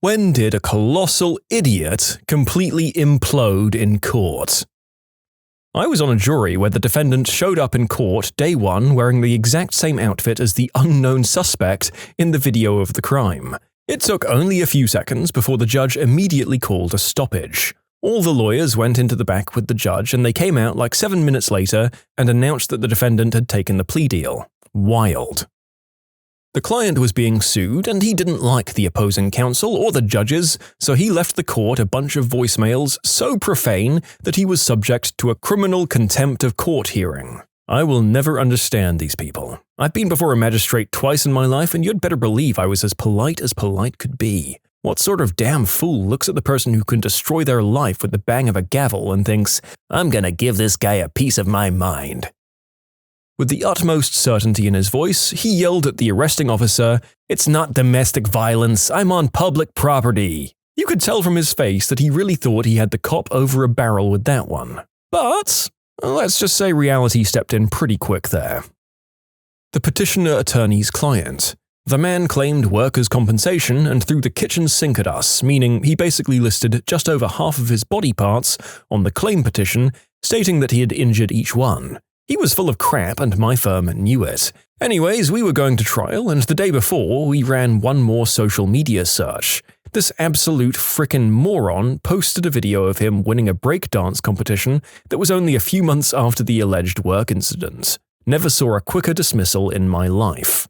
When did a colossal idiot completely implode in court? I was on a jury where the defendant showed up in court day one wearing the exact same outfit as the unknown suspect in the video of the crime. It took only a few seconds before the judge immediately called a stoppage. All the lawyers went into the back with the judge and they came out like 7 minutes later and announced that the defendant had taken the plea deal. Wild. The client was being sued and he didn't like the opposing counsel or the judges, so he left the court a bunch of voicemails so profane that he was subject to a criminal contempt of court hearing. I will never understand these people. I've been before a magistrate twice in my life and you'd better believe I was as polite could be. What sort of damn fool looks at the person who can destroy their life with the bang of a gavel and thinks, "I'm gonna give this guy a piece of my mind"? With the utmost certainty in his voice, he yelled at the arresting officer, "It's not domestic violence, I'm on public property." You could tell from his face that he really thought he had the cop over a barrel with that one. But let's just say reality stepped in pretty quick there. The petitioner attorney's client. The man claimed workers' compensation and threw the kitchen sink at us, meaning he basically listed just over half of his body parts on the claim petition, stating that he had injured each one. He was full of crap and my firm knew it. Anyways, we were going to trial and the day before, we ran one more social media search. This absolute frickin' moron posted a video of him winning a breakdance competition that was only a few months after the alleged work incident. Never saw a quicker dismissal in my life.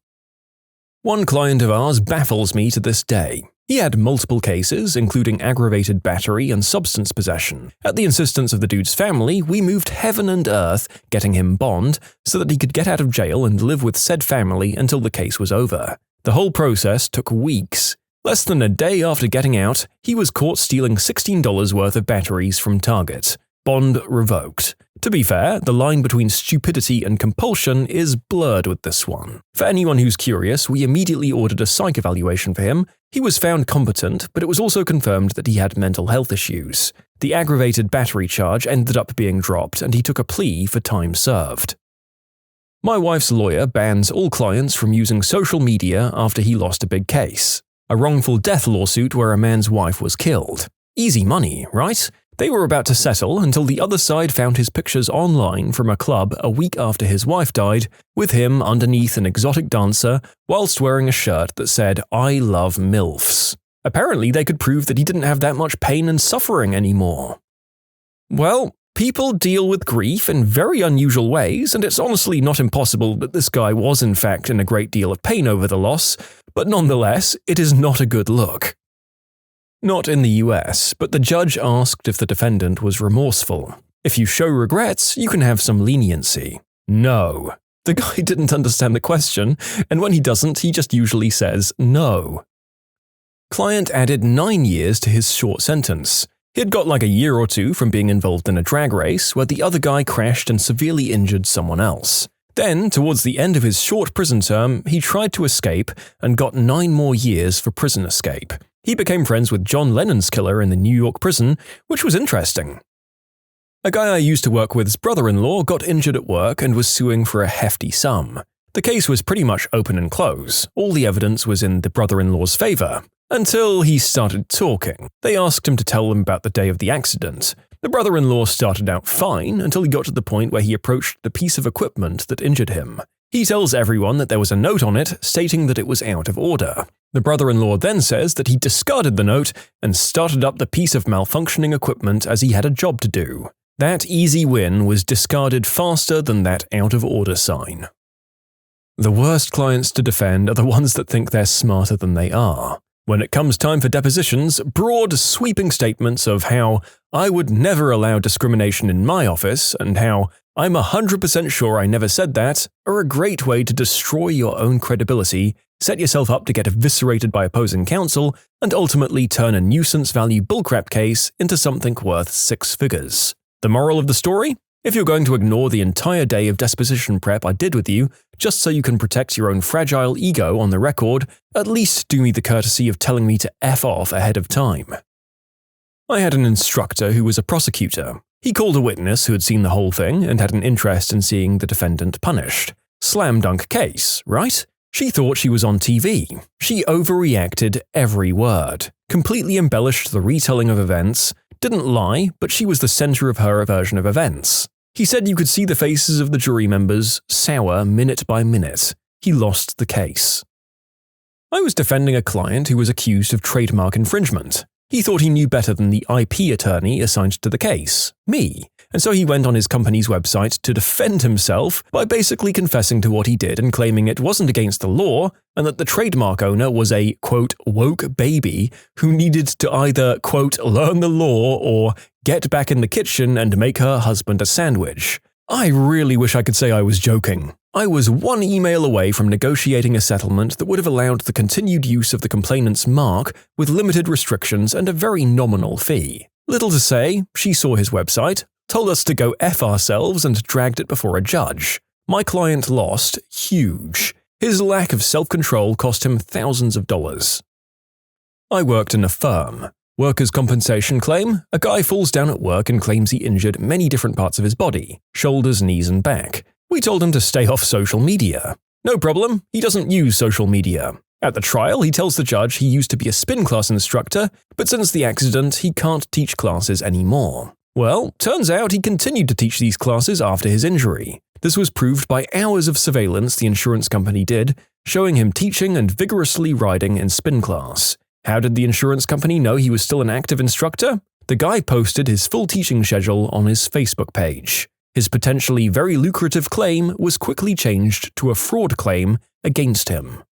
One client of ours baffles me to this day. He had multiple cases, including aggravated battery and substance possession. At the insistence of the dude's family, we moved heaven and earth, getting him bond, so that he could get out of jail and live with said family until the case was over. The whole process took weeks. Less than a day after getting out, he was caught stealing $16 worth of batteries from Target. Bond revoked. To be fair, the line between stupidity and compulsion is blurred with this one. For anyone who's curious, we immediately ordered a psych evaluation for him. He was found competent, but it was also confirmed that he had mental health issues. The aggravated battery charge ended up being dropped and he took a plea for time served. My wife's lawyer bans all clients from using social media after he lost a big case. A wrongful death lawsuit where a man's wife was killed. Easy money, right? They were about to settle until the other side found his pictures online from a club a week after his wife died, with him underneath an exotic dancer whilst wearing a shirt that said, "I love MILFs." Apparently they could prove that he didn't have that much pain and suffering anymore. Well, people deal with grief in very unusual ways, and it's honestly not impossible that this guy was in fact in a great deal of pain over the loss, but nonetheless, it is not a good look. Not in the US, but the judge asked if the defendant was remorseful. If you show regrets, you can have some leniency. No. The guy didn't understand the question, and when he doesn't, he just usually says no. Client added 9 years to his short sentence. He'd got like a year or two from being involved in a drag race where the other guy crashed and severely injured someone else. Then, towards the end of his short prison term, he tried to escape and got 9 more years for prison escape. He became friends with John Lennon's killer in the New York prison, which was interesting. A guy I used to work with's brother-in-law got injured at work and was suing for a hefty sum. The case was pretty much open and close. All the evidence was in the brother-in-law's favor. Until he started talking. They asked him to tell them about the day of the accident. The brother-in-law started out fine until he got to the point where he approached the piece of equipment that injured him. He tells everyone that there was a note on it stating that it was out of order. The brother-in-law then says that he discarded the note and started up the piece of malfunctioning equipment as he had a job to do. That easy win was discarded faster than that out-of-order sign. The worst clients to defend are the ones that think they're smarter than they are. When it comes time for depositions, broad, sweeping statements of how I would never allow discrimination in my office and how I'm 100% sure I never said that are a great way to destroy your own credibility, set yourself up to get eviscerated by opposing counsel, and ultimately turn a nuisance value bullcrap case into something worth 6 figures. The moral of the story? If you're going to ignore the entire day of deposition prep I did with you, just so you can protect your own fragile ego on the record, at least do me the courtesy of telling me to F off ahead of time. I had an instructor who was a prosecutor. He called a witness who had seen the whole thing and had an interest in seeing the defendant punished. Slam dunk case, right? She thought she was on TV. She overreacted every word. completely embellished the retelling of events, didn't lie, but she was the center of her version of events. He said you could see the faces of the jury members sour minute by minute. He lost the case. I was defending a client who was accused of trademark infringement. He thought he knew better than the IP attorney assigned to the case, me, and so he went on his company's website to defend himself by basically confessing to what he did and claiming it wasn't against the law and that the trademark owner was a, quote, woke baby who needed to either, quote, learn the law or get back in the kitchen and make her husband a sandwich. I really wish I could say I was joking. I was one email away from negotiating a settlement that would have allowed the continued use of the complainant's mark with limited restrictions and a very nominal fee. Little to say, she saw his website, told us to go F ourselves and dragged it before a judge. My client lost huge. His lack of self-control cost him thousands of dollars. I worked in a firm. Workers' compensation claim, a guy falls down at work and claims he injured many different parts of his body, shoulders, knees, and back. We told him to stay off social media. No problem, he doesn't use social media. At the trial, he tells the judge he used to be a spin class instructor, but since the accident, he can't teach classes anymore. Well, turns out he continued to teach these classes after his injury. This was proved by hours of surveillance the insurance company did, showing him teaching and vigorously riding in spin class. How did the insurance company know he was still an active instructor? The guy posted his full teaching schedule on his Facebook page. His potentially very lucrative claim was quickly changed to a fraud claim against him.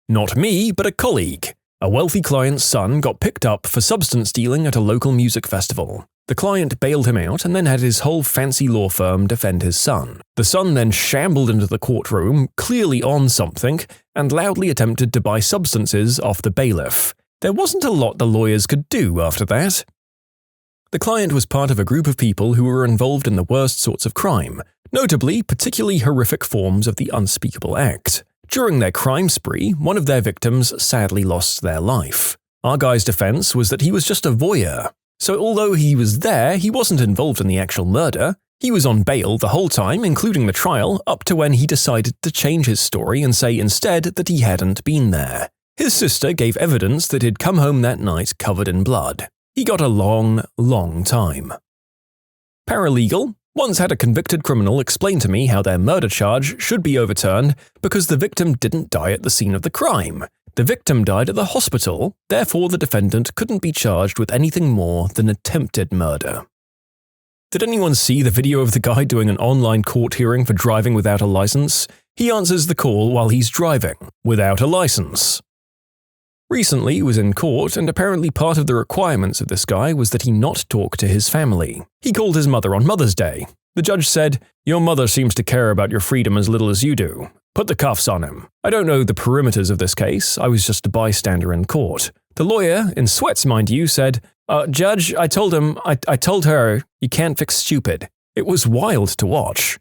Not me, but a colleague. A wealthy client's son got picked up for substance dealing at a local music festival. The client bailed him out and then had his whole fancy law firm defend his son. The son then shambled into the courtroom, clearly on something, and loudly attempted to buy substances off the bailiff. There wasn't a lot the lawyers could do after that. The client was part of a group of people who were involved in the worst sorts of crime, notably particularly horrific forms of the unspeakable act. During their crime spree, one of their victims sadly lost their life. Our guy's defense was that he was just a voyeur. So although he was there, he wasn't involved in the actual murder. He was on bail the whole time, including the trial, up to when he decided to change his story and say instead that he hadn't been there. His sister gave evidence that he'd come home that night covered in blood. He got a long, long time. Paralegal. Once had a convicted criminal explain to me how their murder charge should be overturned because the victim didn't die at the scene of the crime. The victim died at the hospital, therefore the defendant couldn't be charged with anything more than attempted murder. Did anyone see the video of the guy doing an online court hearing for driving without a license? He answers the call while he's driving, without a license. Recently, he was in court, and apparently part of the requirements of this guy was that he not talk to his family. He called his mother on Mother's Day. The judge said, "Your mother seems to care about your freedom as little as you do. Put the cuffs on him." I don't know the perimeters of this case, I was just a bystander in court. The lawyer, in sweats mind you, said, "Judge, I told her, you can't fix stupid." It was wild to watch.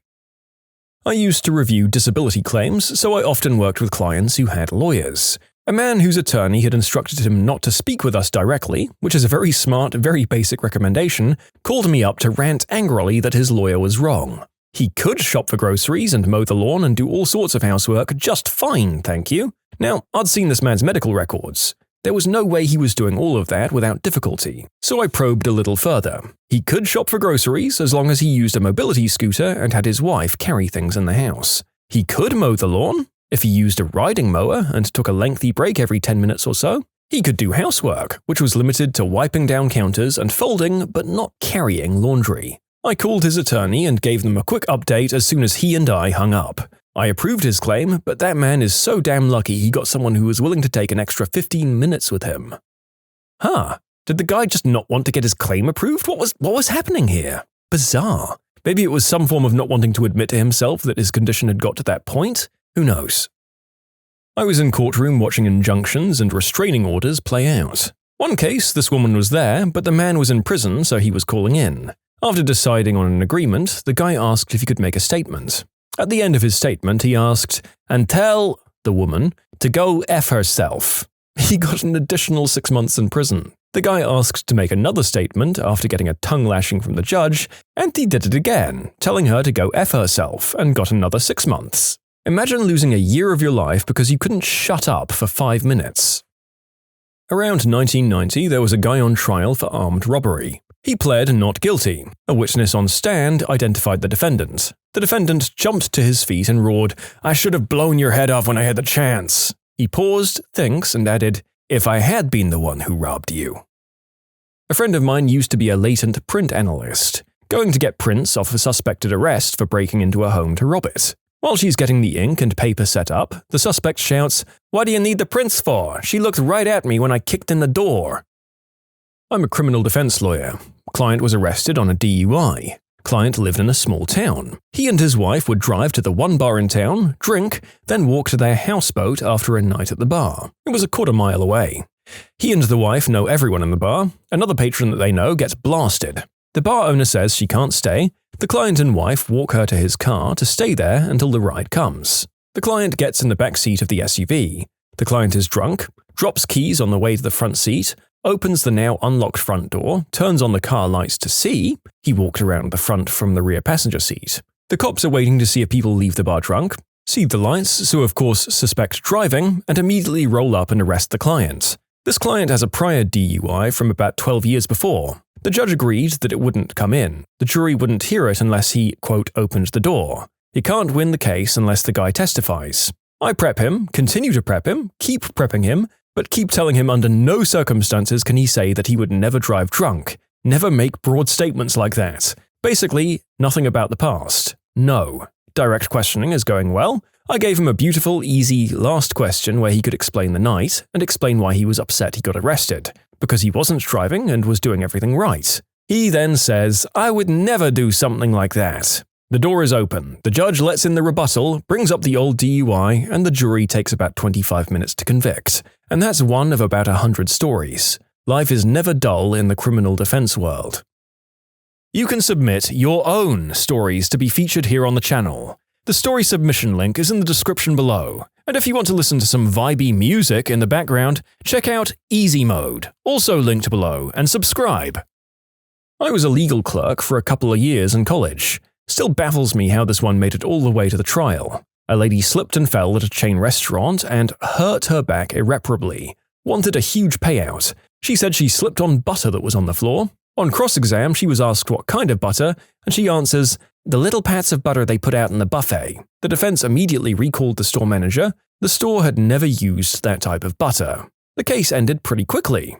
I used to review disability claims, so I often worked with clients who had lawyers. A man whose attorney had instructed him not to speak with us directly, which is a very smart, very basic recommendation, called me up to rant angrily that his lawyer was wrong. He could shop for groceries and mow the lawn and do all sorts of housework just fine, thank you. Now, I'd seen this man's medical records. There was no way he was doing all of that without difficulty, so I probed a little further. He could shop for groceries as long as he used a mobility scooter and had his wife carry things in the house. He could mow the lawn if he used a riding mower and took a lengthy break every 10 minutes or so. He could do housework, which was limited to wiping down counters and folding but not carrying laundry. I called his attorney and gave them a quick update as soon as he and I hung up. I approved his claim, but that man is so damn lucky he got someone who was willing to take an extra 15 minutes with him. Did the guy just not want to get his claim approved? What was happening here? Bizarre. Maybe it was some form of not wanting to admit to himself that his condition had got to that point? Who knows? I was in courtroom watching injunctions and restraining orders play out. One case, this woman was there, but the man was in prison, so he was calling in. After deciding on an agreement, the guy asked if he could make a statement. At the end of his statement, he asked, "And tell the woman to go F herself." He got an additional 6 months in prison. The guy asked to make another statement after getting a tongue lashing from the judge, and he did it again, telling her to go F herself, and got another 6 months. Imagine losing a year of your life because you couldn't shut up for 5 minutes. Around 1990, there was a guy on trial for armed robbery. He pled not guilty. A witness on stand identified the defendant. The defendant jumped to his feet and roared, "I should have blown your head off when I had the chance." He paused, thinks, and added, "If I had been the one who robbed you." A friend of mine used to be a latent print analyst, going to get prints off a suspected arrest for breaking into a home to rob it. While she's getting the ink and paper set up, the suspect shouts, "What do you need the prints for? She looked right at me when I kicked in the door." I'm a criminal defense lawyer. Client was arrested on a DUI. Client lived in a small town. He and his wife would drive to the one bar in town, drink, then walk to their houseboat after a night at the bar. It was a quarter-mile away. He and the wife know everyone in the bar. Another patron that they know gets blasted. The bar owner says she can't stay. The client and wife walk her to his car to stay there until the ride comes. The client gets in the back seat of the SUV. The client is drunk, drops keys on the way to the front seat, opens the now unlocked front door, turns on the car lights to see. He walked around the front from the rear passenger seat. The cops are waiting to see if people leave the bar drunk, see the lights, so of course suspect driving, and immediately roll up and arrest the client. This client has a prior DUI from about 12 years before. The judge agreed that it wouldn't come in. The jury wouldn't hear it unless he, quote, opened the door. He can't win the case unless the guy testifies. I prep him, continue to prep him, keep prepping him, but keep telling him under no circumstances can he say that he would never drive drunk. Never make broad statements like that. Basically, nothing about the past. No. Direct questioning is going well. I gave him a beautiful, easy last question where he could explain the night and explain why he was upset he got arrested. Because he wasn't driving and was doing everything right. He then says, "I would never do something like that." The door is open, the judge lets in the rebuttal, brings up the old DUI, and the jury takes about 25 minutes to convict. And that's one of about 100 stories. Life is never dull in the criminal defense world. You can submit your own stories to be featured here on the channel. The story submission link is in the description below. And if you want to listen to some vibey music in the background, check out easymode, also linked below, and subscribe. I was a legal clerk for a couple of years in college. Still baffles me how this one made it all the way to the trial. A lady slipped and fell at a chain restaurant and hurt her back irreparably. Wanted a huge payout. She said she slipped on butter that was on the floor. On cross-exam, she was asked what kind of butter, and she answers, "The little pats of butter they put out in the buffet." The defense immediately recalled the store manager. The store had never used that type of butter. The case ended pretty quickly.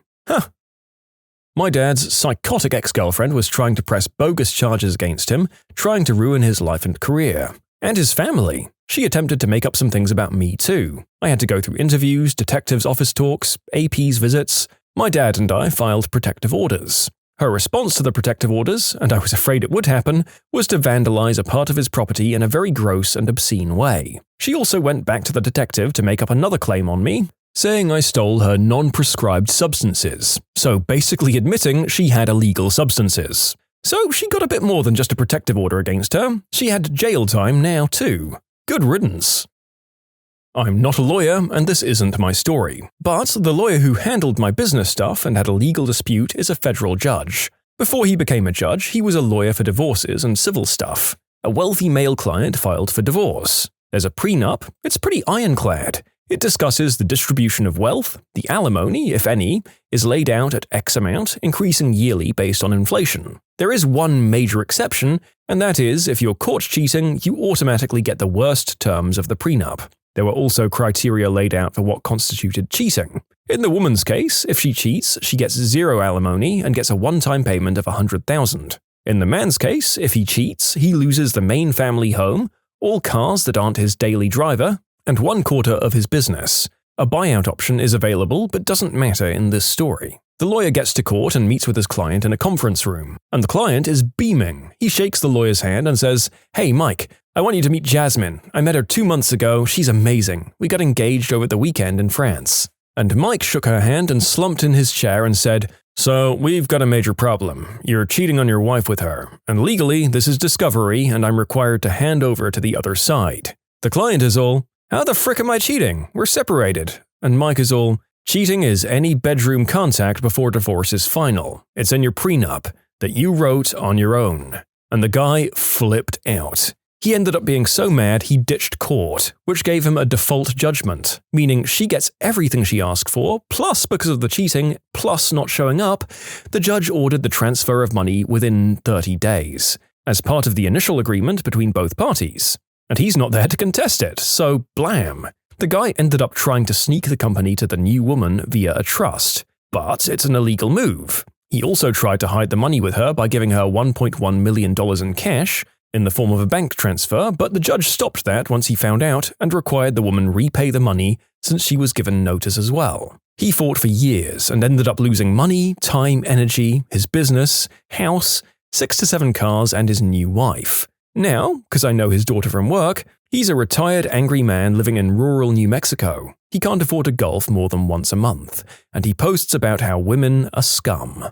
My dad's psychotic ex-girlfriend was trying to press bogus charges against him, trying to ruin his life and career. And his family. She attempted to make up some things about me too. I had to go through interviews, detectives' office talks, AP's visits. My dad and I filed protective orders. Her response to the protective orders, and I was afraid it would happen, was to vandalize a part of his property in a very gross and obscene way. She also went back to the detective to make up another claim on me, saying I stole her non-prescribed substances, so basically admitting she had illegal substances. So she got a bit more than just a protective order against her. She had jail time now too. Good riddance. I'm not a lawyer, and this isn't my story. But the lawyer who handled my business stuff and had a legal dispute is a federal judge. Before he became a judge, he was a lawyer for divorces and civil stuff. A wealthy male client filed for divorce. There's a prenup. It's pretty ironclad. It discusses the distribution of wealth. The alimony, if any, is laid out at X amount, increasing yearly based on inflation. There is one major exception, and that is if you're caught cheating, you automatically get the worst terms of the prenup. There were also criteria laid out for what constituted cheating. In the woman's case, if she cheats, she gets zero alimony and gets a one-time payment of $100,000. In the man's case, if he cheats, he loses the main family home, all cars that aren't his daily driver, and 1/4 of his business. A buyout option is available but doesn't matter in this story. The lawyer gets to court and meets with his client in a conference room, and the client is beaming. He shakes the lawyer's hand and says, "Hey Mike, I want you to meet Jasmine. I met her 2 months ago. She's amazing. We got engaged over the weekend in France." And Mike shook her hand and slumped in his chair and said, "So, we've got a major problem. You're cheating on your wife with her, and legally this is discovery and I'm required to hand over to the other side." The client is all, "How the frick am I cheating? We're separated." And Mike is all, "Cheating is any bedroom contact before divorce is final. It's in your prenup that you wrote on your own." And the guy flipped out. He ended up being so mad he ditched court, which gave him a default judgment, meaning she gets everything she asked for, plus because of the cheating, plus not showing up, the judge ordered the transfer of money within 30 days, as part of the initial agreement between both parties. And he's not there to contest it, so blam. The guy ended up trying to sneak the company to the new woman via a trust, but it's an illegal move. He also tried to hide the money with her by giving her $1.1 million in cash, in the form of a bank transfer, but the judge stopped that once he found out and required the woman repay the money since she was given notice as well. He fought for years and ended up losing money, time, energy, his business, house, 6 to 7 cars, and his new wife. Now, because I know his daughter from work, he's a retired angry man living in rural New Mexico. He can't afford to golf more than once a month, and he posts about how women are scum.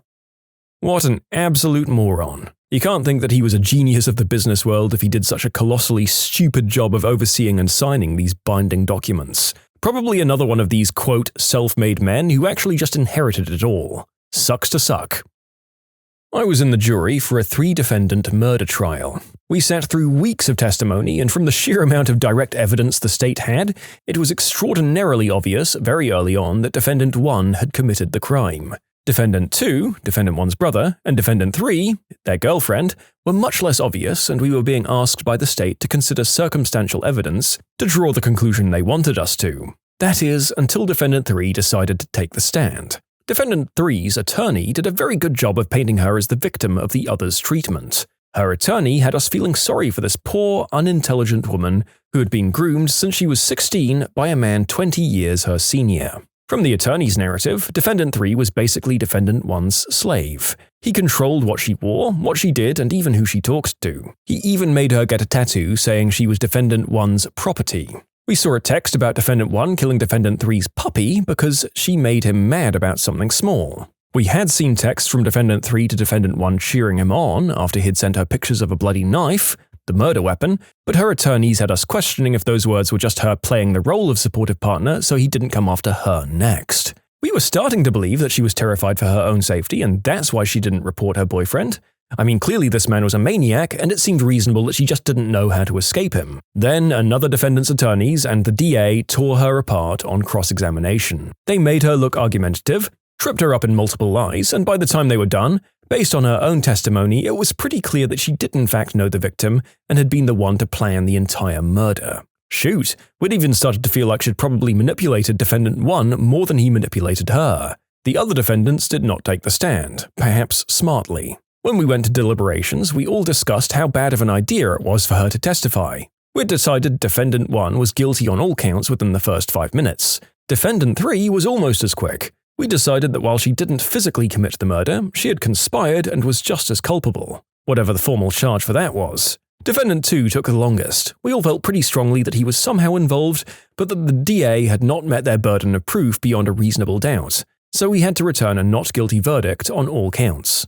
What an absolute moron. You can't think that he was a genius of the business world if he did such a colossally stupid job of overseeing and signing these binding documents. Probably another one of these, quote, self-made men who actually just inherited it all. Sucks to suck. I was in the jury for a 3-defendant murder trial. We sat through weeks of testimony, and from the sheer amount of direct evidence the state had, it was extraordinarily obvious very early on that Defendant 1 had committed the crime. Defendant 2, Defendant 1's brother, and Defendant 3, their girlfriend, were much less obvious, and we were being asked by the state to consider circumstantial evidence to draw the conclusion they wanted us to. That is, until Defendant 3 decided to take the stand. Defendant 3's attorney did a very good job of painting her as the victim of the other's treatment. Her attorney had us feeling sorry for this poor, unintelligent woman who had been groomed since she was 16 by a man 20 years her senior. From the attorney's narrative, Defendant 3 was basically Defendant 1's slave. He controlled what she wore, what she did, and even who she talked to. He even made her get a tattoo saying she was Defendant 1's property. We saw a text about Defendant 1 killing Defendant 3's puppy because she made him mad about something small. We had seen texts from Defendant 3 to Defendant 1 cheering him on after he'd sent her pictures of a bloody knife, the murder weapon, but her attorneys had us questioning if those words were just her playing the role of supportive partner so he didn't come after her next. We were starting to believe that she was terrified for her own safety and that's why she didn't report her boyfriend. I mean, clearly this man was a maniac and it seemed reasonable that she just didn't know how to escape him. Then another defendant's attorneys and the DA tore her apart on cross-examination. They made her look argumentative, tripped her up in multiple lies, and by the time they were done, based on her own testimony, it was pretty clear that she did in fact know the victim and had been the one to plan the entire murder. Shoot, we'd even started to feel like she'd probably manipulated Defendant 1 more than he manipulated her. The other defendants did not take the stand, perhaps smartly. When we went to deliberations, we all discussed how bad of an idea it was for her to testify. We'd decided Defendant 1 was guilty on all counts within the first 5 minutes. Defendant 3 was almost as quick. We decided that while she didn't physically commit the murder, she had conspired and was just as culpable, whatever the formal charge for that was. Defendant 2 took the longest. We all felt pretty strongly that he was somehow involved, but that the DA had not met their burden of proof beyond a reasonable doubt, so we had to return a not guilty verdict on all counts.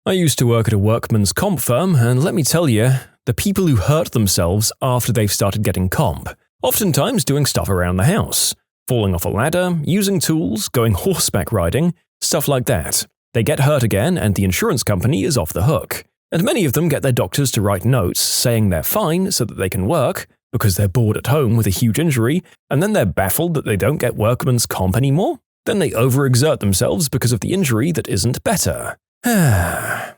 I used to work at a workman's comp firm, and let me tell you, the people who hurt themselves after they've started getting comp, oftentimes doing stuff around the house. Falling off a ladder, using tools, going horseback riding, stuff like that. They get hurt again and the insurance company is off the hook. And many of them get their doctors to write notes saying they're fine so that they can work, because they're bored at home with a huge injury, and then they're baffled that they don't get workman's comp anymore. Then they overexert themselves because of the injury that isn't better. Had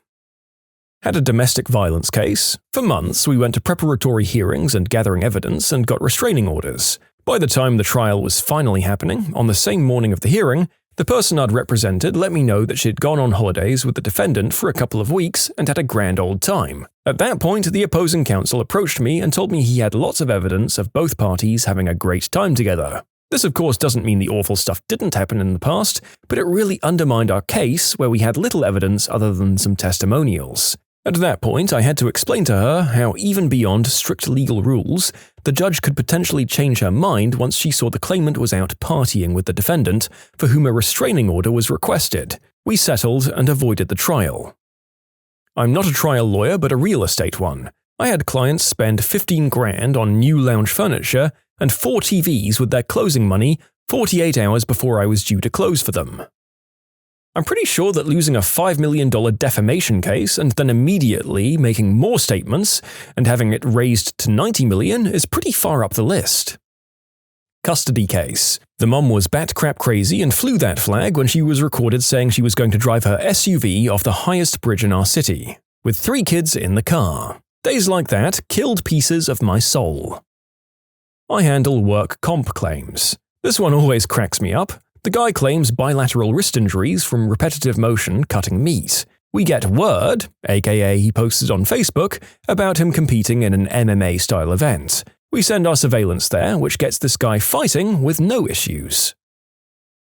a domestic violence case. For months, we went to preparatory hearings and gathering evidence and got restraining orders. By the time the trial was finally happening, on the same morning of the hearing, the person I'd represented let me know that she'd gone on holidays with the defendant for a couple of weeks and had a grand old time. At that point, the opposing counsel approached me and told me he had lots of evidence of both parties having a great time together. This of course doesn't mean the awful stuff didn't happen in the past, but it really undermined our case where we had little evidence other than some testimonials. At that point, I had to explain to her how even beyond strict legal rules, the judge could potentially change her mind once she saw the claimant was out partying with the defendant, for whom a restraining order was requested. We settled and avoided the trial. I'm not a trial lawyer, but a real estate one. I had clients spend 15 grand on new lounge furniture and 4 TVs with their closing money 48 hours before I was due to close for them. I'm pretty sure that losing a $5 million defamation case and then immediately making more statements and having it raised to $90 million is pretty far up the list. Custody case. The mom was bat crap crazy and flew that flag when she was recorded saying she was going to drive her SUV off the highest bridge in our city, with 3 kids in the car. Days like that killed pieces of my soul. I handle work comp claims. This one always cracks me up. The guy claims bilateral wrist injuries from repetitive motion cutting meat. We get word, aka he posted on Facebook, about him competing in an MMA-style event. We send our surveillance there, which gets this guy fighting with no issues.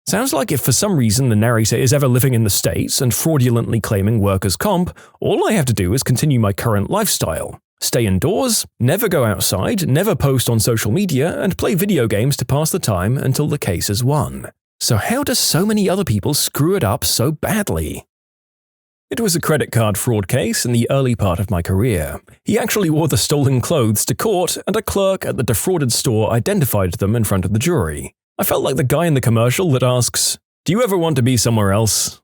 Sounds like if for some reason the narrator is ever living in the States and fraudulently claiming workers' comp, all I have to do is continue my current lifestyle. Stay indoors, never go outside, never post on social media, and play video games to pass the time until the case is won. So how do so many other people screw it up so badly? It was a credit card fraud case in the early part of my career. He actually wore the stolen clothes to court, and a clerk at the defrauded store identified them in front of the jury. I felt like the guy in the commercial that asks, "Do you ever want to be somewhere else?"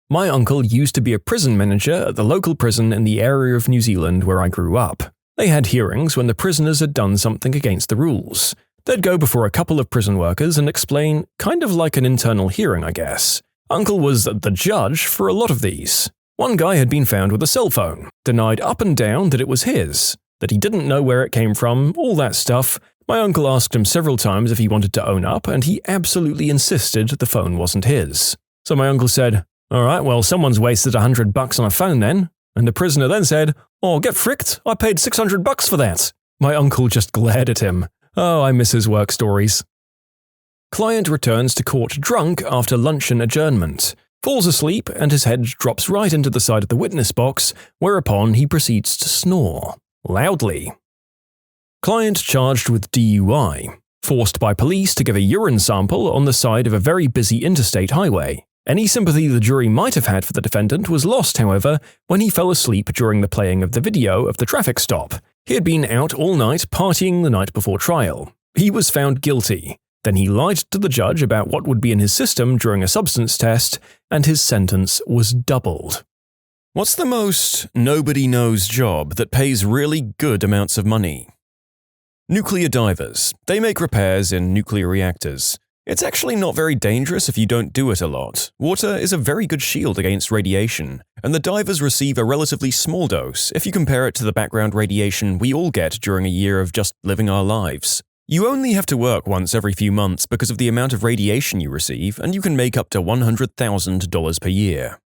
My uncle used to be a prison manager at the local prison in the area of New Zealand where I grew up. They had hearings when the prisoners had done something against the rules. They'd go before a couple of prison workers and explain, kind of like an internal hearing, I guess. Uncle was the judge for a lot of these. One guy had been found with a cell phone, denied up and down that it was his, that he didn't know where it came from, all that stuff. My uncle asked him several times if he wanted to own up, and he absolutely insisted the phone wasn't his. So my uncle said, "All right, well, someone's wasted $100 on a phone then." And the prisoner then said, "Oh, get fricked, I paid $600 for that." My uncle just glared at him. Oh, I miss his work stories. Client returns to court drunk after luncheon adjournment, falls asleep, and his head drops right into the side of the witness box, whereupon he proceeds to snore, loudly. Client charged with DUI, forced by police to give a urine sample on the side of a very busy interstate highway. Any sympathy the jury might have had for the defendant was lost, however, when he fell asleep during the playing of the video of the traffic stop. He had been out all night partying the night before trial. He was found guilty. Then he lied to the judge about what would be in his system during a substance test, and his sentence was doubled. What's the most nobody-knows job that pays really good amounts of money? Nuclear divers. They make repairs in nuclear reactors. It's actually not very dangerous if you don't do it a lot. Water is a very good shield against radiation, and the divers receive a relatively small dose if you compare it to the background radiation we all get during a year of just living our lives. You only have to work once every few months because of the amount of radiation you receive, and you can make up to $100,000 per year.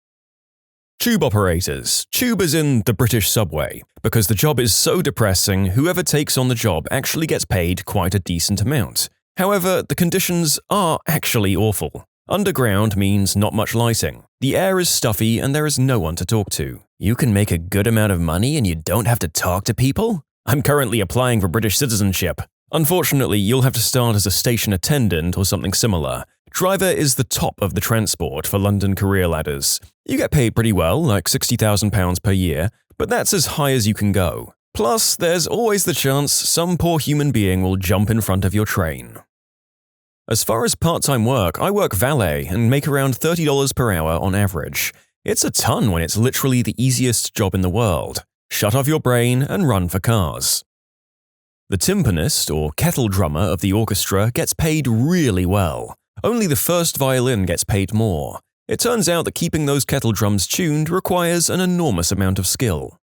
Tube operators. Tube is in the British subway. Because the job is so depressing, whoever takes on the job actually gets paid quite a decent amount. However, the conditions are actually awful. Underground means not much lighting. The air is stuffy and there is no one to talk to. You can make a good amount of money and you don't have to talk to people? I'm currently applying for British citizenship. Unfortunately, you'll have to start as a station attendant or something similar. Driver is the top of the transport for London career ladders. You get paid pretty well, like £60,000 per year, but that's as high as you can go. Plus, there's always the chance some poor human being will jump in front of your train. As far as part-time work, I work valet and make around $30 per hour on average. It's a ton when it's literally the easiest job in the world. Shut off your brain and run for cars. The timpanist, or kettle drummer of the orchestra, gets paid really well. Only the first violin gets paid more. It turns out that keeping those kettle drums tuned requires an enormous amount of skill.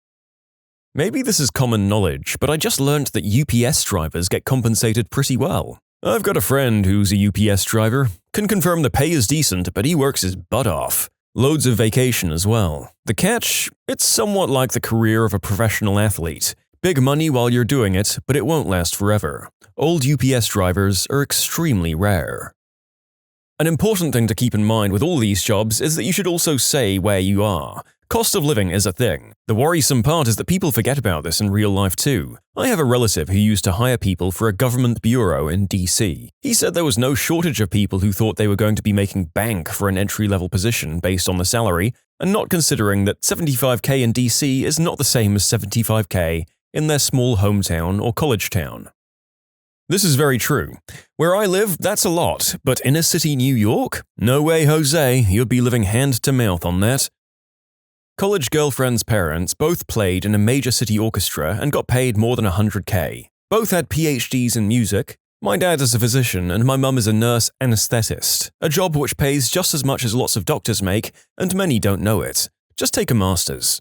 Maybe this is common knowledge, but I just learned that UPS drivers get compensated pretty well. I've got a friend who's a UPS driver. Can confirm the pay is decent, but he works his butt off. Loads of vacation as well. The catch? It's somewhat like the career of a professional athlete. Big money while you're doing it, but it won't last forever. Old UPS drivers are extremely rare. An important thing to keep in mind with all these jobs is that you should also say where you are. Cost of living is a thing. The worrisome part is that people forget about this in real life too. I have a relative who used to hire people for a government bureau in DC. He said there was no shortage of people who thought they were going to be making bank for an entry-level position based on the salary, and not considering that $75K in DC is not the same as $75K in their small hometown or college town. This is very true. Where I live, that's a lot, but inner city New York? No way, Jose, you'd be living hand to mouth on that. College girlfriend's parents both played in a major city orchestra and got paid more than $100K. Both had PhDs in music. My dad is a physician and my mum is a nurse anesthetist, a job which pays just as much as lots of doctors make, and many don't know it. Just take a master's.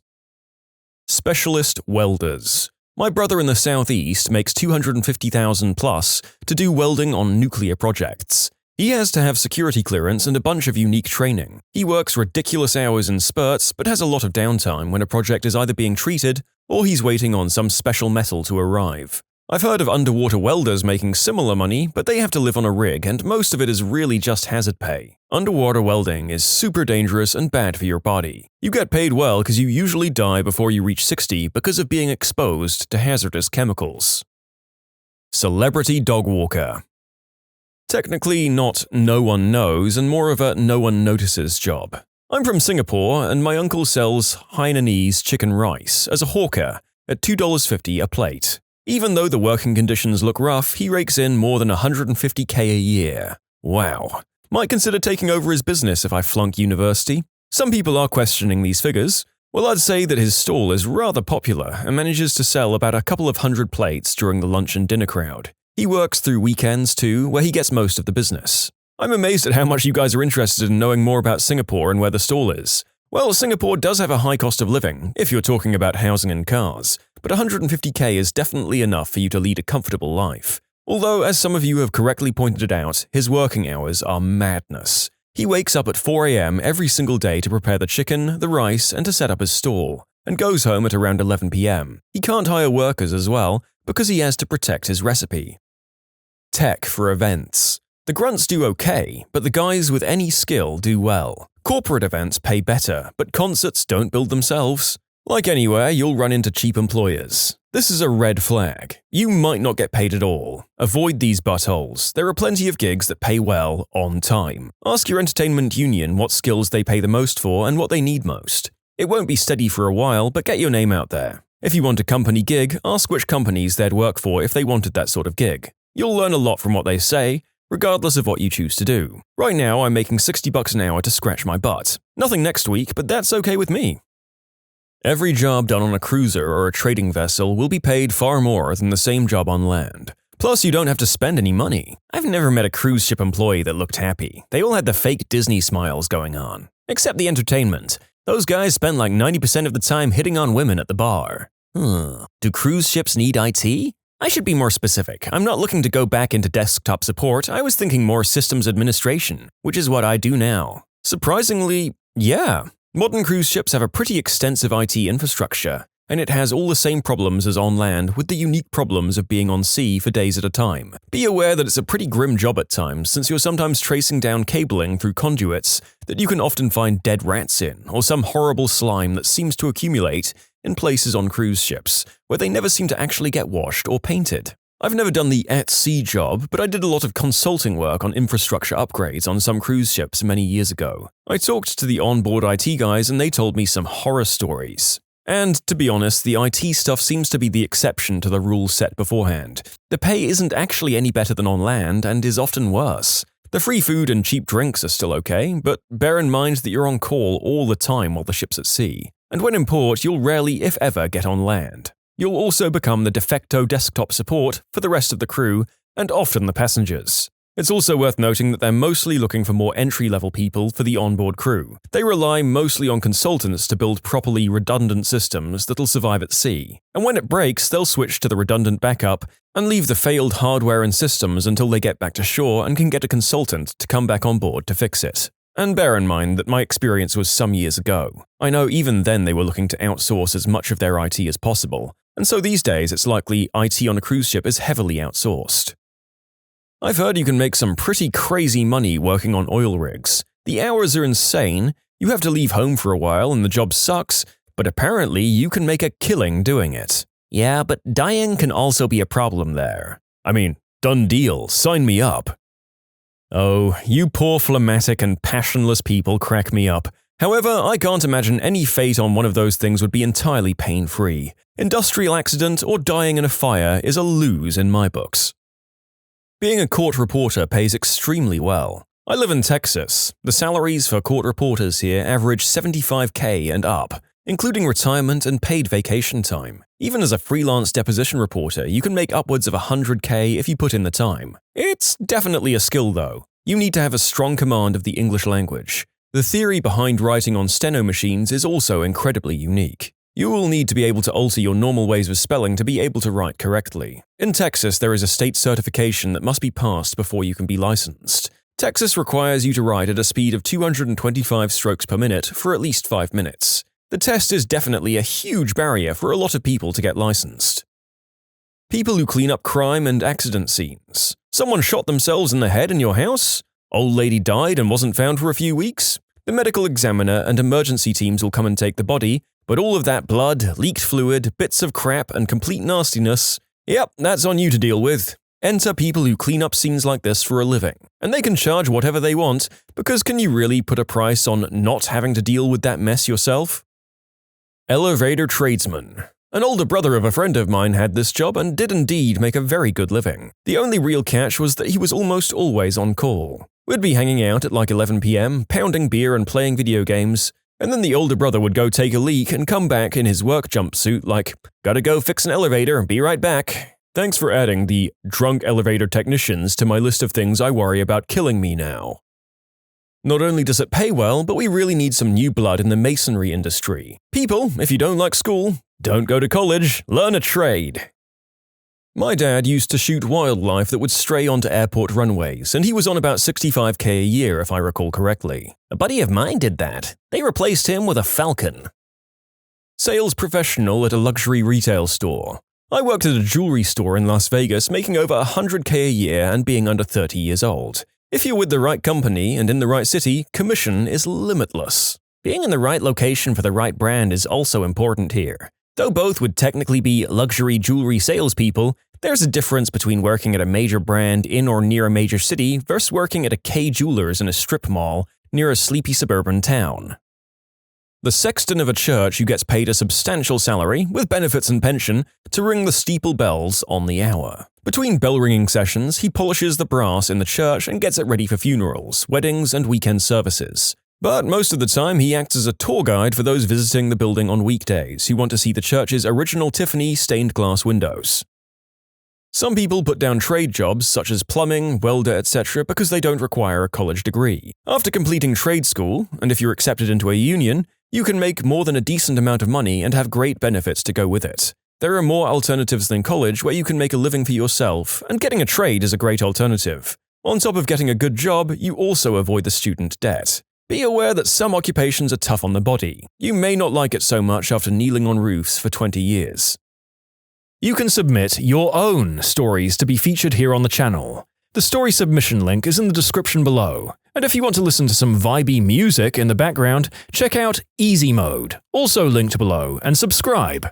Specialist welders. My brother in the southeast makes $250,000 plus to do welding on nuclear projects. He has to have security clearance and a bunch of unique training. He works ridiculous hours in spurts, but has a lot of downtime when a project is either being treated or he's waiting on some special metal to arrive. I've heard of underwater welders making similar money, but they have to live on a rig and most of it is really just hazard pay. Underwater welding is super dangerous and bad for your body. You get paid well because you usually die before you reach 60 because of being exposed to hazardous chemicals. Celebrity dog walker. Technically not no one knows and more of a no one notices job. I'm from Singapore and my uncle sells Hainanese chicken rice as a hawker at $2.50 a plate. Even though the working conditions look rough, he rakes in more than $150K a year. Wow. Might consider taking over his business if I flunk university. Some people are questioning these figures. Well, I'd say that his stall is rather popular and manages to sell about a couple of hundred plates during the lunch and dinner crowd. He works through weekends too, where he gets most of the business. I'm amazed at how much you guys are interested in knowing more about Singapore and where the stall is. Well, Singapore does have a high cost of living, if you're talking about housing and cars, but $150K is definitely enough for you to lead a comfortable life. Although, as some of you have correctly pointed out, his working hours are madness. He wakes up at 4 a.m. every single day to prepare the chicken, the rice, and to set up his stall, and goes home at around 11 p.m. He can't hire workers as well, because he has to protect his recipe. Tech for events. The grunts do okay, but the guys with any skill do well. Corporate events pay better, but concerts don't build themselves. Like anywhere, you'll run into cheap employers. This is a red flag. You might not get paid at all. Avoid these buttholes. There are plenty of gigs that pay well on time. Ask your entertainment union what skills they pay the most for and what they need most. It won't be steady for a while, but get your name out there. If you want a company gig, ask which companies they'd work for if they wanted that sort of gig. You'll learn a lot from what they say, regardless of what you choose to do. Right now, I'm making $60 an hour to scratch my butt. Nothing next week, but that's okay with me. Every job done on a cruiser or a trading vessel will be paid far more than the same job on land. Plus, you don't have to spend any money. I've never met a cruise ship employee that looked happy. They all had the fake Disney smiles going on. Except the entertainment. Those guys spend like 90% of the time hitting on women at the bar. Do cruise ships need IT? I should be more specific. I'm not looking to go back into desktop support. I was thinking more systems administration, which is what I do now. Surprisingly, yeah. Modern cruise ships have a pretty extensive IT infrastructure, and it has all the same problems as on land with the unique problems of being on sea for days at a time. Be aware that it's a pretty grim job at times, since you're sometimes tracing down cabling through conduits that you can often find dead rats in, or some horrible slime that seems to accumulate in places on cruise ships, where they never seem to actually get washed or painted. I've never done the at-sea job, but I did a lot of consulting work on infrastructure upgrades on some cruise ships many years ago. I talked to the onboard IT guys and they told me some horror stories. And, to be honest, the IT stuff seems to be the exception to the rules set beforehand. The pay isn't actually any better than on land and is often worse. The free food and cheap drinks are still okay, but bear in mind that you're on call all the time while the ship's at sea. And when in port, you'll rarely, if ever, get on land. You'll also become the de facto desktop support for the rest of the crew, and often the passengers. It's also worth noting that they're mostly looking for more entry-level people for the onboard crew. They rely mostly on consultants to build properly redundant systems that'll survive at sea. And when it breaks, they'll switch to the redundant backup and leave the failed hardware and systems until they get back to shore and can get a consultant to come back on board to fix it. And bear in mind that my experience was some years ago. I know even then they were looking to outsource as much of their IT as possible, and so these days it's likely IT on a cruise ship is heavily outsourced. I've heard you can make some pretty crazy money working on oil rigs. The hours are insane, you have to leave home for a while and the job sucks, but apparently you can make a killing doing it. Yeah, but dying can also be a problem there. I mean, done deal, sign me up. Oh, you poor phlegmatic and passionless people crack me up. However, I can't imagine any fate on one of those things would be entirely pain-free. Industrial accident or dying in a fire is a lose in my books. Being a court reporter pays extremely well. I live in Texas. The salaries for court reporters here average $75K and up, including retirement and paid vacation time. Even as a freelance deposition reporter, you can make upwards of $100K if you put in the time. It's definitely a skill though. You need to have a strong command of the English language. The theory behind writing on steno machines is also incredibly unique. You will need to be able to alter your normal ways of spelling to be able to write correctly. In Texas, there is a state certification that must be passed before you can be licensed. Texas requires you to write at a speed of 225 strokes per minute for at least 5 minutes. The test is definitely a huge barrier for a lot of people to get licensed. People who clean up crime and accident scenes. Someone shot themselves in the head in your house? Old lady died and wasn't found for a few weeks? The medical examiner and emergency teams will come and take the body, but all of that blood, leaked fluid, bits of crap, and complete nastiness, yep, that's on you to deal with. Enter people who clean up scenes like this for a living, and they can charge whatever they want, because can you really put a price on not having to deal with that mess yourself? Elevator tradesman. An older brother of a friend of mine had this job and did indeed make a very good living. The only real catch was that he was almost always on call. We'd be hanging out at like 11 PM, pounding beer and playing video games, and then the older brother would go take a leak and come back in his work jumpsuit like, "Gotta go fix an elevator and be right back. Thanks for adding the drunk elevator technicians to my list of things I worry about killing me now." Not only does it pay well, but we really need some new blood in the masonry industry. People, if you don't like school, don't go to college, learn a trade. My dad used to shoot wildlife that would stray onto airport runways, and he was on about $65K a year if I recall correctly. A buddy of mine did that. They replaced him with a falcon. Sales professional at a luxury retail store. I worked at a jewelry store in Las Vegas making over $100K a year and being under 30 years old. If you're with the right company and in the right city, commission is limitless. Being in the right location for the right brand is also important here. Though both would technically be luxury jewelry salespeople, there's a difference between working at a major brand in or near a major city versus working at a K Jewelers in a strip mall near a sleepy suburban town. The sexton of a church who gets paid a substantial salary, with benefits and pension, to ring the steeple bells on the hour. Between bell-ringing sessions, he polishes the brass in the church and gets it ready for funerals, weddings, and weekend services. But most of the time, he acts as a tour guide for those visiting the building on weekdays who want to see the church's original Tiffany stained glass windows. Some people put down trade jobs such as plumbing, welder, etc. because they don't require a college degree. After completing trade school, and if you're accepted into a union, you can make more than a decent amount of money and have great benefits to go with it. There are more alternatives than college where you can make a living for yourself, and getting a trade is a great alternative. On top of getting a good job, you also avoid the student debt. Be aware that some occupations are tough on the body. You may not like it so much after kneeling on roofs for 20 years. You can submit your own stories to be featured here on the channel. The story submission link is in the description below. And if you want to listen to some vibey music in the background, check out easymode, also linked below, and subscribe.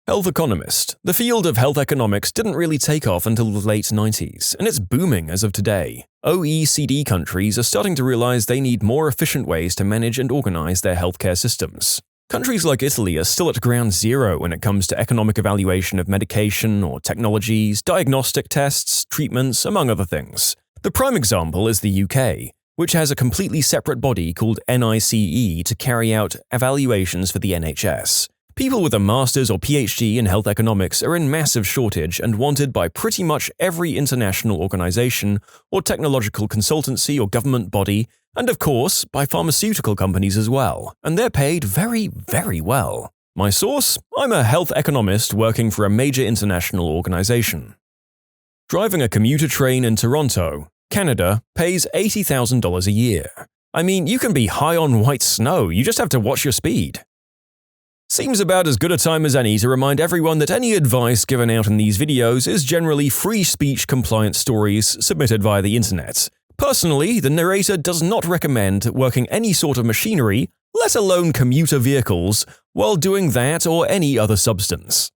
Health economist. The field of health economics didn't really take off until the late 90s, and it's booming as of today. OECD countries are starting to realize they need more efficient ways to manage and organize their healthcare systems. Countries like Italy are still at ground zero when it comes to economic evaluation of medication or technologies, diagnostic tests, treatments, among other things. The prime example is the UK, which has a completely separate body called NICE to carry out evaluations for the NHS. People with a master's or PhD in health economics are in massive shortage and wanted by pretty much every international organization or technological consultancy or government body, and of course, by pharmaceutical companies as well, and they're paid very, very well. My source? I'm a health economist working for a major international organization. Driving a commuter train in Toronto, Canada, pays $80,000 a year. I mean, you can be high on white snow, you just have to watch your speed. Seems about as good a time as any to remind everyone that any advice given out in these videos is generally free speech compliant stories submitted via the internet. Personally, the narrator does not recommend working any sort of machinery, let alone commuter vehicles, while doing that or any other substance.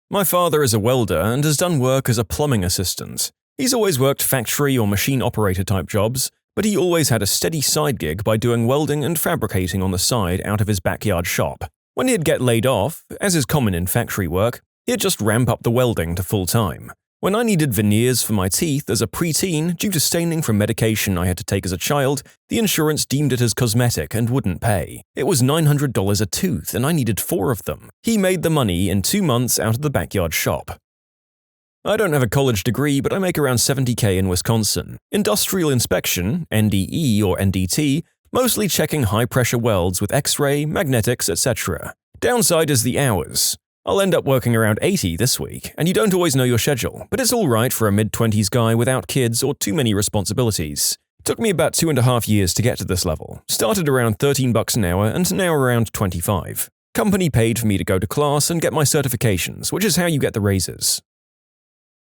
My father is a welder and has done work as a plumbing assistant. He's always worked factory or machine operator type jobs, but he always had a steady side gig by doing welding and fabricating on the side out of his backyard shop. When he'd get laid off, as is common in factory work, he'd just ramp up the welding to full time. When I needed veneers for my teeth as a preteen due to staining from medication I had to take as a child, the insurance deemed it as cosmetic and wouldn't pay. It was $900 a tooth and I needed 4 of them. He made the money in 2 months out of the backyard shop. I don't have a college degree, but I make around $70K in Wisconsin. Industrial inspection, NDE or NDT, mostly checking high-pressure welds with X-ray, magnetics, etc. Downside is the hours. I'll end up working around 80 this week, and you don't always know your schedule, but it's alright for a mid-20s guy without kids or too many responsibilities. It took me about 2.5 years to get to this level. Started around $13 an hour and now around 25. Company paid for me to go to class and get my certifications, which is how you get the raises.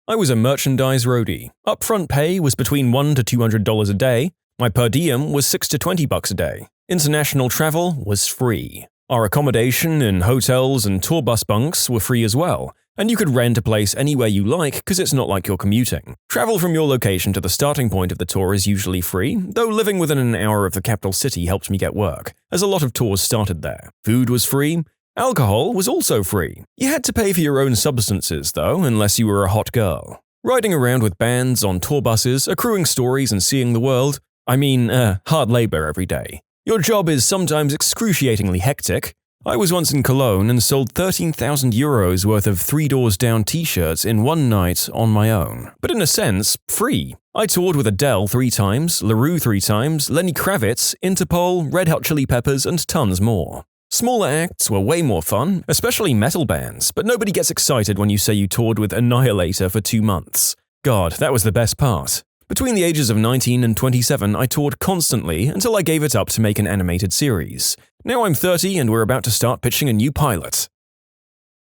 I was a merchandise roadie. Upfront pay was between $100 to $200 a day. My per diem was $6 to $20 a day. International travel was free. Our accommodation in hotels and tour bus bunks were free as well, and you could rent a place anywhere you like because it's not like you're commuting. Travel from your location to the starting point of the tour is usually free, though living within an hour of the capital city helped me get work, as a lot of tours started there. Food was free. Alcohol was also free. You had to pay for your own substances, though, unless you were a hot girl. Riding around with bands on tour buses, accruing stories and seeing the world, hard labor every day. Your job is sometimes excruciatingly hectic. I was once in Cologne and sold 13,000 euros worth of 3 Doors Down t-shirts in one night on my own, but in a sense, free. I toured with Adele 3 times, LaRue 3 times, Lenny Kravitz, Interpol, Red Hot Chili Peppers, and tons more. Smaller acts were way more fun, especially metal bands, but nobody gets excited when you say you toured with AmITheA for 2 months. God, that was the best part. Between the ages of 19 and 27, I toured constantly until I gave it up to make an animated series. Now I'm 30 and we're about to start pitching a new pilot.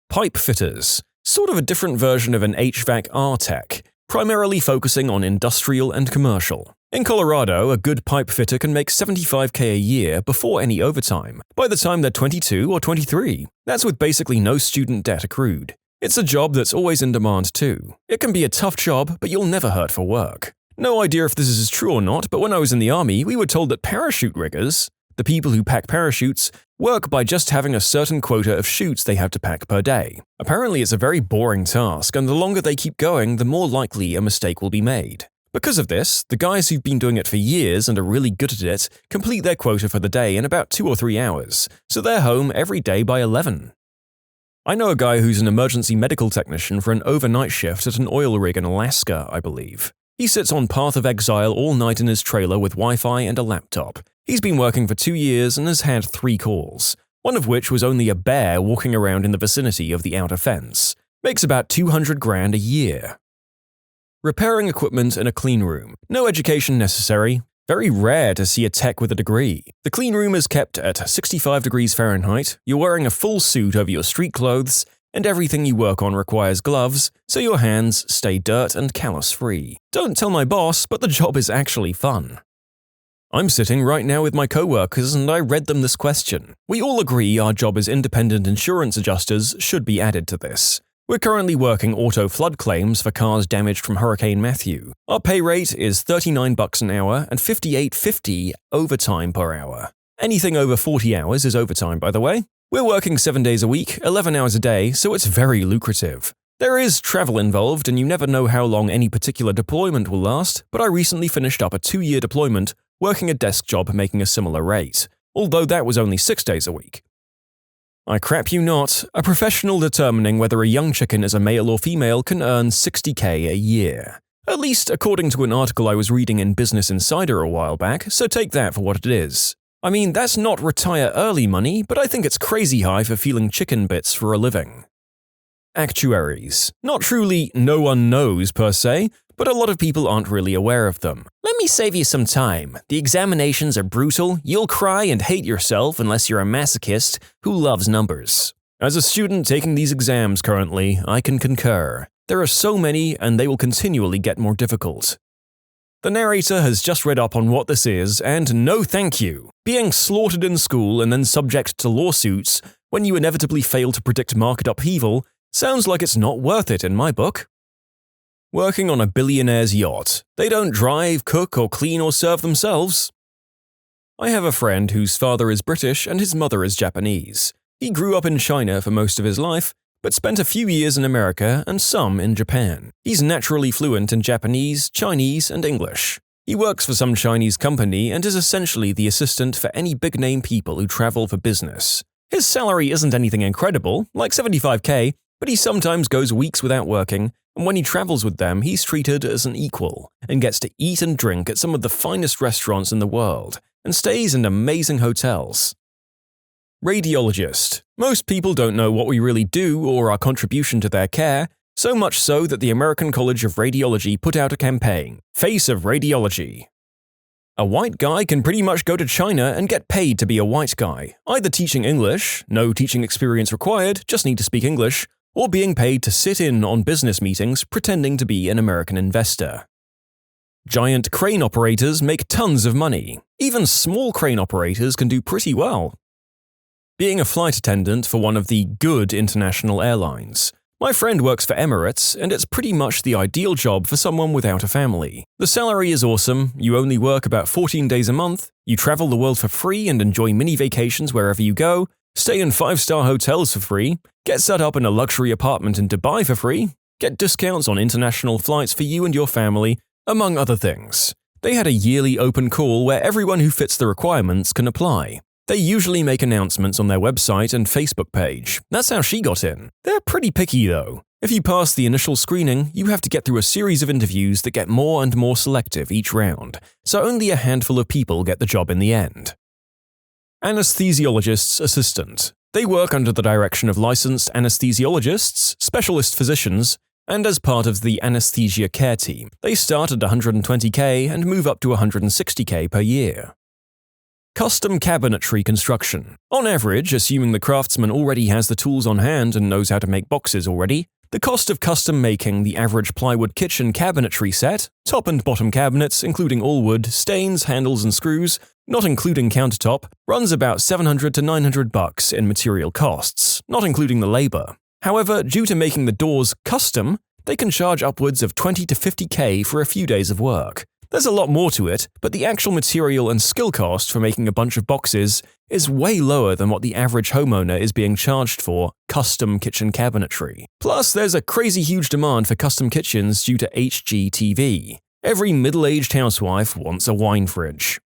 Pipe fitters. Sort of a different version of an HVAC R-Tech, primarily focusing on industrial and commercial. In Colorado, a good pipe fitter can make $75K a year before any overtime, by the time they're 22 or 23. That's with basically no student debt accrued. It's a job that's always in demand too. It can be a tough job, but you'll never hurt for work. No idea if this is true or not, but when I was in the army, we were told that parachute riggers, the people who pack parachutes, work by just having a certain quota of chutes they have to pack per day. Apparently it's a very boring task, and the longer they keep going, the more likely a mistake will be made. Because of this, the guys who've been doing it for years and are really good at it complete their quota for the day in about 2 or 3 hours, so they're home every day by 11. I know a guy who's an emergency medical technician for an overnight shift at an oil rig in Alaska, I believe. He sits on Path of Exile all night in his trailer with Wi-Fi and a laptop. He's been working for 2 years and has had 3 calls, one of which was only a bear walking around in the vicinity of the outer fence. Makes about $200,000 a year. Repairing equipment in a clean room. No education necessary. Very rare to see a tech with a degree. The clean room is kept at 65 degrees Fahrenheit, you're wearing a full suit over your street clothes, and everything you work on requires gloves, so your hands stay dirt and callus-free. Don't tell my boss, but the job is actually fun. I'm sitting right now with my co-workers and I read them this question. We all agree our job as independent insurance adjusters should be added to this. We're currently working auto flood claims for cars damaged from Hurricane Matthew. Our pay rate is $39 an hour and $58.50 overtime per hour. Anything over 40 hours is overtime, by the way. We're working 7 days a week, 11 hours a day, so it's very lucrative. There is travel involved and you never know how long any particular deployment will last, but I recently finished up a 2-year deployment working a desk job making a similar rate, although that was only 6 days a week. I crap you not, a professional determining whether a young chicken is a male or female can earn $60K a year. At least according to an article I was reading in Business Insider a while back, so take that for what it is. I mean, that's not retire early money, but I think it's crazy high for feeling chicken bits for a living. Actuaries. Not truly no one knows per se, but a lot of people aren't really aware of them. Let me save you some time. The examinations are brutal, you'll cry and hate yourself unless you're a masochist who loves numbers. As a student taking these exams currently, I can concur. There are so many and they will continually get more difficult. The narrator has just read up on what this is, and no thank you. Being slaughtered in school and then subject to lawsuits when you inevitably fail to predict market upheaval sounds like it's not worth it in my book. Working on a billionaire's yacht. They don't drive, cook, or clean or serve themselves. I have a friend whose father is British and his mother is Japanese. He grew up in China for most of his life, but spent a few years in America and some in Japan. He's naturally fluent in Japanese, Chinese, and English. He works for some Chinese company and is essentially the assistant for any big-name people who travel for business. His salary isn't anything incredible, like $75K, but he sometimes goes weeks without working, and when he travels with them, he's treated as an equal and gets to eat and drink at some of the finest restaurants in the world and stays in amazing hotels. Radiologist. Most people don't know what we really do or our contribution to their care, so much so that the American College of Radiology put out a campaign, Face of Radiology. A white guy can pretty much go to China and get paid to be a white guy, either teaching English, no teaching experience required, just need to speak English, or being paid to sit in on business meetings pretending to be an American investor. Giant crane operators make tons of money. Even small crane operators can do pretty well. Being a flight attendant for one of the good international airlines. My friend works for Emirates, and it's pretty much the ideal job for someone without a family. The salary is awesome, you only work about 14 days a month, you travel the world for free and enjoy mini vacations wherever you go, stay in 5-star hotels for free, get set up in a luxury apartment in Dubai for free, get discounts on international flights for you and your family, among other things. They had a yearly open call where everyone who fits the requirements can apply. They usually make announcements on their website and Facebook page. That's how she got in. They're pretty picky though. If you pass the initial screening, you have to get through a series of interviews that get more and more selective each round, so only a handful of people get the job in the end. Anesthesiologist's assistant. They work under the direction of licensed anesthesiologists, specialist physicians, and as part of the anesthesia care team. They start at $120K and move up to $160K per year. Custom cabinetry construction. On average, assuming the craftsman already has the tools on hand and knows how to make boxes already, the cost of custom making the average plywood kitchen cabinetry set, top and bottom cabinets including all wood, stains, handles and screws, not including countertop, runs about $700 to $900 in material costs, not including the labor. However, due to making the doors custom, they can charge upwards of $20 to $50K for a few days of work. There's a lot more to it, but the actual material and skill cost for making a bunch of boxes is way lower than what the average homeowner is being charged for custom kitchen cabinetry. Plus, there's a crazy huge demand for custom kitchens due to HGTV. Every middle-aged housewife wants a wine fridge.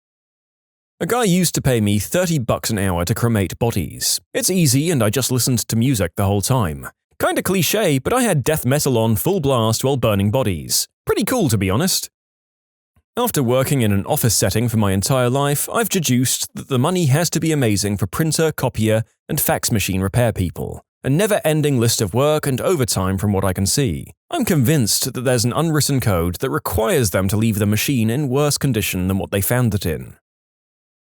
A guy used to pay me $30 an hour to cremate bodies. It's easy and I just listened to music the whole time. Kinda cliche, but I had death metal on full blast while burning bodies. Pretty cool to be honest. After working in an office setting for my entire life, I've deduced that the money has to be amazing for printer, copier, and fax machine repair people. A never-ending list of work and overtime from what I can see. I'm convinced that there's an unwritten code that requires them to leave the machine in worse condition than what they found it in.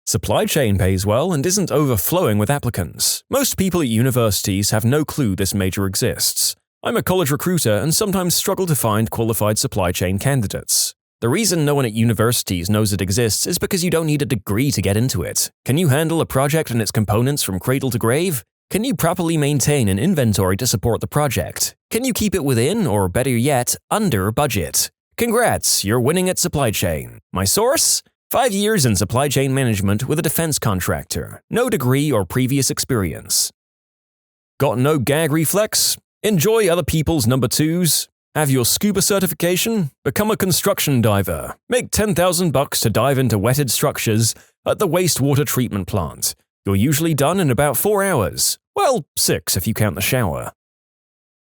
Supply chain pays well and isn't overflowing with applicants. Most people at universities have no clue this major exists. I'm a college recruiter and sometimes struggle to find qualified supply chain candidates. The reason no one at universities knows it exists is because you don't need a degree to get into it. Can you handle a project and its components from cradle to grave? Can you properly maintain an inventory to support the project? Can you keep it within, or better yet, under budget? Congrats, you're winning at supply chain. My source? 5 years in supply chain management with a defense contractor. No degree or previous experience. Got no gag reflex? Enjoy other people's number twos? Have your scuba certification? Become a construction diver. Make $10,000 to dive into wetted structures at the wastewater treatment plant. You're usually done in about 4 hours. Well, 6 if you count the shower.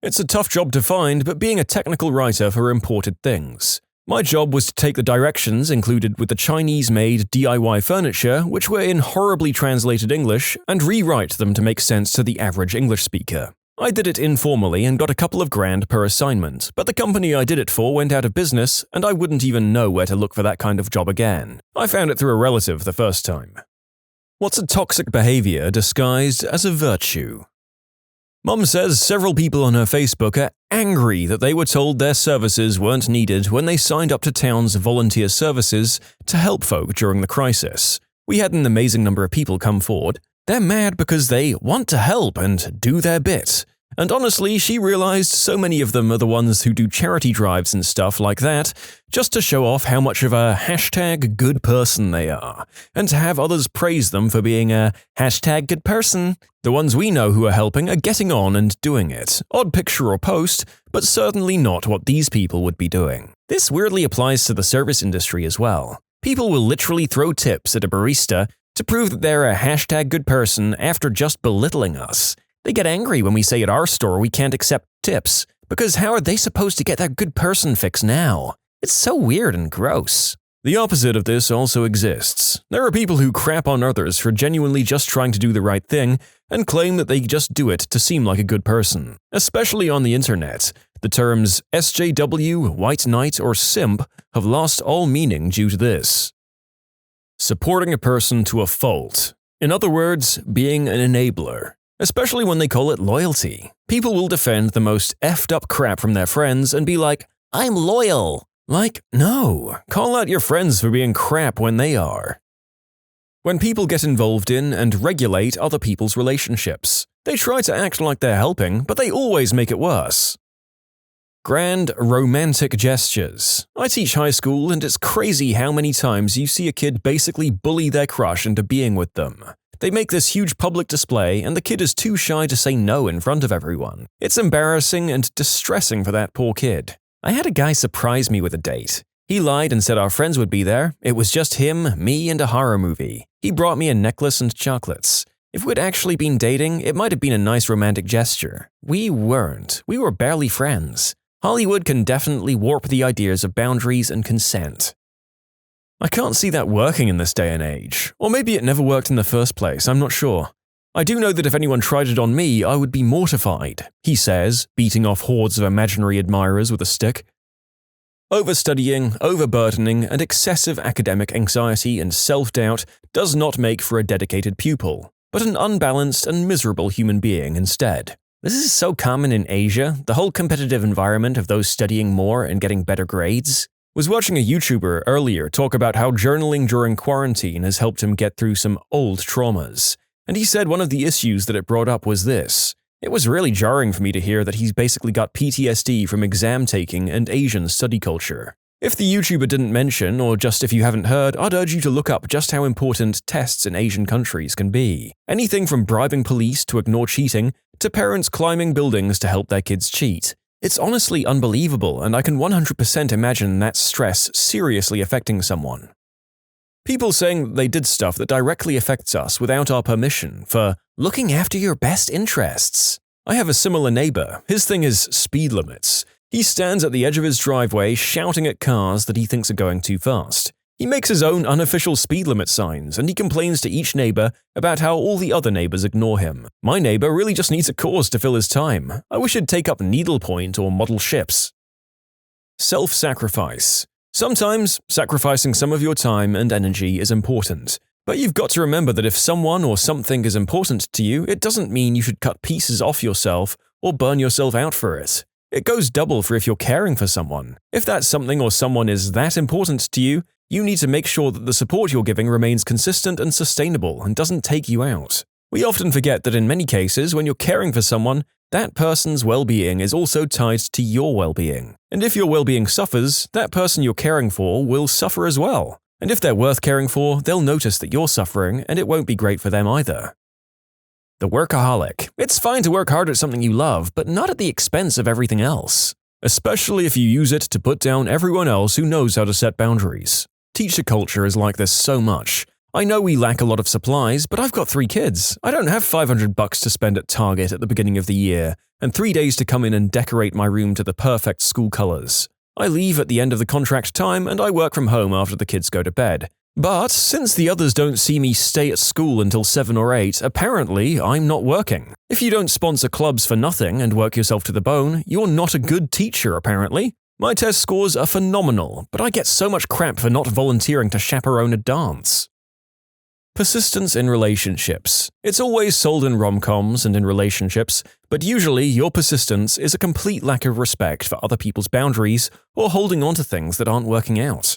It's a tough job to find, but being a technical writer for imported things. My job was to take the directions included with the Chinese-made DIY furniture, which were in horribly translated English, and rewrite them to make sense to the average English speaker. I did it informally and got a couple of grand per assignment, but the company I did it for went out of business and I wouldn't even know where to look for that kind of job again. I found it through a relative the first time. What's a toxic behavior disguised as a virtue? Mum says several people on her Facebook are angry that they were told their services weren't needed when they signed up to town's volunteer services to help folk during the crisis. We had an amazing number of people come forward. They're mad because they want to help and do their bit. And honestly, she realized so many of them are the ones who do charity drives and stuff like that, just to show off how much of a #good person they are, and to have others praise them for being a #good person. The ones we know who are helping are getting on and doing it. Odd picture or post, but certainly not what these people would be doing. This weirdly applies to the service industry as well. People will literally throw tips at a barista to prove that they're a #good person after just belittling us. They get angry when we say at our store we can't accept tips, because how are they supposed to get that good person fix now? It's so weird and gross. The opposite of this also exists. There are people who crap on others for genuinely just trying to do the right thing and claim that they just do it to seem like a good person. Especially on the internet, the terms SJW, white knight, or simp have lost all meaning due to this. Supporting a person to a fault. In other words, being an enabler. Especially when they call it loyalty. People will defend the most effed up crap from their friends and be like, "I'm loyal." Like, no, call out your friends for being crap when they are. When people get involved in and regulate other people's relationships, they try to act like they're helping, but they always make it worse. Grand romantic gestures. I teach high school, and it's crazy how many times you see a kid basically bully their crush into being with them. They make this huge public display, and the kid is too shy to say no in front of everyone. It's embarrassing and distressing for that poor kid. I had a guy surprise me with a date. He lied and said our friends would be there. It was just him, me, and a horror movie. He brought me a necklace and chocolates. If we'd actually been dating, it might have been a nice romantic gesture. We weren't. We were barely friends. Hollywood can definitely warp the ideas of boundaries and consent. I can't see that working in this day and age. Or maybe it never worked in the first place, I'm not sure. I do know that if anyone tried it on me, I would be mortified, he says, beating off hordes of imaginary admirers with a stick. Overstudying, overburdening, and excessive academic anxiety and self-doubt does not make for a dedicated pupil, but an unbalanced and miserable human being instead. This is so common in Asia, the whole competitive environment of those studying more and getting better grades. Was watching a YouTuber earlier talk about how journaling during quarantine has helped him get through some old traumas, and he said one of the issues that it brought up was this. It was really jarring for me to hear that he's basically got PTSD from exam taking and Asian study culture. If the YouTuber didn't mention, or just if you haven't heard, I'd urge you to look up just how important tests in Asian countries can be. Anything from bribing police to ignore cheating, to parents climbing buildings to help their kids cheat. It's honestly unbelievable, and I can 100% imagine that stress seriously affecting someone. People saying that they did stuff that directly affects us without our permission for looking after your best interests. I have a similar neighbor. His thing is speed limits. He stands at the edge of his driveway shouting at cars that he thinks are going too fast. He makes his own unofficial speed limit signs, and he complains to each neighbor about how all the other neighbors ignore him. My neighbor really just needs a cause to fill his time. I wish he'd take up needlepoint or model ships. Self-sacrifice. Sometimes, sacrificing some of your time and energy is important. But you've got to remember that if someone or something is important to you, it doesn't mean you should cut pieces off yourself or burn yourself out for it. It goes double for if you're caring for someone. If that something or someone is that important to you, you need to make sure that the support you're giving remains consistent and sustainable and doesn't take you out. We often forget that in many cases, when you're caring for someone, that person's well-being is also tied to your well-being. And if your well-being suffers, that person you're caring for will suffer as well. And if they're worth caring for, they'll notice that you're suffering, and it won't be great for them either. The workaholic. It's fine to work hard at something you love, but not at the expense of everything else. Especially if you use it to put down everyone else who knows how to set boundaries. Teacher culture is like this so much. I know we lack a lot of supplies, but I've got 3 kids. I don't have $500 to spend at Target at the beginning of the year, and 3 days to come in and decorate my room to the perfect school colors. I leave at the end of the contract time, and I work from home after the kids go to bed. But since the others don't see me stay at school until 7 or 8, apparently I'm not working. If you don't sponsor clubs for nothing and work yourself to the bone, you're not a good teacher, apparently. My test scores are phenomenal, but I get so much crap for not volunteering to chaperone a dance. Persistence in relationships. It's always sold in rom-coms and in relationships, but usually your persistence is a complete lack of respect for other people's boundaries or holding on to things that aren't working out.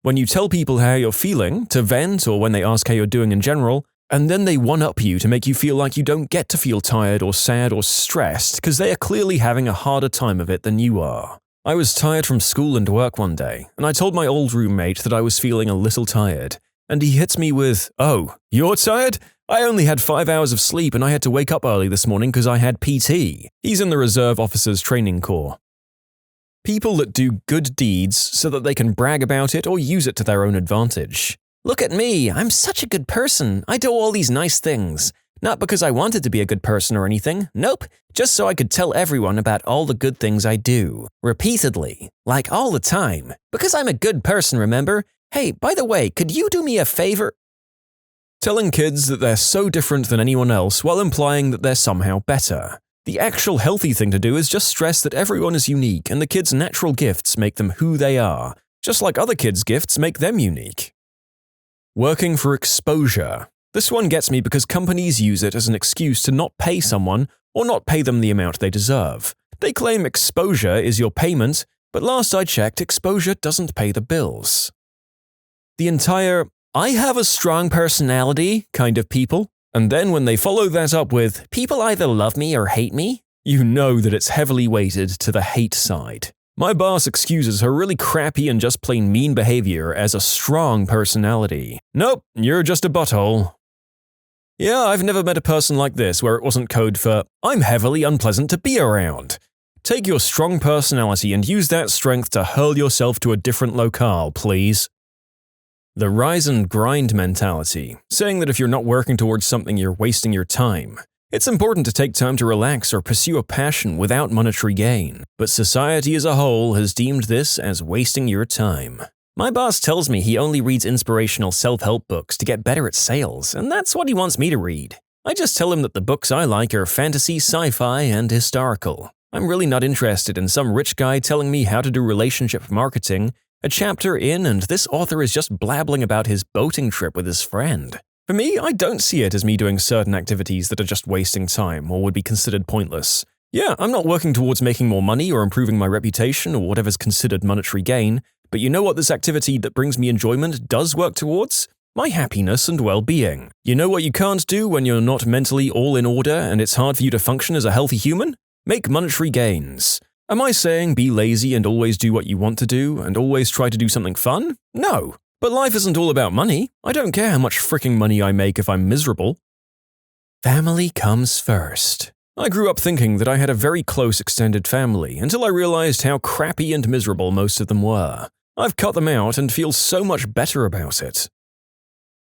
When you tell people how you're feeling, to vent, or when they ask how you're doing in general, And then they one-up you to make you feel like you don't get to feel tired or sad or stressed because they are clearly having a harder time of it than you are. I was tired from school and work one day, and I told my old roommate that I was feeling a little tired, and he hits me with, "Oh, you're tired? I only had 5 hours of sleep and I had to wake up early this morning because I had PT." He's in the Reserve Officers Training Corps. People that do good deeds so that they can brag about it or use it to their own advantage. "Look at me, I'm such a good person. I do all these nice things. Not because I wanted to be a good person or anything. Nope, just so I could tell everyone about all the good things I do. Repeatedly. Like all the time. Because I'm a good person, remember? Hey, by the way, could you do me a favor?" Telling kids that they're so different than anyone else while implying that they're somehow better. The actual healthy thing to do is just stress that everyone is unique and the kids' natural gifts make them who they are, just like other kids' gifts make them unique. Working for exposure. This one gets me because companies use it as an excuse to not pay someone or not pay them the amount they deserve. They claim exposure is your payment, but last I checked, exposure doesn't pay the bills. The entire "I have a strong personality" kind of people, and then when they follow that up with "people either love me or hate me," you know that it's heavily weighted to the hate side. My boss excuses her really crappy and just plain mean behavior as a strong personality. Nope, you're just a butthole. Yeah, I've never met a person like this where it wasn't code for "I'm heavily unpleasant to be around." Take your strong personality and use that strength to hurl yourself to a different locale, please. The rise and grind mentality, saying that if you're not working towards something, you're wasting your time. It's important to take time to relax or pursue a passion without monetary gain, but society as a whole has deemed this as wasting your time. My boss tells me he only reads inspirational self-help books to get better at sales, and that's what he wants me to read. I just tell him that the books I like are fantasy, sci-fi, and historical. I'm really not interested in some rich guy telling me how to do relationship marketing, a chapter in and this author is just blabbling about his boating trip with his friend. For me, I don't see it as me doing certain activities that are just wasting time or would be considered pointless. Yeah, I'm not working towards making more money or improving my reputation or whatever's considered monetary gain, but you know what this activity that brings me enjoyment does work towards? My happiness and well-being. You know what you can't do when you're not mentally all in order and it's hard for you to function as a healthy human? Make monetary gains. Am I saying be lazy and always do what you want to do and always try to do something fun? No. But life isn't all about money. I don't care how much fricking money I make if I'm miserable. Family comes first. I grew up thinking that I had a very close extended family until I realized how crappy and miserable most of them were. I've cut them out and feel so much better about it.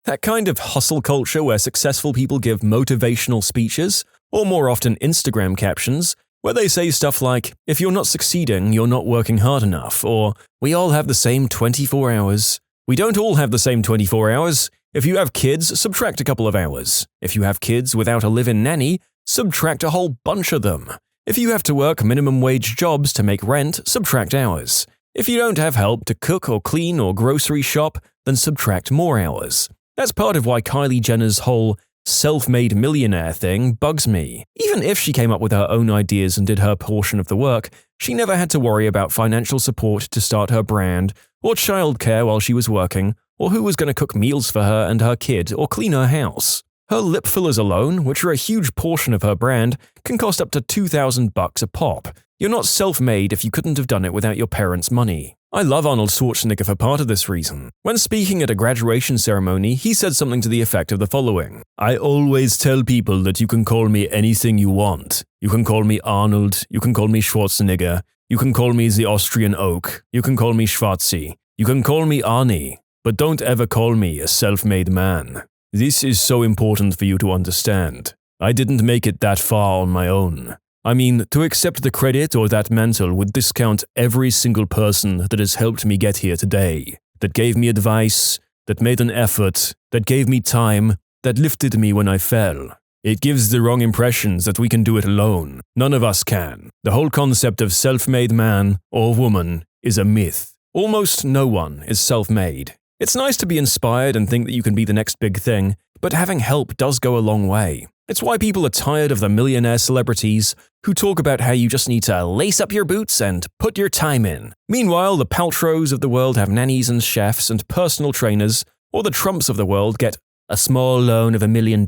That kind of hustle culture where successful people give motivational speeches, or more often Instagram captions, where they say stuff like, "If you're not succeeding, you're not working hard enough," or "We all have the same 24 hours. We don't all have the same 24 hours. If you have kids, subtract a couple of hours. If you have kids without a live-in nanny, subtract a whole bunch of them. If you have to work minimum wage jobs to make rent, subtract hours. If you don't have help to cook or clean or grocery shop, then subtract more hours." That's part of why Kylie Jenner's whole self-made millionaire thing bugs me. Even if she came up with her own ideas and did her portion of the work, she never had to worry about financial support to start her brand, or childcare while she was working, or who was going to cook meals for her and her kid or clean her house. Her lip fillers alone, which are a huge portion of her brand, can cost up to $2,000 a pop. You're not self-made if you couldn't have done it without your parents' money. I love Arnold Schwarzenegger for part of this reason. When speaking at a graduation ceremony, he said something to the effect of the following: "I always tell people that you can call me anything you want. You can call me Arnold, you can call me Schwarzenegger, you can call me the Austrian Oak, you can call me Schwarzi, you can call me Arnie, but don't ever call me a self-made man. This is so important for you to understand. I didn't make it that far on my own. I mean, to accept the credit or that mantle would discount every single person that has helped me get here today, that gave me advice, that made an effort, that gave me time, that lifted me when I fell. It gives the wrong impressions that we can do it alone. None of us can. The whole concept of self-made man or woman is a myth. Almost no one is self-made. It's nice to be inspired and think that you can be the next big thing, but having help does go a long way. It's why people are tired of the millionaire celebrities who talk about how you just need to lace up your boots and put your time in. Meanwhile, the Paltrows of the world have nannies and chefs and personal trainers, or the Trumps of the world get A small loan of $1 million.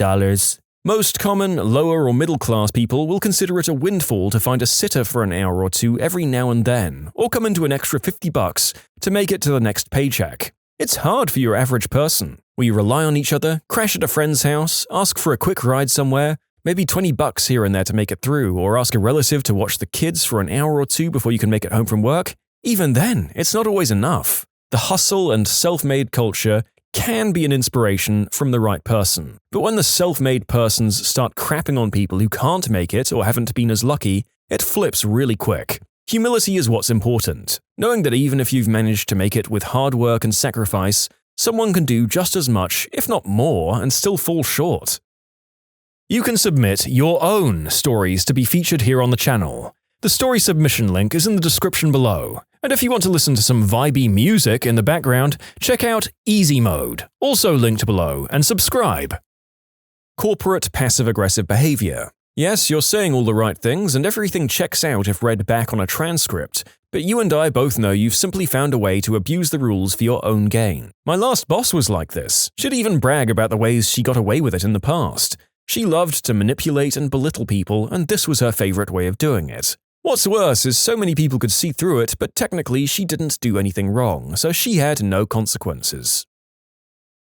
Most common, lower or middle class people will consider it a windfall to find a sitter for an hour or two every now and then, or come into an extra $50 to make it to the next paycheck. It's hard for your average person, where you rely on each other, crash at a friend's house, ask for a quick ride somewhere, maybe $20 here and there to make it through, or ask a relative to watch the kids for an hour or two before you can make it home from work. Even then, it's not always enough. The hustle and self-made culture can be an inspiration from the right person. But when the self-made persons start crapping on people who can't make it or haven't been as lucky, it flips really quick. Humility is what's important, knowing that even if you've managed to make it with hard work and sacrifice, someone can do just as much, if not more, and still fall short. You can submit your own stories to be featured here on the channel. The story submission link is in the description below. And if you want to listen to some vibey music in the background, check out easymode, also linked below, and subscribe. Corporate passive-aggressive behavior. Yes, you're saying all the right things and everything checks out if read back on a transcript, but you and I both know you've simply found a way to abuse the rules for your own gain. My last boss was like this. She'd even brag about the ways she got away with it in the past. She loved to manipulate and belittle people, and this was her favorite way of doing it. What's worse is so many people could see through it, but technically she didn't do anything wrong, so she had no consequences.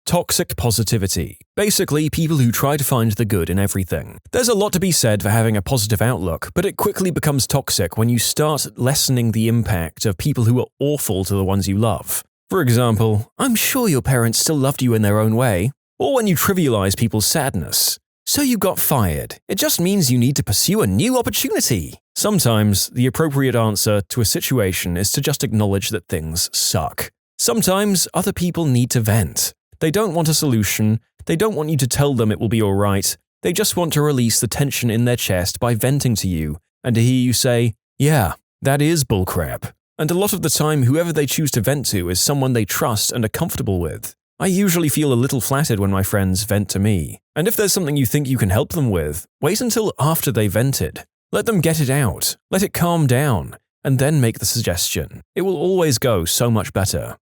Toxic positivity. Basically, people who try to find the good in everything. There's a lot to be said for having a positive outlook, but it quickly becomes toxic when you start lessening the impact of people who are awful to the ones you love. For example, I'm sure your parents still loved you in their own way. Or when you trivialize people's sadness. So you got fired. It just means you need to pursue a new opportunity. Sometimes, the appropriate answer to a situation is to just acknowledge that things suck. Sometimes, other people need to vent. They don't want a solution, they don't want you to tell them it will be alright, they just want to release the tension in their chest by venting to you, and to hear you say, yeah, that is bullcrap. And a lot of the time, whoever they choose to vent to is someone they trust and are comfortable with. I usually feel a little flattered when my friends vent to me. And if there's something you think you can help them with, wait until after they vented. Let them get it out, let it calm down, and then make the suggestion. It will always go so much better.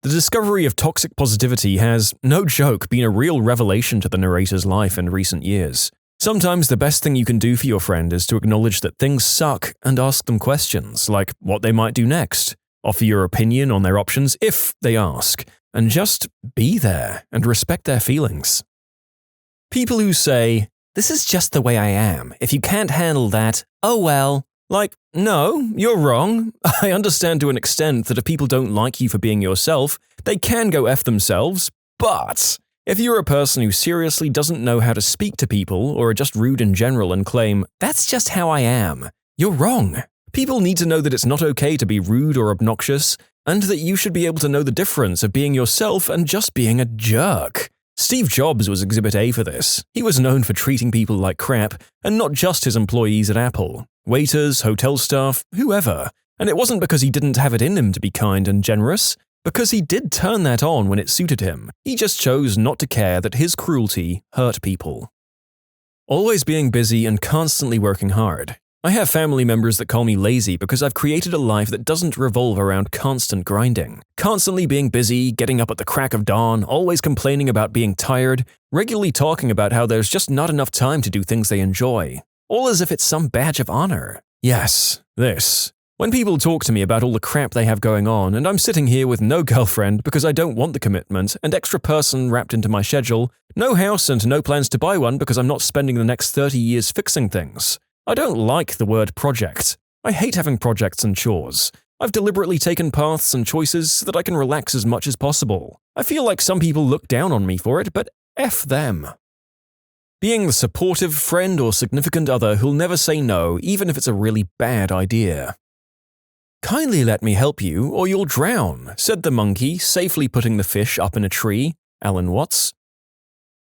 The discovery of toxic positivity has, no joke, been a real revelation to the narrator's life in recent years. Sometimes the best thing you can do for your friend is to acknowledge that things suck and ask them questions, like what they might do next. Offer your opinion on their options if they ask. And just be there and respect their feelings. People who say, this is just the way I am. If you can't handle that, oh well. Like, no, you're wrong. I understand to an extent that if people don't like you for being yourself, they can go F themselves, but if you're a person who seriously doesn't know how to speak to people or are just rude in general and claim, that's just how I am, you're wrong. People need to know that it's not okay to be rude or obnoxious, and that you should be able to know the difference of being yourself and just being a jerk. Steve Jobs was Exhibit A for this. He was known for treating people like crap, and not just his employees at Apple. Waiters, hotel staff, whoever. And it wasn't because he didn't have it in him to be kind and generous, because he did turn that on when it suited him. He just chose not to care that his cruelty hurt people. Always being busy and constantly working hard. I have family members that call me lazy because I've created a life that doesn't revolve around constant grinding. Constantly being busy, getting up at the crack of dawn, always complaining about being tired, regularly talking about how there's just not enough time to do things they enjoy. All as if it's some badge of honor. Yes, this. When people talk to me about all the crap they have going on, and I'm sitting here with no girlfriend because I don't want the commitment, and extra person wrapped into my schedule, no house and no plans to buy one because I'm not spending the next 30 years fixing things. I don't like the word project. I hate having projects and chores. I've deliberately taken paths and choices so that I can relax as much as possible. I feel like some people look down on me for it, but F them. Being the supportive friend or significant other who'll never say no, even if it's a really bad idea. Kindly let me help you, or you'll drown, said the monkey, safely putting the fish up in a tree. Alan Watts.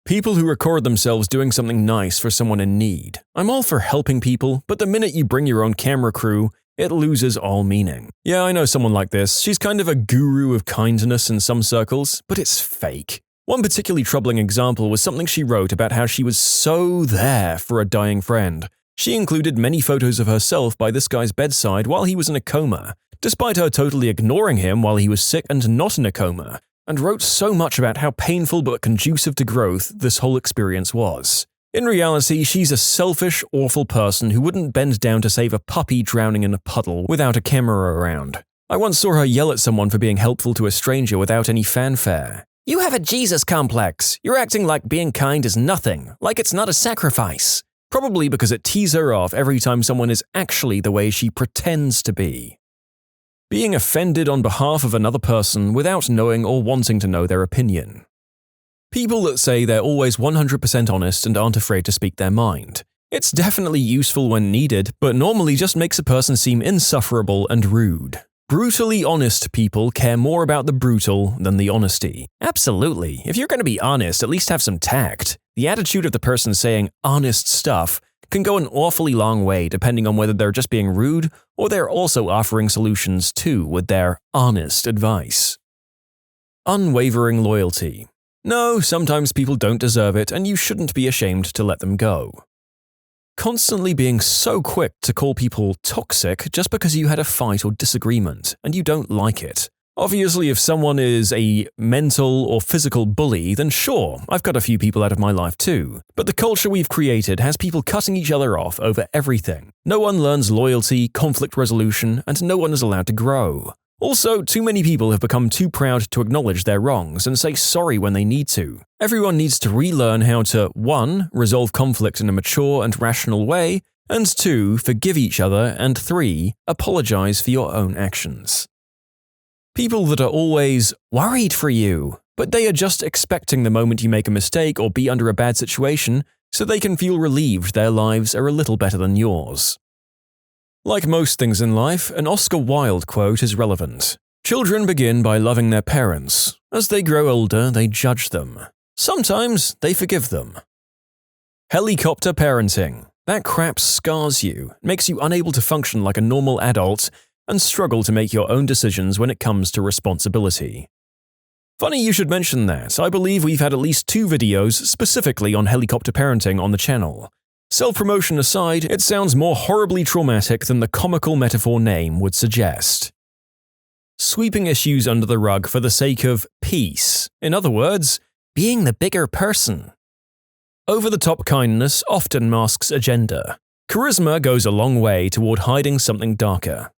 People who record themselves doing something nice for someone in need. I'm all for helping people, but the minute you bring your own camera crew, it loses all meaning. Yeah, I know someone like this. She's kind of a guru of kindness in some circles, but it's fake. One particularly troubling example was something she wrote about how she was so there for a dying friend. She included many photos of herself by this guy's bedside while he was in a coma, despite her totally ignoring him while he was sick and not in a coma. and wrote so much about how painful but conducive to growth this whole experience was. In reality, she's a selfish, awful person who wouldn't bend down to save a puppy drowning in a puddle without a camera around. I once saw her yell at someone for being helpful to a stranger without any fanfare. "You have a Jesus complex. You're acting like being kind is nothing, like it's not a sacrifice." Probably because it tees her off every time someone is actually the way she pretends to be. Being offended on behalf of another person without knowing or wanting to know their opinion. People that say they're always 100% honest and aren't afraid to speak their mind. It's definitely useful when needed, but normally just makes a person seem insufferable and rude. Brutally honest people care more about the brutal than the honesty. Absolutely. If you're going to be honest, at least have some tact. The attitude of the person saying honest stuff can go an awfully long way depending on whether they're just being rude or they're also offering solutions too with their honest advice. Unwavering loyalty. No, sometimes people don't deserve it and you shouldn't be ashamed to let them go. Constantly being so quick to call people toxic just because you had a fight or disagreement and you don't like it. Obviously, if someone is a mental or physical bully, then sure, I've got a few people out of my life too. But the culture we've created has people cutting each other off over everything. No one learns loyalty, conflict resolution, and no one is allowed to grow. Also, too many people have become too proud to acknowledge their wrongs and say sorry when they need to. Everyone needs to relearn how to 1. Resolve conflict in a mature and rational way, and 2. Forgive each other, and 3. Apologize for your own actions. People that are always worried for you, but they are just expecting the moment you make a mistake or be under a bad situation so they can feel relieved their lives are a little better than yours. Like most things in life, an Oscar Wilde quote is relevant. Children begin by loving their parents. As they grow older, they judge them. Sometimes they forgive them. Helicopter parenting. That crap scars you, makes you unable to function like a normal adult, and struggle to make your own decisions when it comes to responsibility. Funny you should mention that. I believe we've had at least 2 videos specifically on helicopter parenting on the channel. Self-promotion aside, it sounds more horribly traumatic than the comical metaphor name would suggest. Sweeping issues under the rug for the sake of peace. In other words, being the bigger person. Over-the-top kindness often masks agenda. Charisma goes a long way toward hiding something darker.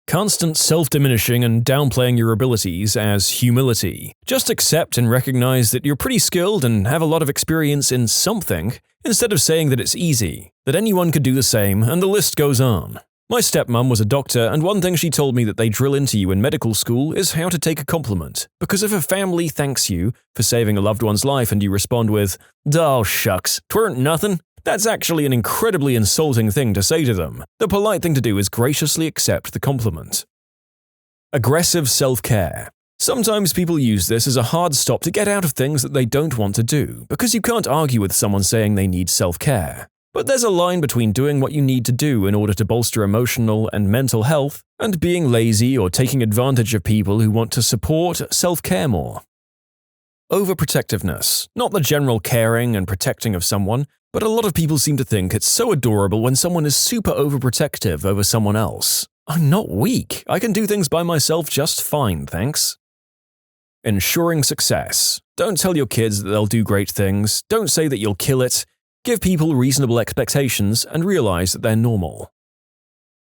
Constant self-diminishing and downplaying your abilities as humility. Just accept and recognize that you're pretty skilled and have a lot of experience in something, instead of saying that it's easy, that anyone could do the same, and the list goes on. My stepmom was a doctor, and one thing she told me that they drill into you in medical school is how to take a compliment. Because if a family thanks you for saving a loved one's life and you respond with, "Oh shucks, 'tweren't nothing," that's actually an incredibly insulting thing to say to them. The polite thing to do is graciously accept the compliment. Aggressive self-care. Sometimes people use this as a hard stop to get out of things that they don't want to do, because you can't argue with someone saying they need self-care. But there's a line between doing what you need to do in order to bolster emotional and mental health, and being lazy or taking advantage of people who want to support self-care more. Overprotectiveness. Not the general caring and protecting of someone, but a lot of people seem to think it's so adorable when someone is super overprotective over someone else. I'm not weak. I can do things by myself just fine, thanks. Ensuring success. Don't tell your kids that they'll do great things. Don't say that you'll kill it. Give people reasonable expectations and realize that they're normal.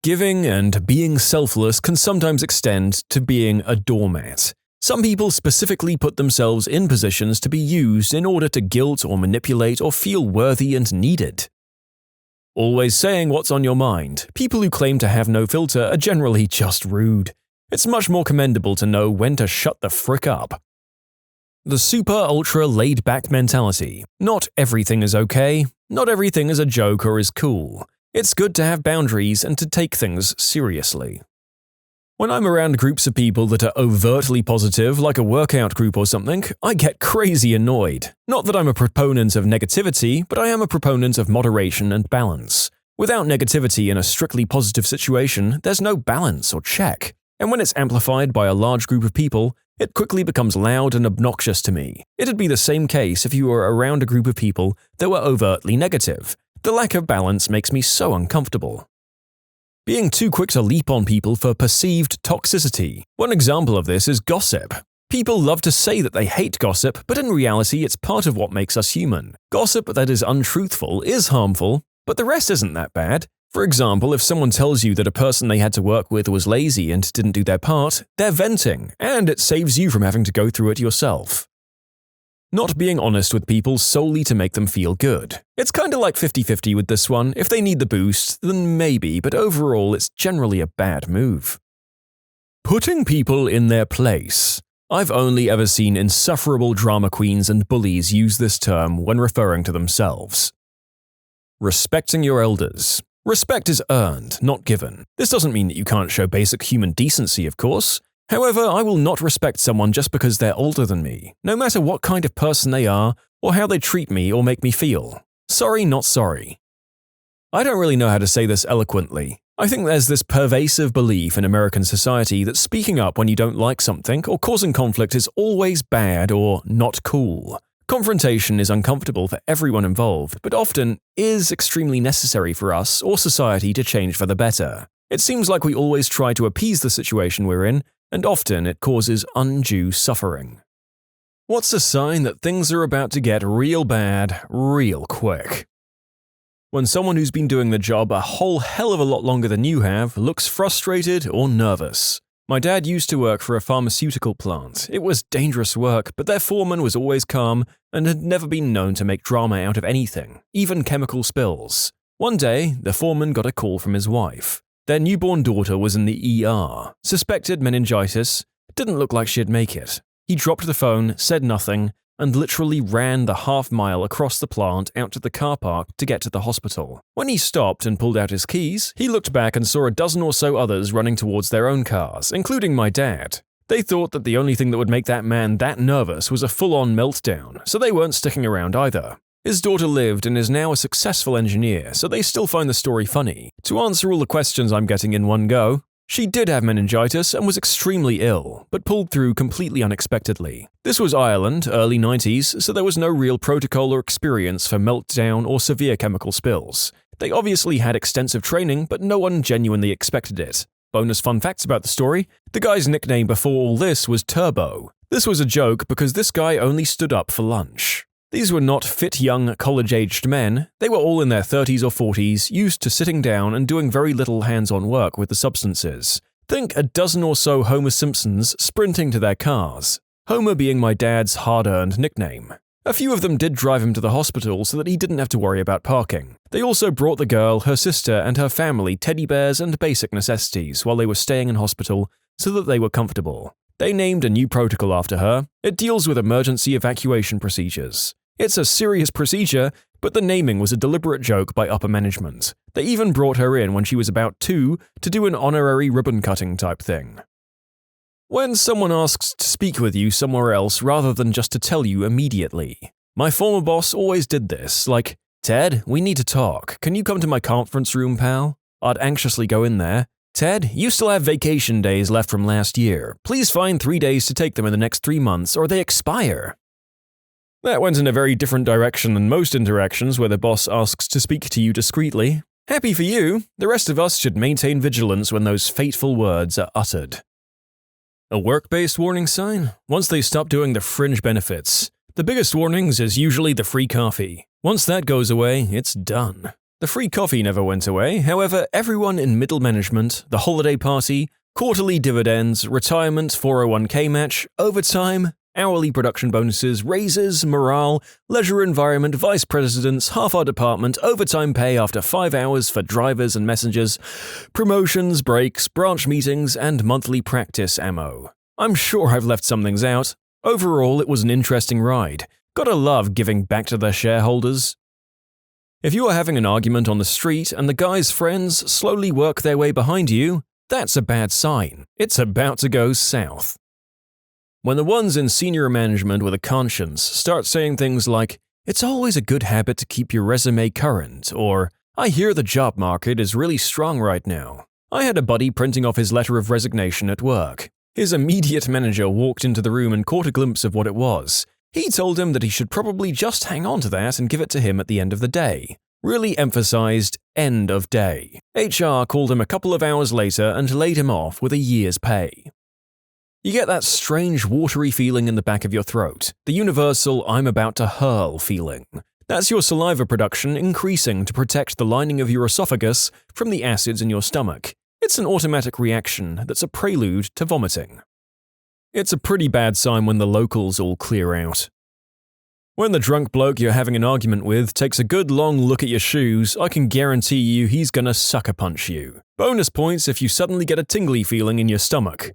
Giving and being selfless can sometimes extend to being a doormat. Some people specifically put themselves in positions to be used in order to guilt or manipulate or feel worthy and needed. Always saying what's on your mind. People who claim to have no filter are generally just rude. It's much more commendable to know when to shut the frick up. The super-ultra laid-back mentality. Not everything is okay. Not everything is a joke or is cool. It's good to have boundaries and to take things seriously. When I'm around groups of people that are overtly positive, like a workout group or something, I get crazy annoyed. Not that I'm a proponent of negativity, but I am a proponent of moderation and balance. Without negativity in a strictly positive situation, there's no balance or check. And when it's amplified by a large group of people, it quickly becomes loud and obnoxious to me. It'd be the same case if you were around a group of people that were overtly negative. The lack of balance makes me so uncomfortable. Being too quick to leap on people for perceived toxicity. One example of this is gossip. People love to say that they hate gossip, but in reality it's part of what makes us human. Gossip that is untruthful is harmful, but the rest isn't that bad. For example, if someone tells you that a person they had to work with was lazy and didn't do their part, they're venting, and it saves you from having to go through it yourself. Not being honest with people solely to make them feel good. It's kinda like 50-50 with this one. If they need the boost, then maybe, but overall it's generally a bad move. Putting people in their place. I've only ever seen insufferable drama queens and bullies use this term when referring to themselves. Respecting your elders. Respect is earned, not given. This doesn't mean that you can't show basic human decency, of course. However, I will not respect someone just because they're older than me, no matter what kind of person they are, or how they treat me or make me feel. Sorry, not sorry. I don't really know how to say this eloquently. I think there's this pervasive belief in American society that speaking up when you don't like something or causing conflict is always bad or not cool. Confrontation is uncomfortable for everyone involved, but often is extremely necessary for us or society to change for the better. It seems like we always try to appease the situation we're in, and often it causes undue suffering. What's a sign that things are about to get real bad real quick? When someone who's been doing the job a whole hell of a lot longer than you have looks frustrated or nervous. My dad used to work for a pharmaceutical plant. It was dangerous work, but their foreman was always calm and had never been known to make drama out of anything, even chemical spills. One day, the foreman got a call from his wife. Their newborn daughter was in the ER, suspected meningitis, didn't look like she'd make it. He dropped the phone, said nothing, and literally ran the half-mile across the plant out to the car park to get to the hospital. When he stopped and pulled out his keys, he looked back and saw a dozen or so others running towards their own cars, including my dad. They thought that the only thing that would make that man that nervous was a full-on meltdown, so they weren't sticking around either. His daughter lived and is now a successful engineer, so they still find the story funny. To answer all the questions I'm getting in one go, she did have meningitis and was extremely ill, but pulled through completely unexpectedly. This was Ireland, early 90s, so there was no real protocol or experience for meltdown or severe chemical spills. They obviously had extensive training, but no one genuinely expected it. Bonus fun facts about the story: the guy's nickname before all this was Turbo. This was a joke because this guy only stood up for lunch. These were not fit young, college-aged men. They were all in their 30s or 40s, used to sitting down and doing very little hands-on work with the substances. Think a dozen or so Homer Simpsons sprinting to their cars. Homer being my dad's hard-earned nickname. A few of them did drive him to the hospital so that he didn't have to worry about parking. They also brought the girl, her sister, and her family teddy bears and basic necessities while they were staying in hospital so that they were comfortable. They named a new protocol after her. It deals with emergency evacuation procedures. It's a serious procedure, but the naming was a deliberate joke by upper management. They even brought her in when she was about 2 to do an honorary ribbon-cutting type thing. When someone asks to speak with you somewhere else rather than just to tell you immediately. My former boss always did this, like, "Ted, we need to talk. Can you come to my conference room, pal?" I'd anxiously go in there. "Ted, you still have vacation days left from last year. Please find 3 days to take them in the next 3 months or they expire." That went in a very different direction than most interactions where the boss asks to speak to you discreetly. Happy for you, the rest of us should maintain vigilance when those fateful words are uttered. A work-based warning sign? Once they stop doing the fringe benefits. The biggest warnings is usually the free coffee. Once that goes away, it's done. The free coffee never went away, however, everyone in middle management, the holiday party, quarterly dividends, retirement, 401k match, overtime, hourly production bonuses, raises, morale, leisure environment, vice presidents, half-hour department, overtime pay after 5 hours for drivers and messengers, promotions, breaks, branch meetings, and monthly practice ammo. I'm sure I've left some things out. Overall, it was an interesting ride. Gotta love giving back to their shareholders. If you are having an argument on the street and the guy's friends slowly work their way behind you, that's a bad sign. It's about to go south. When the ones in senior management with a conscience start saying things like, "It's always a good habit to keep your resume current," or, "I hear the job market is really strong right now." I had a buddy printing off his letter of resignation at work. His immediate manager walked into the room and caught a glimpse of what it was. He told him that he should probably just hang on to that and give it to him at the end of the day. Really emphasized end of day. HR called him a couple of hours later and laid him off with a year's pay. You get that strange watery feeling in the back of your throat, the universal "I'm about to hurl" feeling. That's your saliva production increasing to protect the lining of your esophagus from the acids in your stomach. It's an automatic reaction that's a prelude to vomiting. It's a pretty bad sign when the locals all clear out. When the drunk bloke you're having an argument with takes a good long look at your shoes, I can guarantee you he's gonna sucker punch you. Bonus points if you suddenly get a tingly feeling in your stomach.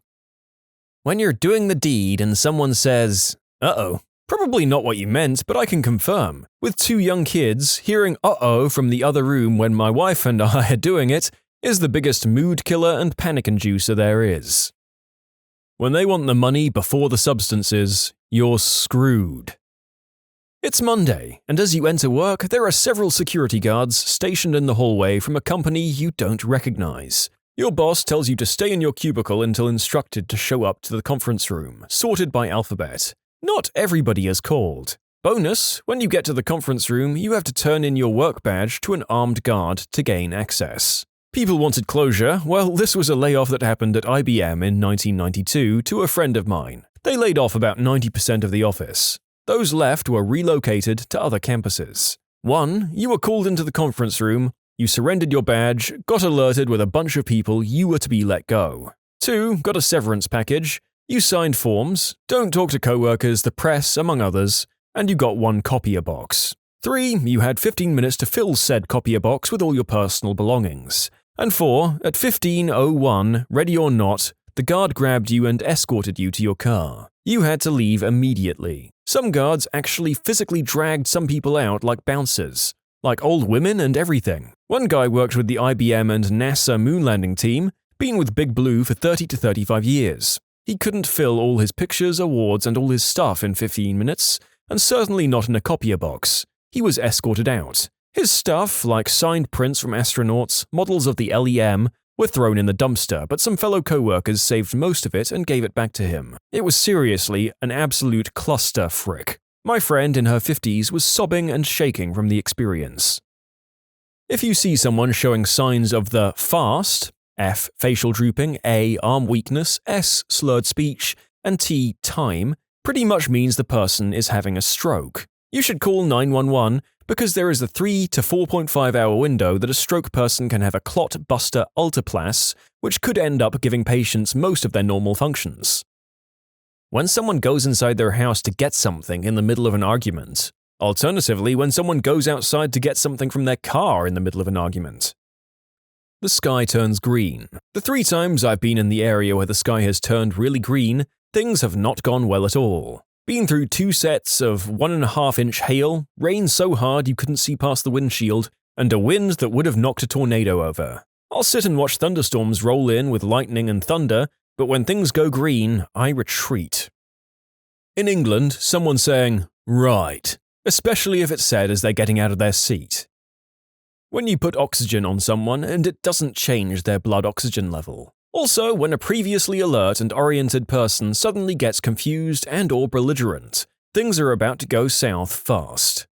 When you're doing the deed and someone says, "Uh-oh," probably not what you meant, but I can confirm. With 2 young kids, hearing "uh-oh" from the other room when my wife and I are doing it is the biggest mood killer and panic inducer there is. When they want the money before the substances, you're screwed. It's Monday, and as you enter work, there are several security guards stationed in the hallway from a company you don't recognize. Your boss tells you to stay in your cubicle until instructed to show up to the conference room, sorted by alphabet. Not everybody is called. Bonus, when you get to the conference room, you have to turn in your work badge to an armed guard to gain access. People wanted closure. Well, this was a layoff that happened at IBM in 1992 to a friend of mine. They laid off about 90% of the office. Those left were relocated to other campuses. 1. You were called into the conference room. You surrendered your badge, got alerted with a bunch of people you were to be let go. 2. Got a severance package. You signed forms, don't talk to coworkers, the press, among others, and you got 1 copier box. 3. You had 15 minutes to fill said copier box with all your personal belongings. And 4. At 15:01, ready or not, the guard grabbed you and escorted you to your car. You had to leave immediately. Some guards actually physically dragged some people out like bouncers. Like old women and everything. One guy worked with the IBM and NASA moon landing team, been with Big Blue for 30 to 35 years. He couldn't fill all his pictures, awards, and all his stuff in 15 minutes, and certainly not in a copier box. He was escorted out. His stuff, like signed prints from astronauts, models of the LEM, were thrown in the dumpster, but some fellow co-workers saved most of it and gave it back to him. It was seriously an absolute cluster frick. My friend in her 50s was sobbing and shaking from the experience. If you see someone showing signs of the FAST, F. Facial drooping, A. Arm weakness, S. Slurred speech, and T. Time, pretty much means the person is having a stroke. You should call 911 because there is a 3 to 4.5 hour window that a stroke person can have a clot buster alteplase, which could end up giving patients most of their normal functions. When someone goes inside their house to get something in the middle of an argument. Alternatively, when someone goes outside to get something from their car in the middle of an argument. The sky turns green. The 3 times I've been in the area where the sky has turned really green, things have not gone well at all. Been through 2 sets of 1.5-inch hail, rain so hard you couldn't see past the windshield, and a wind that would have knocked a tornado over. I'll sit and watch thunderstorms roll in with lightning and thunder, but when things go green, I retreat. In England, someone saying, "Right," especially if it's said as they're getting out of their seat. When you put oxygen on someone and it doesn't change their blood oxygen level. Also, when a previously alert and oriented person suddenly gets confused and/or belligerent, things are about to go south fast.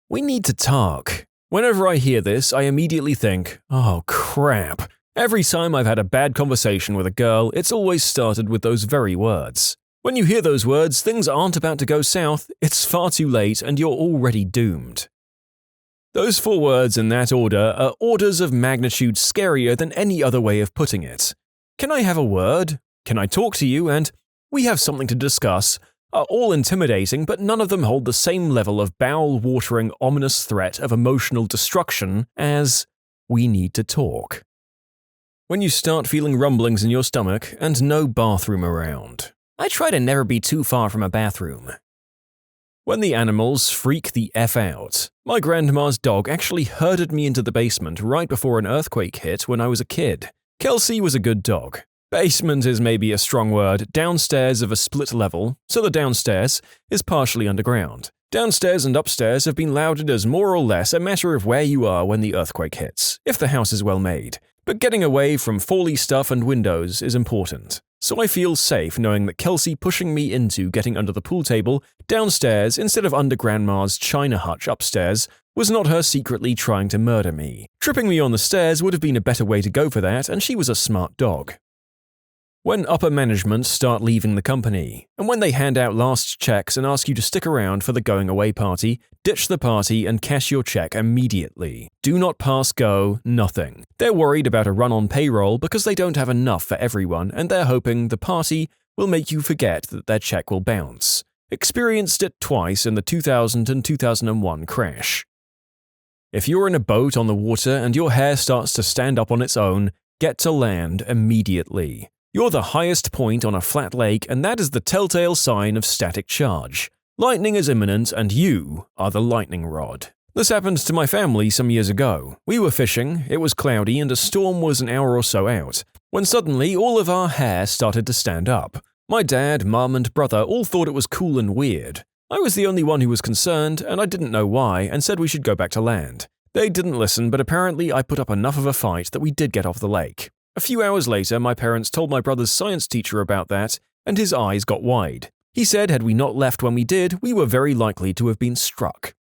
We need to talk. Whenever I hear this, I immediately think, oh crap. Every time I've had a bad conversation with a girl, it's always started with those very words. When you hear those words, things aren't about to go south, it's far too late and you're already doomed. Those 4 words in that order are orders of magnitude scarier than any other way of putting it. Can I have a word? Can I talk to you? And we have something to discuss are all intimidating, but none of them hold the same level of bowel-watering, ominous threat of emotional destruction as we need to talk. When you start feeling rumblings in your stomach and no bathroom around. I try to never be too far from a bathroom. When the animals freak the F out. My grandma's dog actually herded me into the basement right before an earthquake hit when I was a kid. Kelsey was a good dog. Basement is maybe a strong word, downstairs of a split level, so the downstairs is partially underground. Downstairs and upstairs have been lauded as more or less a matter of where you are when the earthquake hits, if the house is well made. But getting away from fally stuff and windows is important. So I feel safe knowing that Kelsey pushing me into getting under the pool table downstairs instead of under Grandma's china hutch upstairs was not her secretly trying to murder me. Tripping me on the stairs would have been a better way to go for that, and she was a smart dog. When upper management start leaving the company, and when they hand out last checks and ask you to stick around for the going away party, ditch the party and cash your check immediately. Do not pass go, nothing. They're worried about a run on payroll because they don't have enough for everyone and they're hoping the party will make you forget that their check will bounce. Experienced it twice in the 2000 and 2001 crash. If you're in a boat on the water and your hair starts to stand up on its own, get to land immediately. You're the highest point on a flat lake and that is the telltale sign of static charge. Lightning is imminent and you are the lightning rod. This happened to my family some years ago. We were fishing, it was cloudy and a storm was an hour or so out, when suddenly all of our hair started to stand up. My dad, mum and brother all thought it was cool and weird. I was the only one who was concerned and I didn't know why and said we should go back to land. They didn't listen, but apparently I put up enough of a fight that we did get off the lake. A few hours later, my parents told my brother's science teacher about that, and his eyes got wide. He said had we not left when we did, we were very likely to have been struck.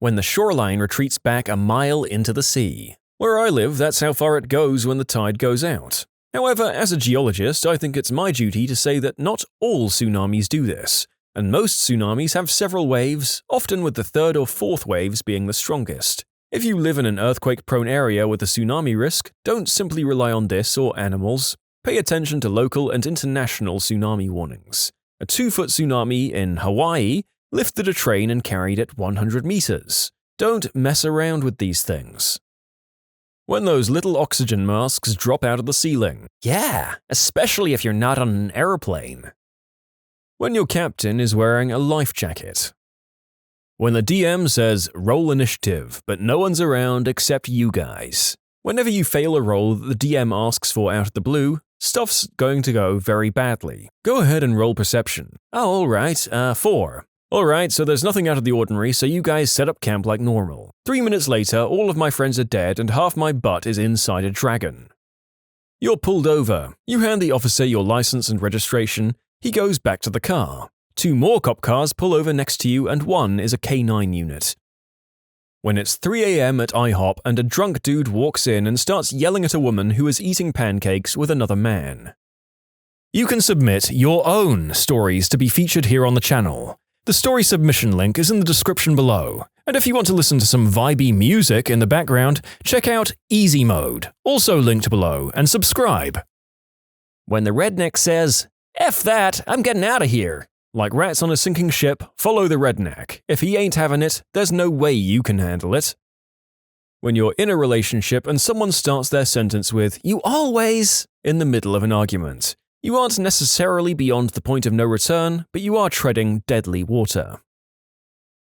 When the shoreline retreats back a mile into the sea. Where I live, that's how far it goes when the tide goes out. However, as a geologist, I think it's my duty to say that not all tsunamis do this, and most tsunamis have several waves, often with the third or fourth waves being the strongest. If you live in an earthquake-prone area with a tsunami risk, don't simply rely on this or animals. Pay attention to local and international tsunami warnings. A 2-foot tsunami in Hawaii lifted a train and carried it 100 meters. Don't mess around with these things. When those little oxygen masks drop out of the ceiling. Yeah, especially if you're not on an airplane. When your captain is wearing a life jacket. When the DM says, roll initiative, but no one's around except you guys. Whenever you fail a roll that the DM asks for out of the blue, stuff's going to go very badly. Go ahead and roll perception. Oh, alright, 4. Alright, so there's nothing out of the ordinary, so you guys set up camp like normal. 3 minutes later, all of my friends are dead and half my butt is inside a dragon. You're pulled over. You hand the officer your license and registration. He goes back to the car. 2 more cop cars pull over next to you and 1 is a K9 unit. When it's 3 a.m. at IHOP and a drunk dude walks in and starts yelling at a woman who is eating pancakes with another man. You can submit your own stories to be featured here on the channel. The story submission link is in the description below. And if you want to listen to some vibey music in the background, check out easymode, also linked below, and subscribe. When the redneck says, F that, I'm getting out of here. Like rats on a sinking ship, follow the redneck. If he ain't having it, there's no way you can handle it. When you're in a relationship and someone starts their sentence with, you always, in the middle of an argument. You aren't necessarily beyond the point of no return, but you are treading deadly water.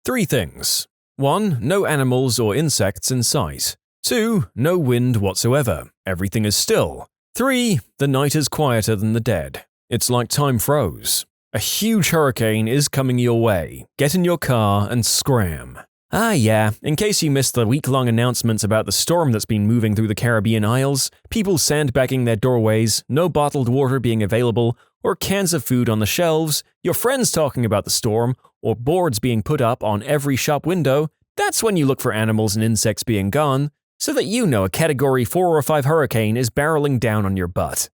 3 things. 1. No animals or insects in sight. 2. No wind whatsoever. Everything is still. 3. The night is quieter than the dead. It's like time froze. A huge hurricane is coming your way. Get in your car and scram. Ah yeah, in case you missed the week-long announcements about the storm that's been moving through the Caribbean Isles, people sandbagging their doorways, no bottled water being available, or cans of food on the shelves, your friends talking about the storm, or boards being put up on every shop window, that's when you look for animals and insects being gone, so that you know a Category 4 or 5 hurricane is barreling down on your butt.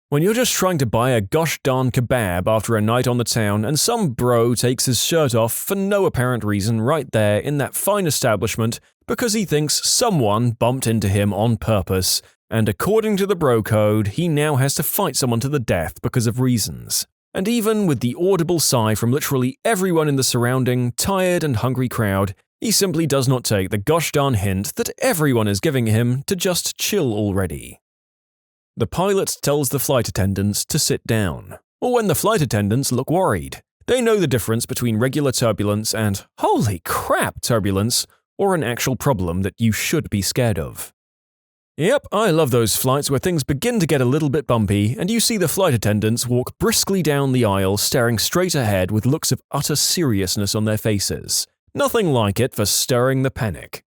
When you're just trying to buy a gosh darn kebab after a night on the town and some bro takes his shirt off for no apparent reason right there in that fine establishment because he thinks someone bumped into him on purpose, and according to the bro code, he now has to fight someone to the death because of reasons. And even with the audible sigh from literally everyone in the surrounding, tired and hungry crowd, he simply does not take the gosh darn hint that everyone is giving him to just chill already. The pilot tells the flight attendants to sit down, or when the flight attendants look worried. They know the difference between regular turbulence and holy crap turbulence, or an actual problem that you should be scared of. Yep, I love those flights where things begin to get a little bit bumpy and you see the flight attendants walk briskly down the aisle staring straight ahead with looks of utter seriousness on their faces. Nothing like it for stirring the panic.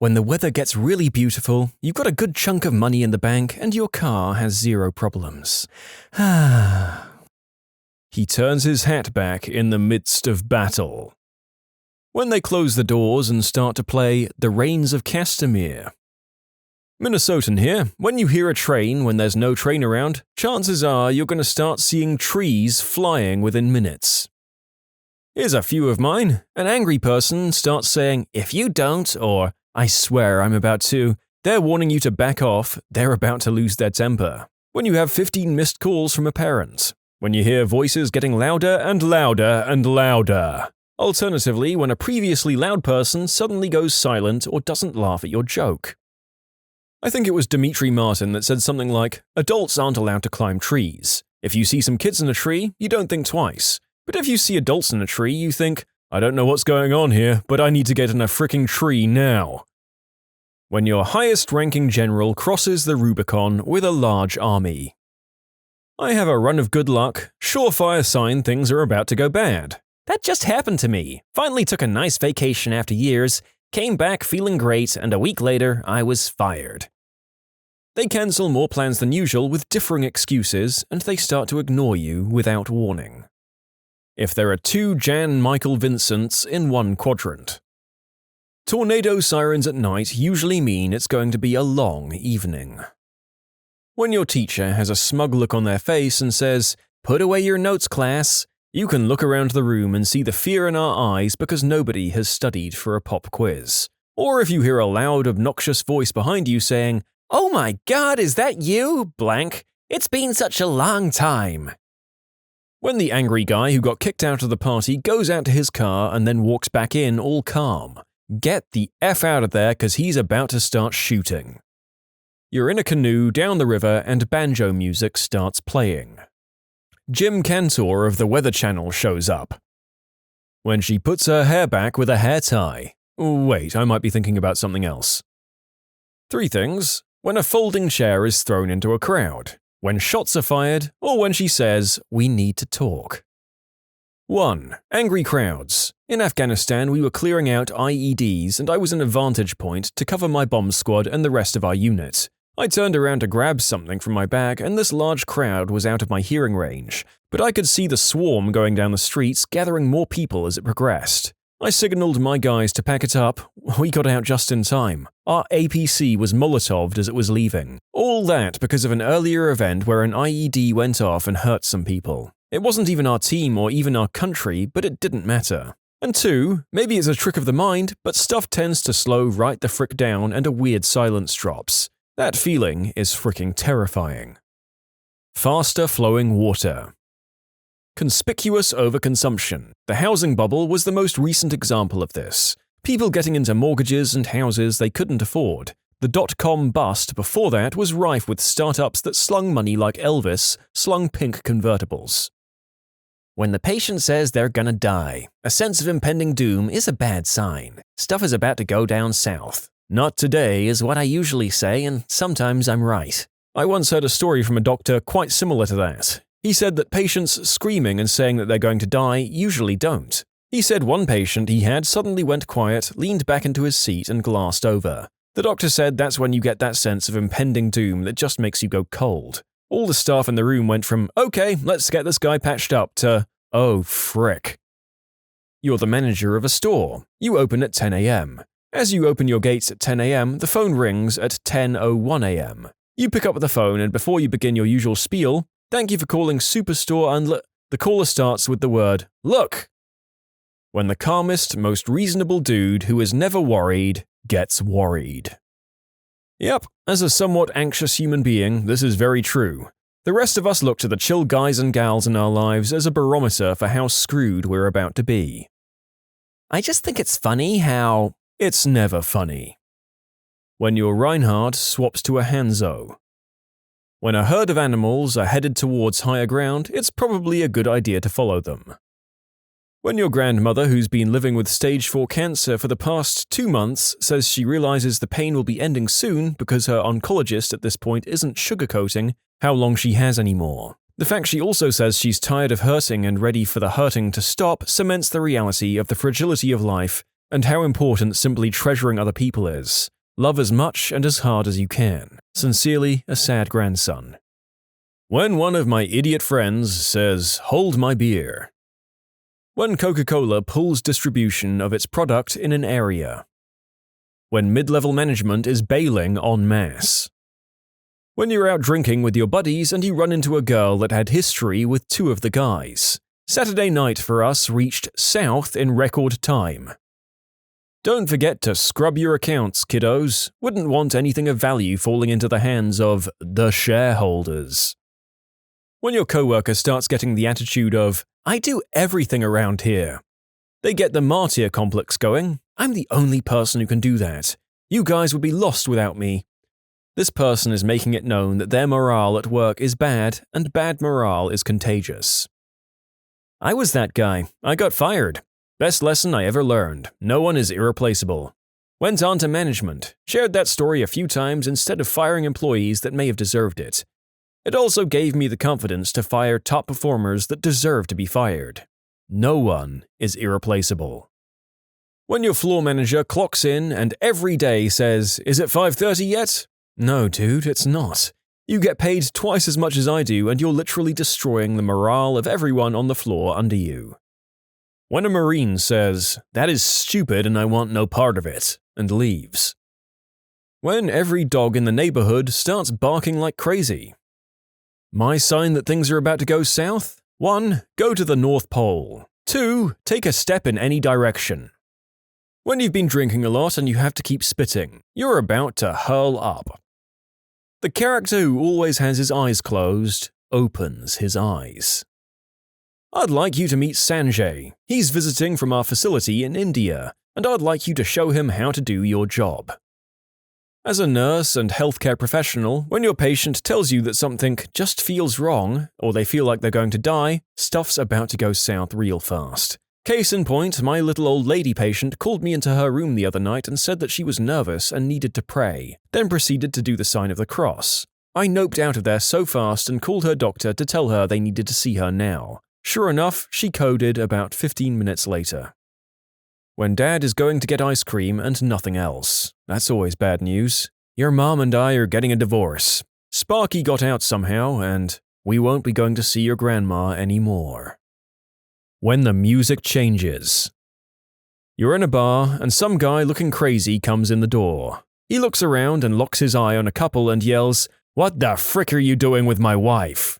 When the weather gets really beautiful, you've got a good chunk of money in the bank and your car has 0 problems. He turns his hat back in the midst of battle. When they close the doors and start to play The Rains of Castamere. Minnesotan here. When you hear a train when there's no train around, chances are you're going to start seeing trees flying within minutes. Here's a few of mine. An angry person starts saying, "If you don't," or "I swear I'm about to." They're warning you to back off. They're about to lose their temper. When you have 15 missed calls from a parent. When you hear voices getting louder and louder and louder. Alternatively, when a previously loud person suddenly goes silent or doesn't laugh at your joke. I think it was Dimitri Martin that said something like, "Adults aren't allowed to climb trees. If you see some kids in a tree, you don't think twice. But if you see adults in a tree, you think, I don't know what's going on here, but I need to get in a fricking tree now." When your highest-ranking general crosses the Rubicon with a large army. I have a run of good luck, surefire sign things are about to go bad. That just happened to me. Finally took a nice vacation after years, came back feeling great, and a week later, I was fired. They cancel more plans than usual with differing excuses, and they start to ignore you without warning. If there are two Jan Michael Vincents in one quadrant. Tornado sirens at night usually mean it's going to be a long evening. When your teacher has a smug look on their face and says, "Put away your notes, class," you can look around the room and see the fear in our eyes because nobody has studied for a pop quiz. Or if you hear a loud, obnoxious voice behind you saying, "Oh my God, is that you, blank? It's been such a long time." When the angry guy who got kicked out of the party goes out to his car and then walks back in all calm. Get the F out of there because he's about to start shooting. You're in a canoe down the river and banjo music starts playing. Jim Cantor of the Weather Channel shows up. When she puts her hair back with a hair tie. Wait, I might be thinking about something else. 3 things. When a folding chair is thrown into a crowd. When shots are fired, or when she says, "We need to talk." 1. Angry crowds. In Afghanistan, we were clearing out IEDs and I was in a vantage point to cover my bomb squad and the rest of our unit. I turned around to grab something from my bag and this large crowd was out of my hearing range, but I could see the swarm going down the streets, gathering more people as it progressed. I signaled my guys to pack it up. We got out just in time. Our APC was Molotoved as it was leaving. All that because of an earlier event where an IED went off and hurt some people. It wasn't even our team or even our country, but it didn't matter. And 2, maybe it's a trick of the mind, but stuff tends to slow right the frick down and a weird silence drops. That feeling is fricking terrifying. Faster flowing water. Conspicuous overconsumption. The housing bubble was the most recent example of this. People getting into mortgages and houses they couldn't afford. The dot-com bust before that was rife with startups that slung money like Elvis slung pink convertibles. When the patient says they're gonna die, a sense of impending doom is a bad sign. Stuff is about to go down south. Not today is what I usually say, and sometimes I'm right. I once heard a story from a doctor quite similar to that. He said that patients screaming and saying that they're going to die usually don't. He said one patient he had suddenly went quiet, leaned back into his seat and glassed over. The doctor said that's when you get that sense of impending doom that just makes you go cold. All the staff in the room went from, "Okay, let's get this guy patched up," to, "Oh, frick." You're the manager of a store. You open at 10 a.m. As you open your gates at 10 a.m., the phone rings at 10:01 a.m. You pick up the phone and before you begin your usual spiel, "Thank you for calling Superstore and the caller starts with the word, "Look." When the calmest, most reasonable dude who is never worried gets worried. Yep, as a somewhat anxious human being, this is very true. The rest of us look to the chill guys and gals in our lives as a barometer for how screwed we're about to be. I just think it's funny how it's never funny. When your Reinhard swaps to a Hanzo. When a herd of animals are headed towards higher ground, it's probably a good idea to follow them. When your grandmother, who's been living with stage 4 cancer for the past 2 months, says she realizes the pain will be ending soon because her oncologist at this point isn't sugarcoating how long she has anymore. The fact she also says she's tired of hurting and ready for the hurting to stop cements the reality of the fragility of life and how important simply treasuring other people is. Love as much and as hard as you can. Sincerely, a sad grandson. When one of my idiot friends says, "Hold my beer." When Coca-Cola pulls distribution of its product in an area. when mid-level management is bailing en masse. When you're out drinking with your buddies and you run into a girl that had history with two of the guys. Saturday night for us reached south in record time. Don't forget to scrub your accounts, kiddos. Wouldn't want anything of value falling into the hands of the shareholders. When your coworker starts getting the attitude of, I do everything around here. They get the martyr complex going. I'm the only person who can do that. You guys would be lost without me. This person is making it known that their morale at work is bad, and bad morale is contagious. I was that guy. I got fired. Best lesson I ever learned. No one is irreplaceable. Went on to management. Shared that story a few times instead of firing employees that may have deserved it. It also gave me the confidence to fire top performers that deserve to be fired. No one is irreplaceable. When your floor manager clocks in and every day says, "Is it 5:30 yet?" No, dude, it's not. You get paid twice as much as I do and you're literally destroying the morale of everyone on the floor under you. When a Marine says, "That is stupid and I want no part of it," and leaves. When every dog in the neighborhood starts barking like crazy. My sign that things are about to go south? 1. Go to the North Pole. 2. Take a step in any direction. When you've been drinking a lot and you have to keep spitting, you're about to hurl up. The character who always has his eyes closed opens his eyes. I'd like you to meet Sanjay. He's visiting from our facility in India, and I'd like you to show him how to do your job. As a nurse and healthcare professional, when your patient tells you that something just feels wrong, or they feel like they're going to die, stuff's about to go south real fast. Case in point, my little old lady patient called me into her room the other night and said that she was nervous and needed to pray, then proceeded to do the sign of the cross. I noped out of there so fast and called her doctor to tell her they needed to see her now. Sure enough, she coded about 15 minutes later. When Dad is going to get ice cream and nothing else. That's always bad news. Your mom and I are getting a divorce. Sparky got out somehow, and we won't be going to see your grandma anymore. When the music changes. You're in a bar, and some guy looking crazy comes in the door. He looks around and locks his eye on a couple and yells, "What the frick are you doing with my wife?"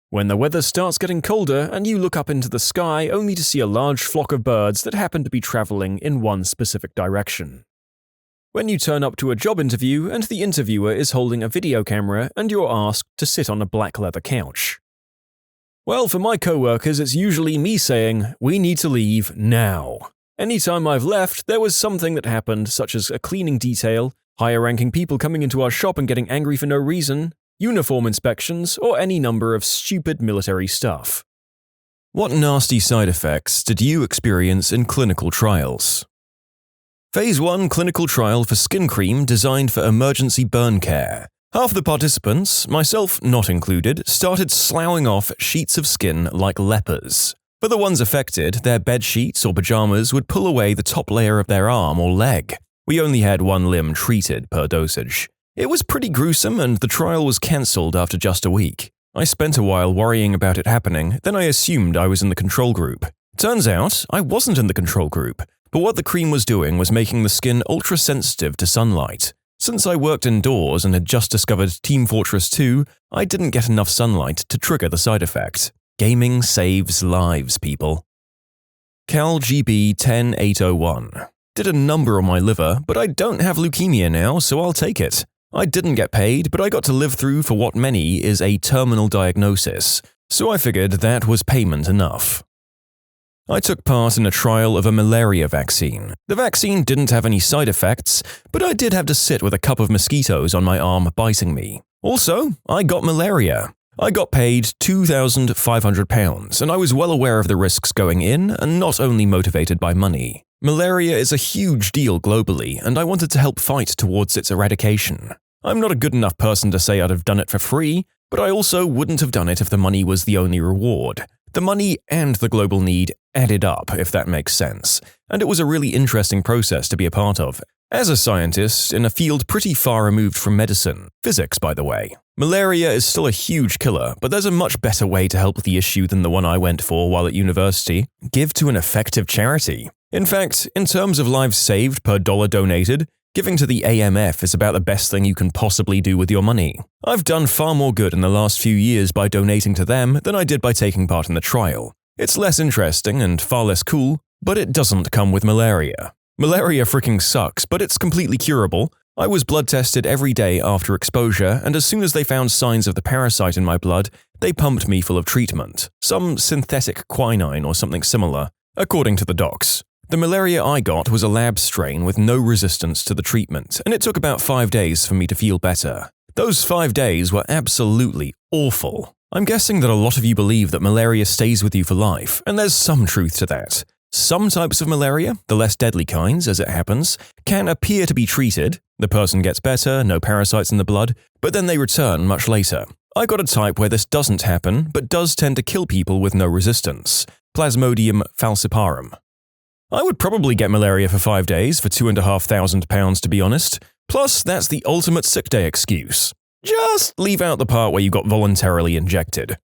When the weather starts getting colder and you look up into the sky only to see a large flock of birds that happen to be traveling in one specific direction. When you turn up to a job interview and the interviewer is holding a video camera and you're asked to sit on a black leather couch. Well, for my coworkers, it's usually me saying, "We need to leave now." Anytime I've left, there was something that happened, such as a cleaning detail, higher-ranking people coming into our shop and getting angry for no reason, uniform inspections, or any number of stupid military stuff. What nasty side effects did you experience in clinical trials? Phase 1 clinical trial for skin cream designed for emergency burn care. Half the participants, myself not included, started sloughing off sheets of skin like lepers. For the ones affected, their bed sheets or pajamas would pull away the top layer of their arm or leg. We only had one limb treated per dosage. It was pretty gruesome and the trial was cancelled after just a week. I spent a while worrying about it happening, then I assumed I was in the control group. Turns out, I wasn't in the control group, but what the cream was doing was making the skin ultra-sensitive to sunlight. Since I worked indoors and had just discovered Team Fortress 2, I didn't get enough sunlight to trigger the side effect. Gaming saves lives, people. Cal GB 10801. Did a number on my liver, but I don't have leukemia now, so I'll take it. I didn't get paid, but I got to live through for what many is a terminal diagnosis, so I figured that was payment enough. I took part in a trial of a malaria vaccine. The vaccine didn't have any side effects, but I did have to sit with a cup of mosquitoes on my arm biting me. Also, I got malaria. I got paid £2,500, and I was well aware of the risks going in and not only motivated by money. Malaria is a huge deal globally, and I wanted to help fight towards its eradication. I'm not a good enough person to say I'd have done it for free, but I also wouldn't have done it if the money was the only reward. The money and the global need added up, if that makes sense, and it was a really interesting process to be a part of. As a scientist in a field pretty far removed from medicine, physics by the way, malaria is still a huge killer, but there's a much better way to help with the issue than the one I went for while at university. Give to an effective charity. In fact, in terms of lives saved per dollar donated, giving to the AMF is about the best thing you can possibly do with your money. I've done far more good in the last few years by donating to them than I did by taking part in the trial. It's less interesting and far less cool, but it doesn't come with malaria. Malaria freaking sucks, but it's completely curable. I was blood tested every day after exposure, and as soon as they found signs of the parasite in my blood, they pumped me full of treatment, some synthetic quinine or something similar, according to the docs. The malaria I got was a lab strain with no resistance to the treatment, and it took about 5 days for me to feel better. Those 5 days were absolutely awful. I'm guessing that a lot of you believe that malaria stays with you for life, and there's some truth to that. Some types of malaria, the less deadly kinds as it happens, can appear to be treated, the person gets better, no parasites in the blood, but then they return much later. I got a type where this doesn't happen, but does tend to kill people with no resistance, Plasmodium falciparum. I would probably get malaria for 5 days for £2,500 to be honest, plus that's the ultimate sick day excuse. Just leave out the part where you got voluntarily injected.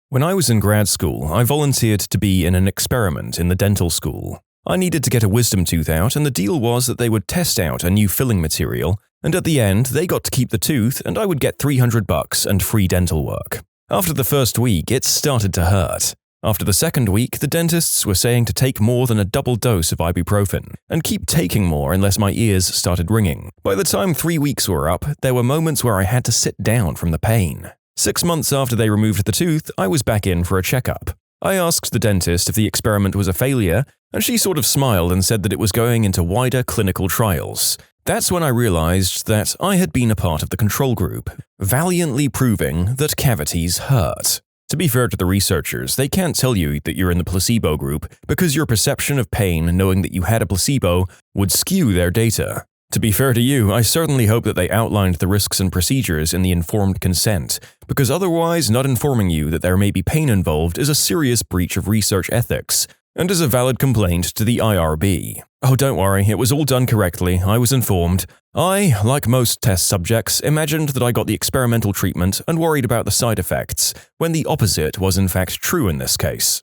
When I was in grad school, I volunteered to be in an experiment in the dental school. I needed to get a wisdom tooth out, and the deal was that they would test out a new filling material, and at the end, they got to keep the tooth and I would get $300 and free dental work. After the first week, it started to hurt. After the second week, the dentists were saying to take more than a double dose of ibuprofen, and keep taking more unless my ears started ringing. By the time 3 weeks were up, there were moments where I had to sit down from the pain. 6 months after they removed the tooth, I was back in for a checkup. I asked the dentist if the experiment was a failure, and she sort of smiled and said that it was going into wider clinical trials. That's when I realized that I had been a part of the control group, valiantly proving that cavities hurt. To be fair to the researchers, they can't tell you that you're in the placebo group because your perception of pain knowing that you had a placebo would skew their data. To be fair to you, I certainly hope that they outlined the risks and procedures in the informed consent, because otherwise not informing you that there may be pain involved is a serious breach of research ethics, and is a valid complaint to the IRB. Oh, don't worry, it was all done correctly, I was informed. I, like most test subjects, imagined that I got the experimental treatment and worried about the side effects, when the opposite was in fact true in this case.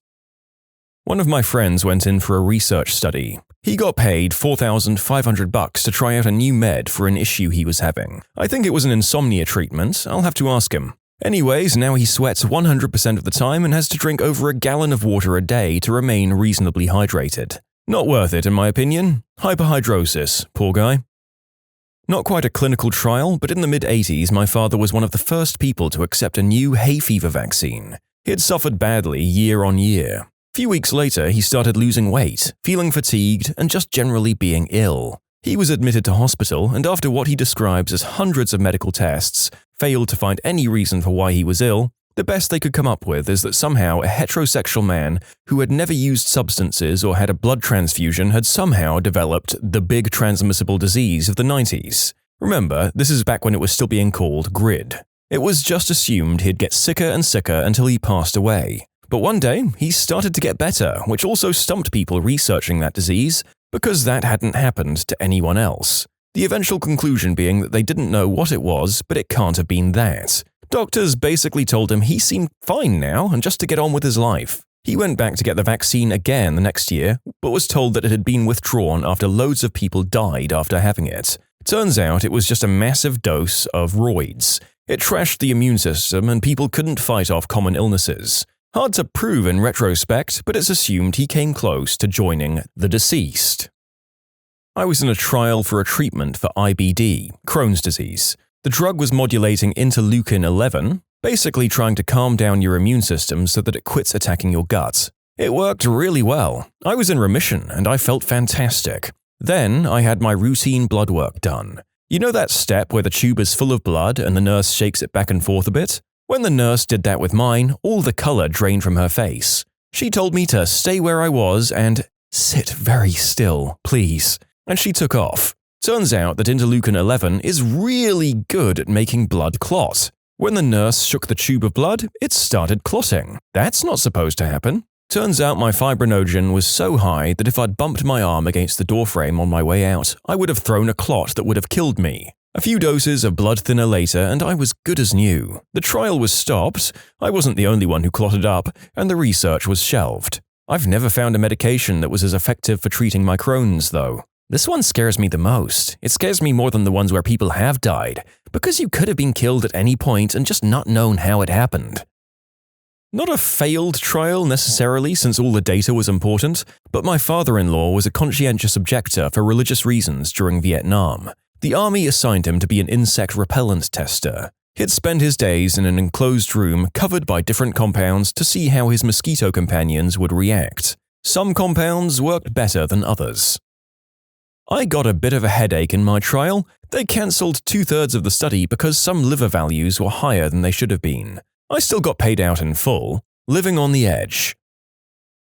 One of my friends went in for a research study. He got paid $4,500 to try out a new med for an issue he was having. I think it was an insomnia treatment, I'll have to ask him. Anyways, now he sweats 100% of the time and has to drink over a gallon of water a day to remain reasonably hydrated. Not worth it in my opinion. Hyperhidrosis, poor guy. Not quite a clinical trial, but in the mid-80s my father was one of the first people to accept a new hay fever vaccine. He had suffered badly year on year. A few weeks later he started losing weight, feeling fatigued and just generally being ill. He was admitted to hospital and after what he describes as hundreds of medical tests, failed to find any reason for why he was ill. The best they could come up with is that somehow a heterosexual man who had never used substances or had a blood transfusion had somehow developed the big transmissible disease of the 90s. Remember, this is back when it was still being called GRID. It was just assumed he'd get sicker and sicker until he passed away. But one day, he started to get better, which also stumped people researching that disease, because that hadn't happened to anyone else. The eventual conclusion being that they didn't know what it was, but it can't have been that. Doctors basically told him he seemed fine now and just to get on with his life. He went back to get the vaccine again the next year, but was told that it had been withdrawn after loads of people died after having it. Turns out it was just a massive dose of roids. It trashed the immune system and people couldn't fight off common illnesses. Hard to prove in retrospect, but it's assumed he came close to joining the deceased. I was in a trial for a treatment for IBD, Crohn's disease. The drug was modulating interleukin-11, basically trying to calm down your immune system so that it quits attacking your gut. It worked really well. I was in remission and I felt fantastic. Then I had my routine blood work done. You know that step where the tube is full of blood and the nurse shakes it back and forth a bit? When the nurse did that with mine, all the color drained from her face. She told me to stay where I was and sit very still, please. And she took off. Turns out that interleukin-11 is really good at making blood clot. When the nurse shook the tube of blood, it started clotting. That's not supposed to happen. Turns out my fibrinogen was so high that if I'd bumped my arm against the doorframe on my way out, I would have thrown a clot that would have killed me. A few doses of blood thinner later and I was good as new. The trial was stopped, I wasn't the only one who clotted up, and the research was shelved. I've never found a medication that was as effective for treating my Crohn's, though. This one scares me the most. It scares me more than the ones where people have died, because you could have been killed at any point and just not known how it happened. Not a failed trial necessarily, since all the data was important, but my father-in-law was a conscientious objector for religious reasons during Vietnam. The army assigned him to be an insect repellent tester. He'd spend his days in an enclosed room covered by different compounds to see how his mosquito companions would react. Some compounds worked better than others. I got a bit of a headache in my trial. They cancelled 2/3 of the study because some liver values were higher than they should have been. I still got paid out in full, living on the edge.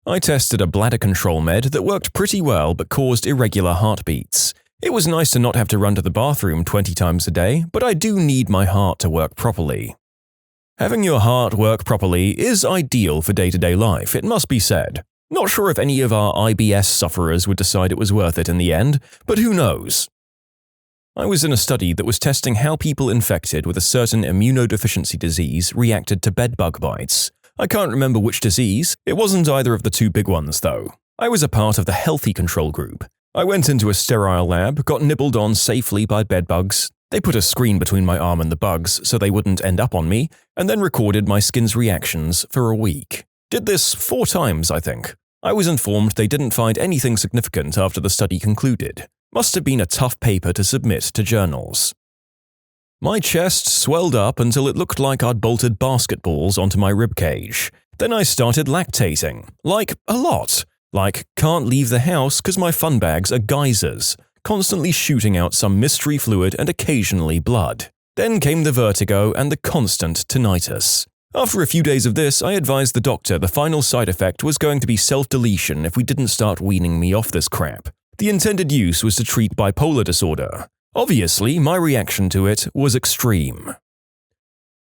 I tested a bladder control med that worked pretty well but caused irregular heartbeats. It was nice to not have to run to the bathroom 20 times a day, but I do need my heart to work properly. Having your heart work properly is ideal for day-to-day life, it must be said. Not sure if any of our IBS sufferers would decide it was worth it in the end, but who knows? I was in a study that was testing how people infected with a certain immunodeficiency disease reacted to bedbug bites. I can't remember which disease. It wasn't either of the two big ones, though. I was a part of the healthy control group. I went into a sterile lab, got nibbled on safely by bedbugs. They put a screen between my arm and the bugs so they wouldn't end up on me, and then recorded my skin's reactions for a week. Did this 4 times, I think. I was informed they didn't find anything significant after the study concluded. Must have been a tough paper to submit to journals. My chest swelled up until it looked like I'd bolted basketballs onto my ribcage. Then I started lactating. Like, a lot. Like, can't leave the house because my fun bags are geysers, constantly shooting out some mystery fluid and occasionally blood. Then came the vertigo and the constant tinnitus. After a few days of this, I advised the doctor the final side effect was going to be self-deletion if we didn't start weaning me off this crap. The intended use was to treat bipolar disorder. Obviously, my reaction to it was extreme.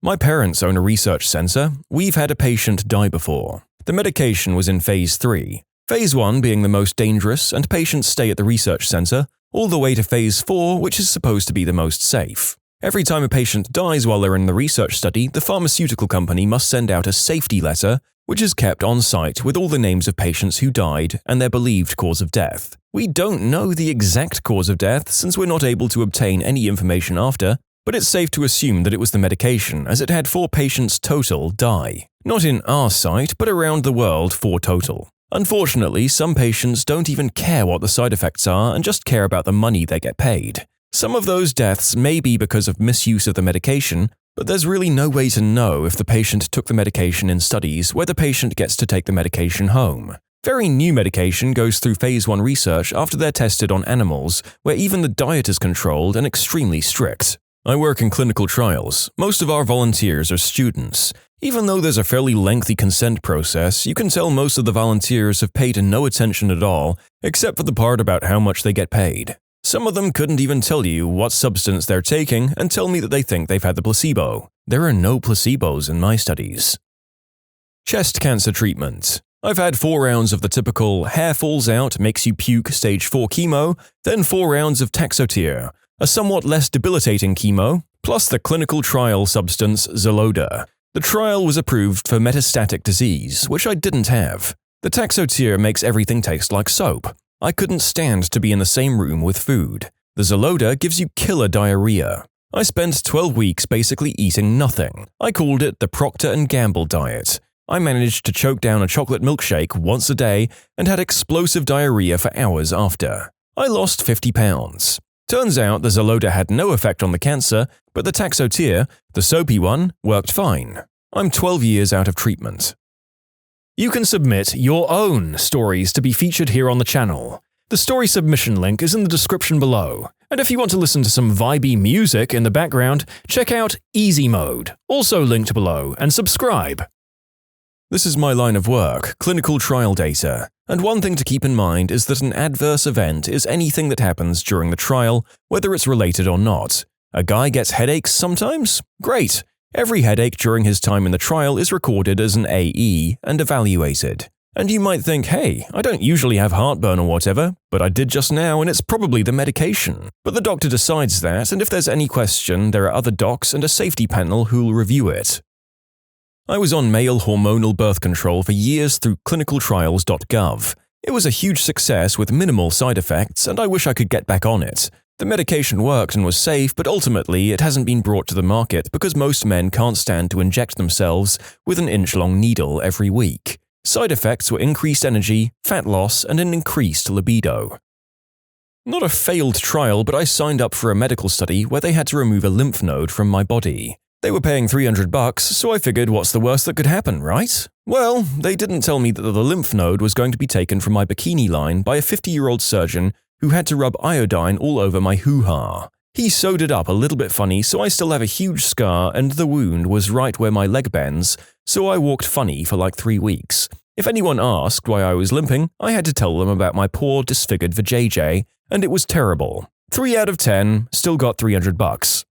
My parents own a research center. We've had a patient die before. The medication was in phase 3. Phase 1 being the most dangerous, and patients stay at the research center, all the way to phase 4, which is supposed to be the most safe. Every time a patient dies while they're in the research study, the pharmaceutical company must send out a safety letter, which is kept on site with all the names of patients who died and their believed cause of death. We don't know the exact cause of death since we're not able to obtain any information after, but it's safe to assume that it was the medication, as it had 4 patients total die. Not in our site, but around the world, 4 total. Unfortunately, some patients don't even care what the side effects are and just care about the money they get paid. Some of those deaths may be because of misuse of the medication, but there's really no way to know if the patient took the medication in studies where the patient gets to take the medication home. Very new medication goes through phase 1 research after they're tested on animals, where even the diet is controlled and extremely strict. I work in clinical trials. Most of our volunteers are students. Even though there's a fairly lengthy consent process, you can tell most of the volunteers have paid no attention at all, except for the part about how much they get paid. Some of them couldn't even tell you what substance they're taking and tell me that they think they've had the placebo. There are no placebos in my studies. Chest cancer treatment. I've had 4 rounds of the typical hair falls out, makes you puke stage 4 chemo, then 4 rounds of Taxotere, a somewhat less debilitating chemo, plus the clinical trial substance Xeloda. The trial was approved for metastatic disease, which I didn't have. The Taxotere makes everything taste like soap. I couldn't stand to be in the same room with food. The Xeloda gives you killer diarrhea. I spent 12 weeks basically eating nothing. I called it the Procter & Gamble diet. I managed to choke down a chocolate milkshake once a day and had explosive diarrhea for hours after. I lost 50 pounds. Turns out the Xeloda had no effect on the cancer, but the Taxotere, the soapy one, worked fine. I'm 12 years out of treatment. You can submit your own stories to be featured here on the channel. The story submission link is in the description below. And if you want to listen to some vibey music in the background, check out easymode, also linked below, and subscribe. This is my line of work, clinical trial data. And one thing to keep in mind is that an adverse event is anything that happens during the trial, whether it's related or not. A guy gets headaches sometimes? Great! Every headache during his time in the trial is recorded as an AE and evaluated. And you might think, hey, I don't usually have heartburn or whatever, but I did just now and it's probably the medication. But the doctor decides that, and if there's any question, there are other docs and a safety panel who'll review it. I was on male hormonal birth control for years through clinicaltrials.gov. It was a huge success with minimal side effects, and I wish I could get back on it. The medication worked and was safe, but ultimately it hasn't been brought to the market because most men can't stand to inject themselves with an inch-long needle every week. Side effects were increased energy, fat loss, and an increased libido. Not a failed trial, but I signed up for a medical study where they had to remove a lymph node from my body. They were paying $300, so I figured what's the worst that could happen, right? Well, they didn't tell me that the lymph node was going to be taken from my bikini line by a 50-year-old surgeon who had to rub iodine all over my hoo-ha. He sewed it up a little bit funny, so I still have a huge scar, and the wound was right where my leg bends, so I walked funny for like 3 weeks. If anyone asked why I was limping, I had to tell them about my poor, disfigured vajayjay, and it was terrible. 3 out of 10, still got $300.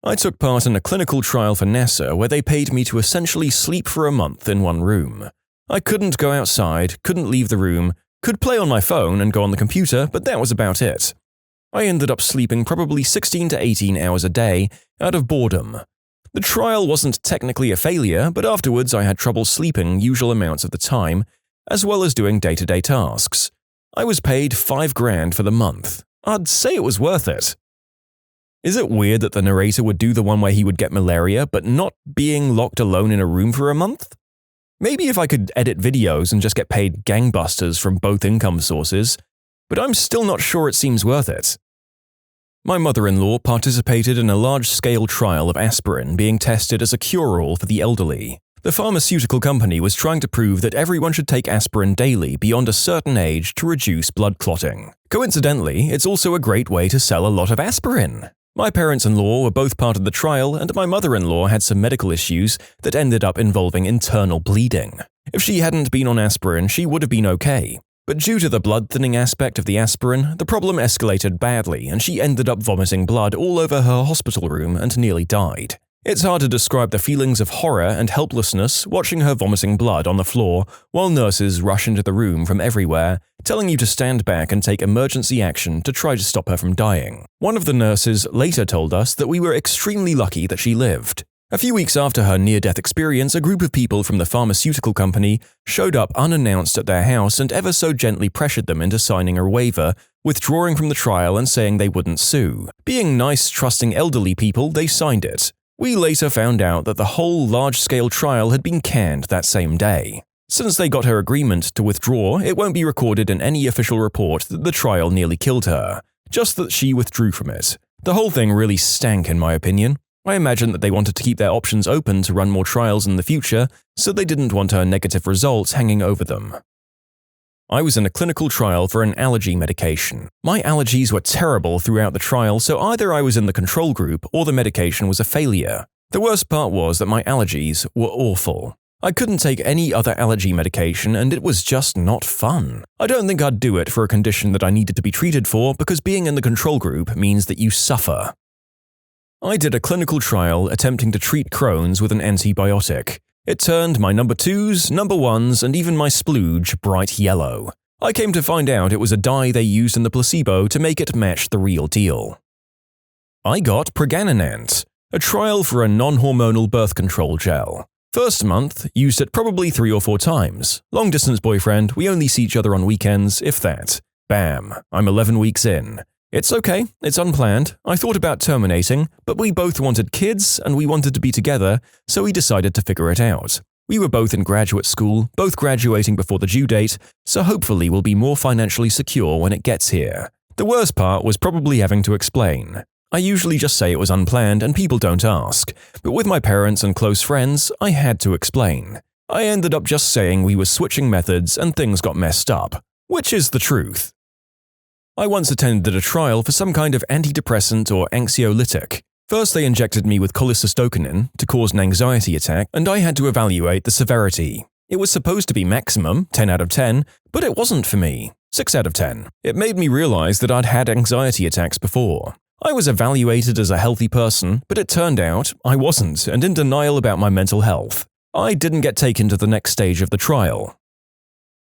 I took part in a clinical trial for NASA where they paid me to essentially sleep for a month in one room. I couldn't go outside, couldn't leave the room, could play on my phone and go on the computer, but that was about it. I ended up sleeping probably 16 to 18 hours a day out of boredom. The trial wasn't technically a failure, but afterwards I had trouble sleeping usual amounts of the time, as well as doing day-to-day tasks. I was paid $5,000 for the month. I'd say it was worth it. Is it weird that the narrator would do the one where he would get malaria, but not being locked alone in a room for a month? Maybe if I could edit videos and just get paid gangbusters from both income sources, but I'm still not sure it seems worth it. My mother-in-law participated in a large-scale trial of aspirin being tested as a cure-all for the elderly. The pharmaceutical company was trying to prove that everyone should take aspirin daily beyond a certain age to reduce blood clotting. Coincidentally, it's also a great way to sell a lot of aspirin. My parents-in-law were both part of the trial, and my mother-in-law had some medical issues that ended up involving internal bleeding. If she hadn't been on aspirin, she would have been okay. But due to the blood-thinning aspect of the aspirin, the problem escalated badly, and she ended up vomiting blood all over her hospital room and nearly died. It's hard to describe the feelings of horror and helplessness watching her vomiting blood on the floor while nurses rush into the room from everywhere, telling you to stand back and take emergency action to try to stop her from dying. One of the nurses later told us that we were extremely lucky that she lived. A few weeks after her near-death experience, a group of people from the pharmaceutical company showed up unannounced at their house and ever so gently pressured them into signing a waiver, withdrawing from the trial and saying they wouldn't sue. Being nice, trusting elderly people, they signed it. We later found out that the whole large-scale trial had been canned that same day. Since they got her agreement to withdraw, it won't be recorded in any official report that the trial nearly killed her, just that she withdrew from it. The whole thing really stank in my opinion. I imagine that they wanted to keep their options open to run more trials in the future, so they didn't want her negative results hanging over them. I was in a clinical trial for an allergy medication. My allergies were terrible throughout the trial, so either I was in the control group or the medication was a failure. The worst part was that my allergies were awful. I couldn't take any other allergy medication and it was just not fun. I don't think I'd do it for a condition that I needed to be treated for because being in the control group means that you suffer. I did a clinical trial attempting to treat Crohn's with an antibiotic. It turned my number 2s, number 1s, and even my splooge bright yellow. I came to find out it was a dye they used in the placebo to make it match the real deal. I got Preganinant, a trial for a non-hormonal birth control gel. First month, used it probably 3 or 4 times. Long-distance boyfriend, we only see each other on weekends, if that. Bam, I'm 11 weeks in. It's okay, it's unplanned. I thought about terminating, but we both wanted kids and we wanted to be together, so we decided to figure it out. We were both in graduate school, both graduating before the due date, so hopefully we'll be more financially secure when it gets here. The worst part was probably having to explain. I usually just say it was unplanned and people don't ask, but with my parents and close friends, I had to explain. I ended up just saying we were switching methods and things got messed up, which is the truth. I once attended a trial for some kind of antidepressant or anxiolytic. First they injected me with cholecystokinine to cause an anxiety attack, and I had to evaluate the severity. It was supposed to be maximum, 10 out of 10, but it wasn't for me, 6 out of 10. It made me realize that I'd had anxiety attacks before. I was evaluated as a healthy person, but it turned out I wasn't and in denial about my mental health. I didn't get taken to the next stage of the trial.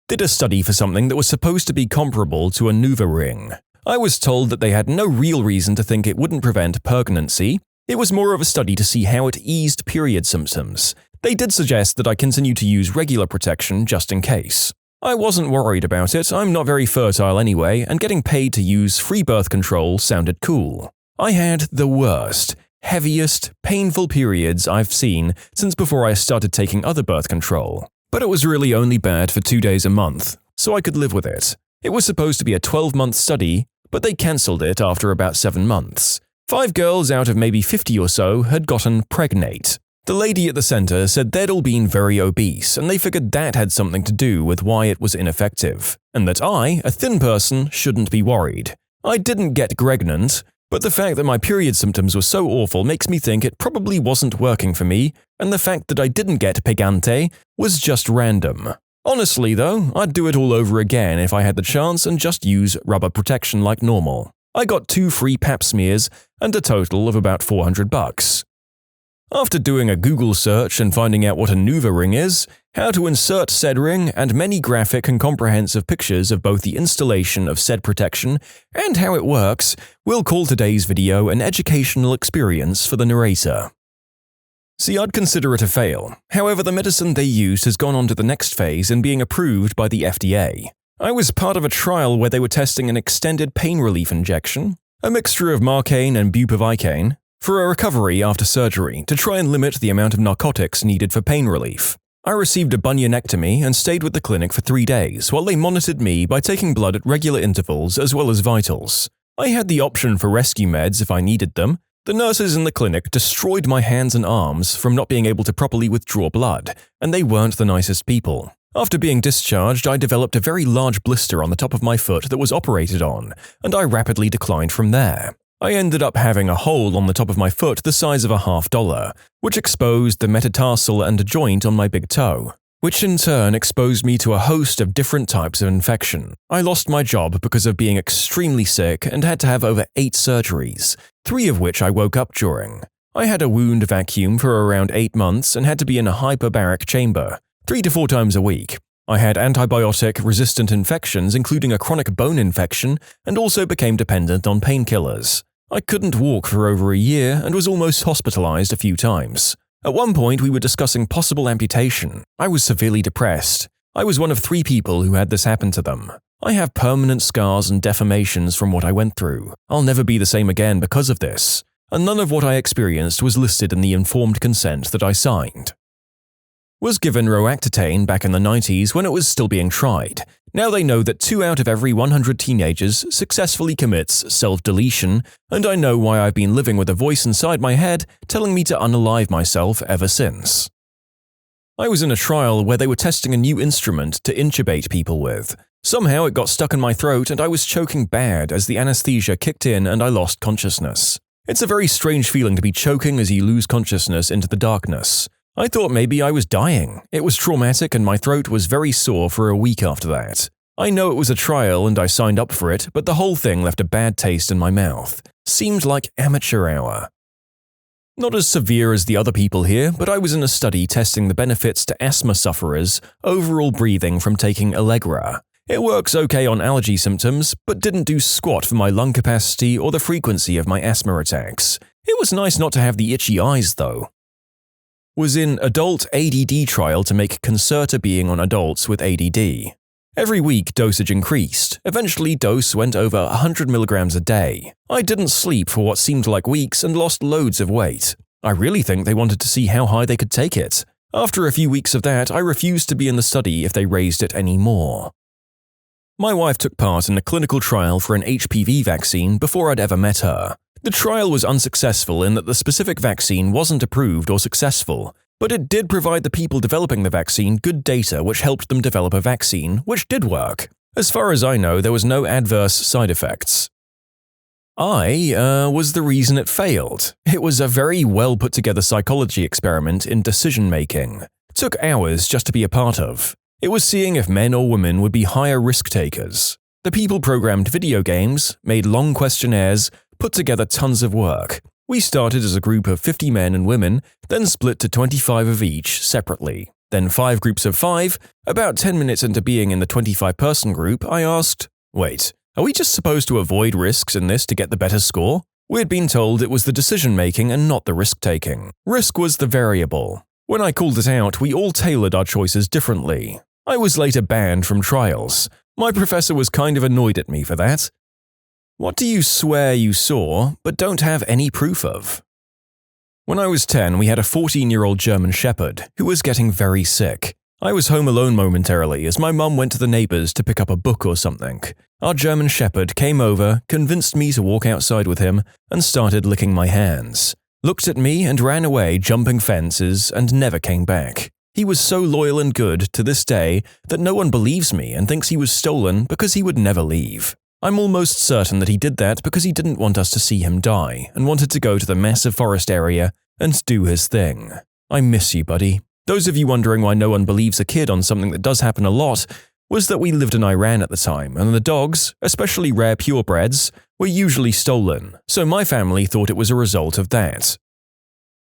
Did a study for something that was supposed to be comparable to a NuvaRing. I was told that they had no real reason to think it wouldn't prevent pregnancy. It was more of a study to see how it eased period symptoms. They did suggest that I continue to use regular protection just in case. I wasn't worried about it, I'm not very fertile anyway, and getting paid to use free birth control sounded cool. I had the worst, heaviest, painful periods I've seen since before I started taking other birth control. But it was really only bad for 2 days a month, so I could live with it. It was supposed to be a 12-month study, but they cancelled it after about 7 months. 5 girls out of maybe 50 or so had gotten pregnant. The lady at the center said they'd all been very obese, and they figured that had something to do with why it was ineffective, and that I, a thin person, shouldn't be worried. I didn't get pregnant, but the fact that my period symptoms were so awful makes me think it probably wasn't working for me, and the fact that I didn't get pegante was just random. Honestly though, I'd do it all over again if I had the chance and just use rubber protection like normal. I got 2 free pap smears and a total of about $400. After doing a Google search and finding out what a Nuva ring is, how to insert said ring, and many graphic and comprehensive pictures of both the installation of said protection and how it works, we'll call today's video an educational experience for the narrator. See, I'd consider it a fail. However, the medicine they used has gone on to the next phase in being approved by the FDA. I was part of a trial where they were testing an extended pain relief injection, a mixture of Marcaine and bupivacaine, for a recovery after surgery to try and limit the amount of narcotics needed for pain relief. I received a bunionectomy and stayed with the clinic for 3 days while they monitored me by taking blood at regular intervals as well as vitals. I had the option for rescue meds if I needed them. The nurses in the clinic destroyed my hands and arms from not being able to properly withdraw blood, and they weren't the nicest people. After being discharged, I developed a very large blister on the top of my foot that was operated on, and I rapidly declined from there. I ended up having a hole on the top of my foot the size of a $50, which exposed the metatarsal and a joint on my big toe, which in turn exposed me to a host of different types of infection. I lost my job because of being extremely sick and had to have over 8 surgeries, 3 of which I woke up during. I had a wound vacuum for around 8 months and had to be in a hyperbaric chamber, 3 to 4 times a week. I had antibiotic-resistant infections including a chronic bone infection and also became dependent on painkillers. I couldn't walk for over a year and was almost hospitalized a few times. At one point, we were discussing possible amputation. I was severely depressed. I was one of 3 people who had this happen to them. I have permanent scars and deformations from what I went through. I'll never be the same again because of this, and none of what I experienced was listed in the informed consent that I signed. Was given Roaccutane back in the 90s when it was still being tried. Now they know that 2 out of every 100 teenagers successfully commits self-deletion, and I know why I've been living with a voice inside my head telling me to unalive myself ever since. I was in a trial where they were testing a new instrument to intubate people with. Somehow it got stuck in my throat and I was choking bad as the anesthesia kicked in and I lost consciousness. It's a very strange feeling to be choking as you lose consciousness into the darkness. I thought maybe I was dying. It was traumatic and my throat was very sore for a week after that. I know it was a trial and I signed up for it, but the whole thing left a bad taste in my mouth. Seemed like amateur hour. Not as severe as the other people here, but I was in a study testing the benefits to asthma sufferers overall breathing from taking Allegra. It works okay on allergy symptoms, but didn't do squat for my lung capacity or the frequency of my asthma attacks. It was nice not to have the itchy eyes though. Was in adult ADD trial to make Concerta being on adults with ADD. Every week dosage increased. Eventually dose went over 100 milligrams a day. I didn't sleep for what seemed like weeks and lost loads of weight. I really think they wanted to see how high they could take it. After a few weeks of that, I refused to be in the study if they raised it any more. My wife took part in a clinical trial for an HPV vaccine before I'd ever met her. The trial was unsuccessful in that the specific vaccine wasn't approved or successful, but it did provide the people developing the vaccine good data which helped them develop a vaccine, which did work. As far as I know, there was no adverse side effects. I was the reason it failed. It was a very well put together psychology experiment in decision making. Took hours just to be a part of. It was seeing if men or women would be higher risk takers. The people programmed video games, made long questionnaires, put together tons of work. We started as a group of 50 men and women, then split to 25 of each separately. Then 5 groups of 5. About 10 minutes into being in the 25-person group, I asked, "Wait, are we just supposed to avoid risks in this to get the better score?" We had been told it was the decision-making and not the risk-taking. Risk was the variable. When I called it out, we all tailored our choices differently. I was later banned from trials. My professor was kind of annoyed at me for that. What do you swear you saw, but don't have any proof of? When I was 10, we had a 14-year-old German Shepherd who was getting very sick. I was home alone momentarily as my mum went to the neighbors to pick up a book or something. Our German Shepherd came over, convinced me to walk outside with him, and started licking my hands. Looked at me and ran away jumping fences and never came back. He was so loyal and good to this day that no one believes me and thinks he was stolen because he would never leave. I'm almost certain that he did that because he didn't want us to see him die and wanted to go to the massive forest area and do his thing. I miss you, buddy. Those of you wondering why no one believes a kid on something that does happen a lot was that we lived in Iran at the time, and the dogs, especially rare purebreds, were usually stolen, so my family thought it was a result of that.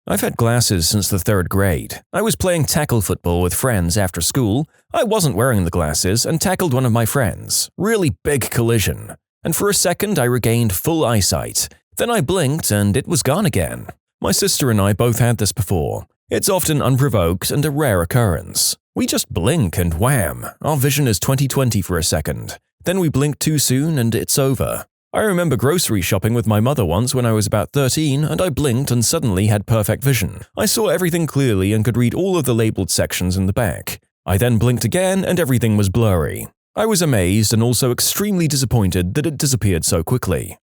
I've had glasses since the 3rd grade. I was playing tackle football with friends after school. I wasn't wearing the glasses and tackled one of my friends. Really big collision. And for a second I regained full eyesight. Then I blinked and it was gone again. My sister and I both had this before. It's often unprovoked and a rare occurrence. We just blink and wham, our vision is 20/20 for a second. Then we blink too soon and it's over. I remember grocery shopping with my mother once when I was about 13 and I blinked and suddenly had perfect vision. I saw everything clearly and could read all of the labeled sections in the back. I then blinked again and everything was blurry. I was amazed and also extremely disappointed that it disappeared so quickly.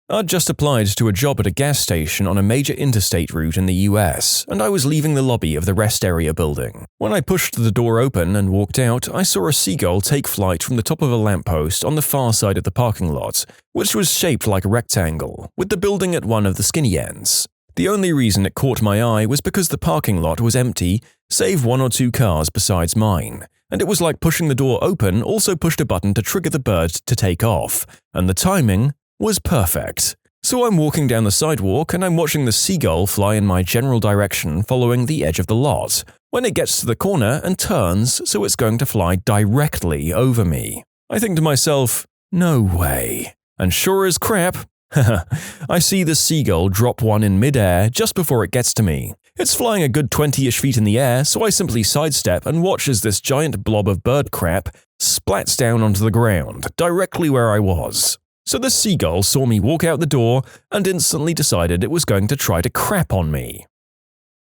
I'd just applied to a job at a gas station on a major interstate route in the US, and I was leaving the lobby of the rest area building. When I pushed the door open and walked out, I saw a seagull take flight from the top of a lamppost on the far side of the parking lot, which was shaped like a rectangle, with the building at one of the skinny ends. The only reason it caught my eye was because the parking lot was empty, save 1 or 2 cars besides mine, and it was like pushing the door open also pushed a button to trigger the bird to take off, and the timing was perfect. So I'm walking down the sidewalk and I'm watching the seagull fly in my general direction following the edge of the lot, when it gets to the corner and turns so it's going to fly directly over me. I think to myself, no way. And sure as crap, I see the seagull drop one in midair just before it gets to me. It's flying a good 20-ish feet in the air, so I simply sidestep and watch as this giant blob of bird crap splats down onto the ground, directly where I was. So the seagull saw me walk out the door and instantly decided it was going to try to crap on me.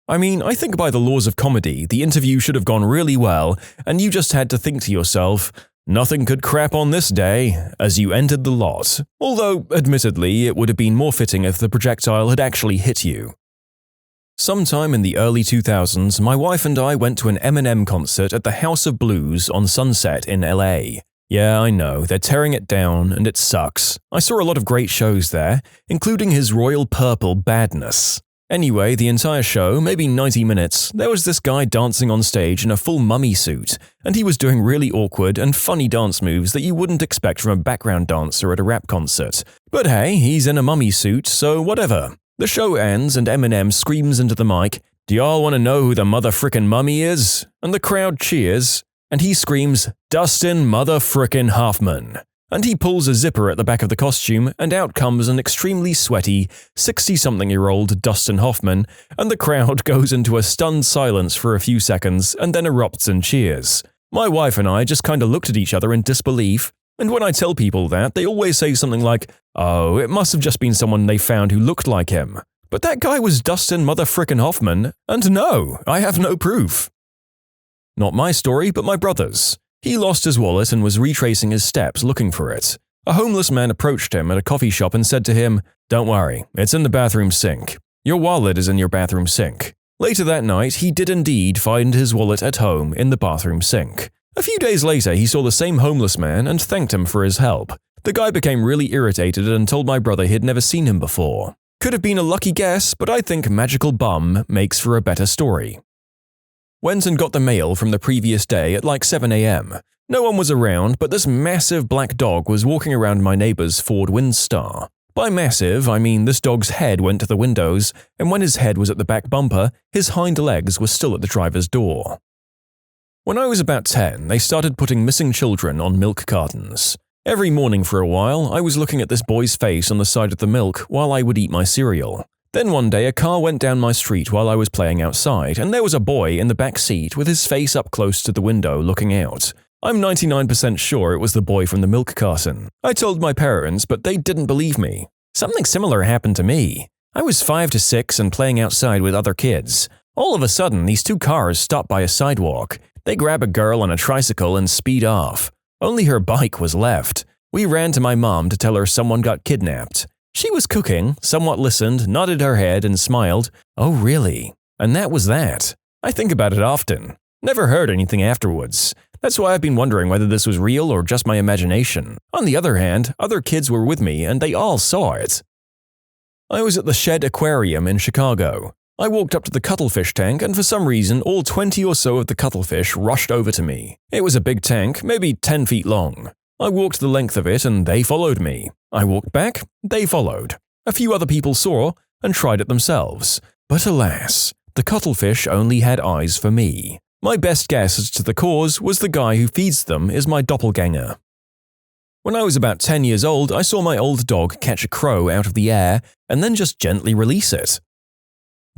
I mean, I think by the laws of comedy, the interview should have gone really well, and you just had to think to yourself, nothing could crap on this day, as you entered the lot, although, admittedly, it would have been more fitting if the projectile had actually hit you. Sometime in the early 2000s, my wife and I went to an Eminem concert at the House of Blues on Sunset in LA. Yeah, I know, they're tearing it down, and it sucks. I saw a lot of great shows there, including his Royal Purple badness. Anyway, the entire show, maybe 90 minutes, there was this guy dancing on stage in a full mummy suit, and he was doing really awkward and funny dance moves that you wouldn't expect from a background dancer at a rap concert. But hey, he's in a mummy suit, so whatever. The show ends and Eminem screams into the mic, "Do y'all want to know who the mother-frickin' mummy is?" And the crowd cheers. And he screams, "Dustin mother-frickin' Hoffman." And he pulls a zipper at the back of the costume, and out comes an extremely sweaty, 60-something-year-old Dustin Hoffman, and the crowd goes into a stunned silence for a few seconds and then erupts in cheers. My wife and I just kinda looked at each other in disbelief, and when I tell people that, they always say something like, "Oh, it must have just been someone they found who looked like him." But that guy was Dustin mother-frickin' Hoffman, and no, I have no proof. Not my story, but my brother's. He lost his wallet and was retracing his steps looking for it. A homeless man approached him at a coffee shop and said to him, "Don't worry, it's in the bathroom sink. Your wallet is in your bathroom sink." Later that night, he did indeed find his wallet at home in the bathroom sink. A few days later, he saw the same homeless man and thanked him for his help. The guy became really irritated and told my brother he'd never seen him before. Could have been a lucky guess, but I think magical bum makes for a better story. Went and got the mail from the previous day at like 7 a.m. No one was around, but this massive black dog was walking around my neighbor's Ford Windstar. By massive, I mean this dog's head went to the windows, and when his head was at the back bumper, his hind legs were still at the driver's door. When I was about 10, they started putting missing children on milk cartons. Every morning for a while, I was looking at this boy's face on the side of the milk while I would eat my cereal. Then one day a car went down my street while I was playing outside, and there was a boy in the back seat with his face up close to the window looking out. I'm 99% sure it was the boy from the milk carton. I told my parents, but they didn't believe me. Something similar happened to me. I was 5 to 6 and playing outside with other kids. All of a sudden, these two cars stop by a sidewalk. They grab a girl on a tricycle and speed off. Only her bike was left. We ran to my mom to tell her someone got kidnapped. She was cooking, somewhat listened, nodded her head and smiled. Oh really? And that was that. I think about it often. Never heard anything afterwards. That's why I've been wondering whether this was real or just my imagination. On the other hand, other kids were with me and they all saw it. I was at the Shed Aquarium in Chicago. I walked up to the cuttlefish tank and for some reason all 20 or so of the cuttlefish rushed over to me. It was a big tank, maybe 10 feet long. I walked the length of it and they followed me. I walked back, they followed. A few other people saw and tried it themselves. But alas, the cuttlefish only had eyes for me. My best guess as to the cause was the guy who feeds them is my doppelganger. When I was about 10 years old, I saw my old dog catch a crow out of the air and then just gently release it.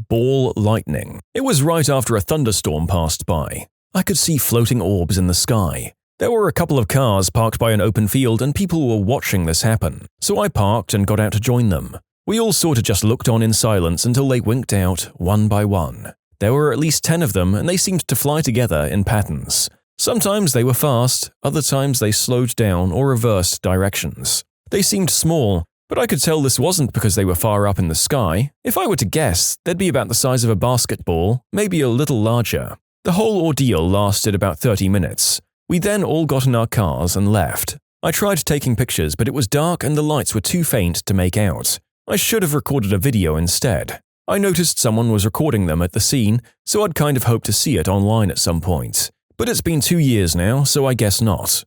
Ball lightning. It was right after a thunderstorm passed by. I could see floating orbs in the sky. There were a couple of cars parked by an open field and people were watching this happen, so I parked and got out to join them. We all sort of just looked on in silence until they winked out one by one. There were at least 10 of them and they seemed to fly together in patterns. Sometimes they were fast, other times they slowed down or reversed directions. They seemed small, but I could tell this wasn't because they were far up in the sky. If I were to guess, they'd be about the size of a basketball, maybe a little larger. The whole ordeal lasted about 30 minutes. We then all got in our cars and left. I tried taking pictures, but it was dark and the lights were too faint to make out. I should have recorded a video instead. I noticed someone was recording them at the scene, so I'd kind of hoped to see it online at some point. But it's been 2 years now, so I guess not.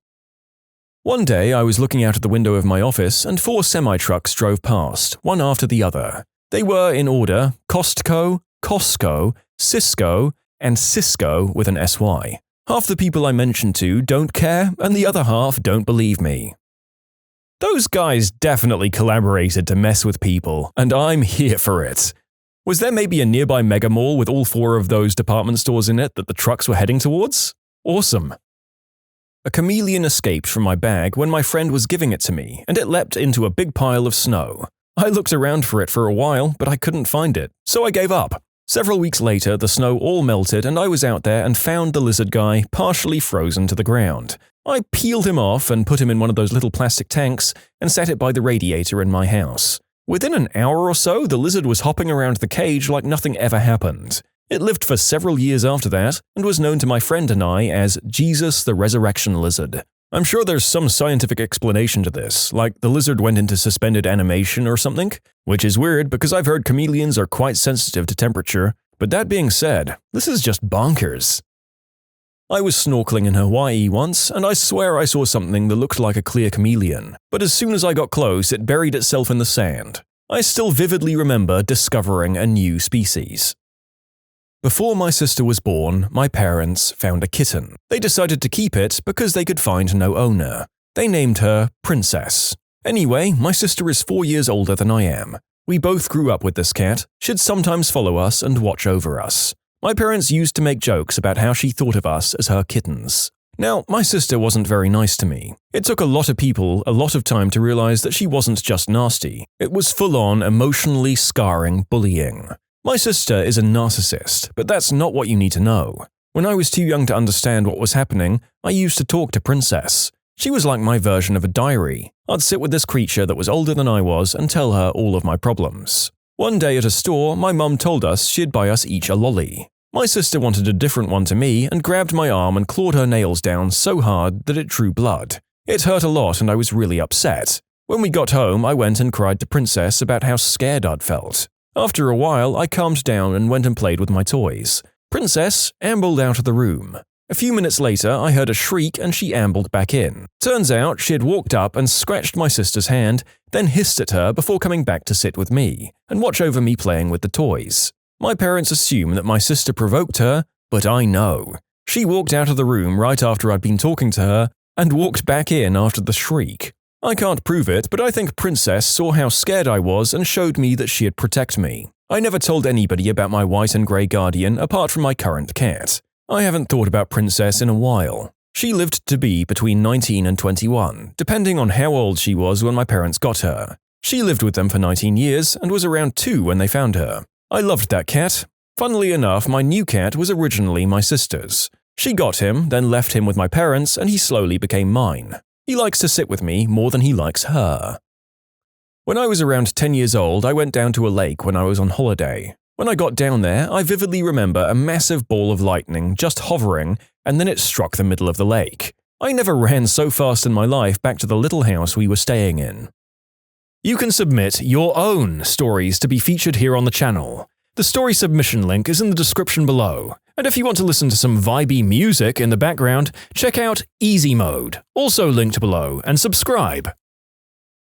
One day I was looking out of the window of my office and 4 semi-trucks drove past, one after the other. They were in order Costco, Costco, Cisco, and Cisco with an SY. Half the people I mentioned to don't care, and the other half don't believe me. Those guys definitely collaborated to mess with people, and I'm here for it. Was there maybe a nearby mega mall with all 4 of those department stores in it that the trucks were heading towards? Awesome. A chameleon escaped from my bag when my friend was giving it to me, and it leapt into a big pile of snow. I looked around for it for a while, but I couldn't find it, so I gave up. Several weeks later, the snow all melted and I was out there and found the lizard guy partially frozen to the ground. I peeled him off and put him in one of those little plastic tanks and set it by the radiator in my house. Within an hour or so, the lizard was hopping around the cage like nothing ever happened. It lived for several years after that and was known to my friend and I as Jesus the Resurrection Lizard. I'm sure there's some scientific explanation to this, like the lizard went into suspended animation or something, which is weird because I've heard chameleons are quite sensitive to temperature, but that being said, this is just bonkers. I was snorkeling in Hawaii once, and I swear I saw something that looked like a clear chameleon, but as soon as I got close, it buried itself in the sand. I still vividly remember discovering a new species. Before my sister was born, my parents found a kitten. They decided to keep it because they could find no owner. They named her Princess. Anyway, my sister is 4 years older than I am. We both grew up with this cat. She'd sometimes follow us and watch over us. My parents used to make jokes about how she thought of us as her kittens. Now, my sister wasn't very nice to me. It took a lot of people a lot of time to realize that she wasn't just nasty. It was full-on, emotionally scarring bullying. My sister is a narcissist, but that's not what you need to know. When I was too young to understand what was happening, I used to talk to Princess. She was like my version of a diary. I'd sit with this creature that was older than I was and tell her all of my problems. One day at a store, my mum told us she'd buy us each a lolly. My sister wanted a different one to me and grabbed my arm and clawed her nails down so hard that it drew blood. It hurt a lot and I was really upset. When we got home, I went and cried to Princess about how scared I'd felt. After a while, I calmed down and went and played with my toys. Princess ambled out of the room. A few minutes later, I heard a shriek and she ambled back in. Turns out she had walked up and scratched my sister's hand, then hissed at her before coming back to sit with me and watch over me playing with the toys. My parents assume that my sister provoked her, but I know. She walked out of the room right after I'd been talking to her and walked back in after the shriek. I can't prove it, but I think Princess saw how scared I was and showed me that she'd protect me. I never told anybody about my white and grey guardian apart from my current cat. I haven't thought about Princess in a while. She lived to be between 19 and 21, depending on how old she was when my parents got her. She lived with them for 19 years and was around 2 when they found her. I loved that cat. Funnily enough, my new cat was originally my sister's. She got him, then left him with my parents, and he slowly became mine. He likes to sit with me more than he likes her. When I was around 10 years old, I went down to a lake when I was on holiday. When I got down there, I vividly remember a massive ball of lightning just hovering, and then it struck the middle of the lake. I never ran so fast in my life back to the little house we were staying in. You can submit your own stories to be featured here on the channel. The story submission link is in the description below. And if you want to listen to some vibey music in the background, check out easymode, also linked below, and subscribe.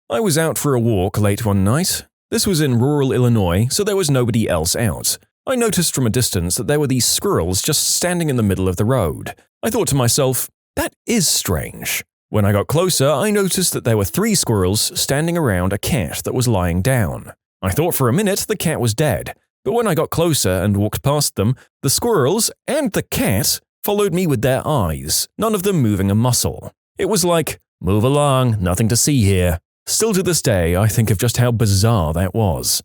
I was out for a walk late one night. This was in rural Illinois, so there was nobody else out. I noticed from a distance that there were these squirrels just standing in the middle of the road. I thought to myself, that is strange. When I got closer, I noticed that there were 3 squirrels standing around a cat that was lying down. I thought for a minute the cat was dead, but when I got closer and walked past them, the squirrels and the cat followed me with their eyes, none of them moving a muscle. It was like, move along, nothing to see here. Still to this day, I think of just how bizarre that was.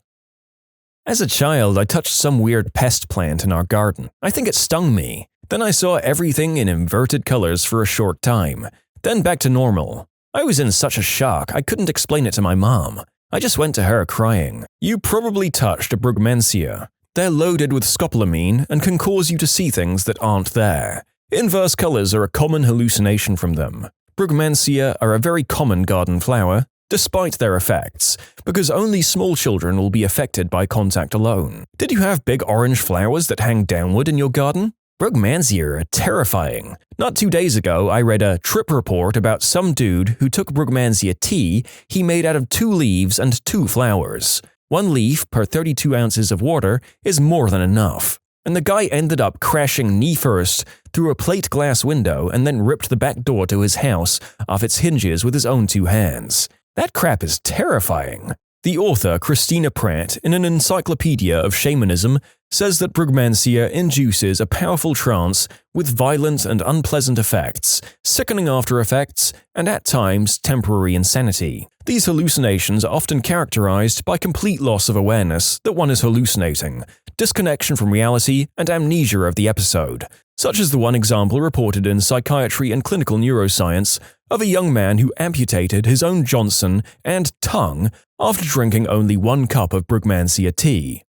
As a child, I touched some weird pest plant in our garden. I think it stung me. Then I saw everything in inverted colors for a short time. Then back to normal. I was in such a shock, I couldn't explain it to my mom. I just went to her crying. You probably touched a brugmansia. They're loaded with scopolamine and can cause you to see things that aren't there. Inverse colors are a common hallucination from them. Brugmansia are a very common garden flower, despite their effects, because only small children will be affected by contact alone. Did you have big orange flowers that hang downward in your garden? Brugmansia are terrifying. Not 2 days ago, I read a trip report about some dude who took brugmansia tea he made out of 2 leaves and 2 flowers. 1 leaf per 32 ounces of water is more than enough. And the guy ended up crashing knee first through a plate glass window and then ripped the back door to his house off its hinges with his own 2 hands. That crap is terrifying. The author, Christina Pratt, in an encyclopedia of shamanism, says that brugmansia induces a powerful trance with violent and unpleasant effects, sickening after effects, and at times temporary insanity. These hallucinations are often characterized by complete loss of awareness that one is hallucinating, disconnection from reality, and amnesia of the episode, such as the one example reported in Psychiatry and Clinical Neuroscience of a young man who amputated his own Johnson and tongue after drinking only 1 cup of brugmansia tea.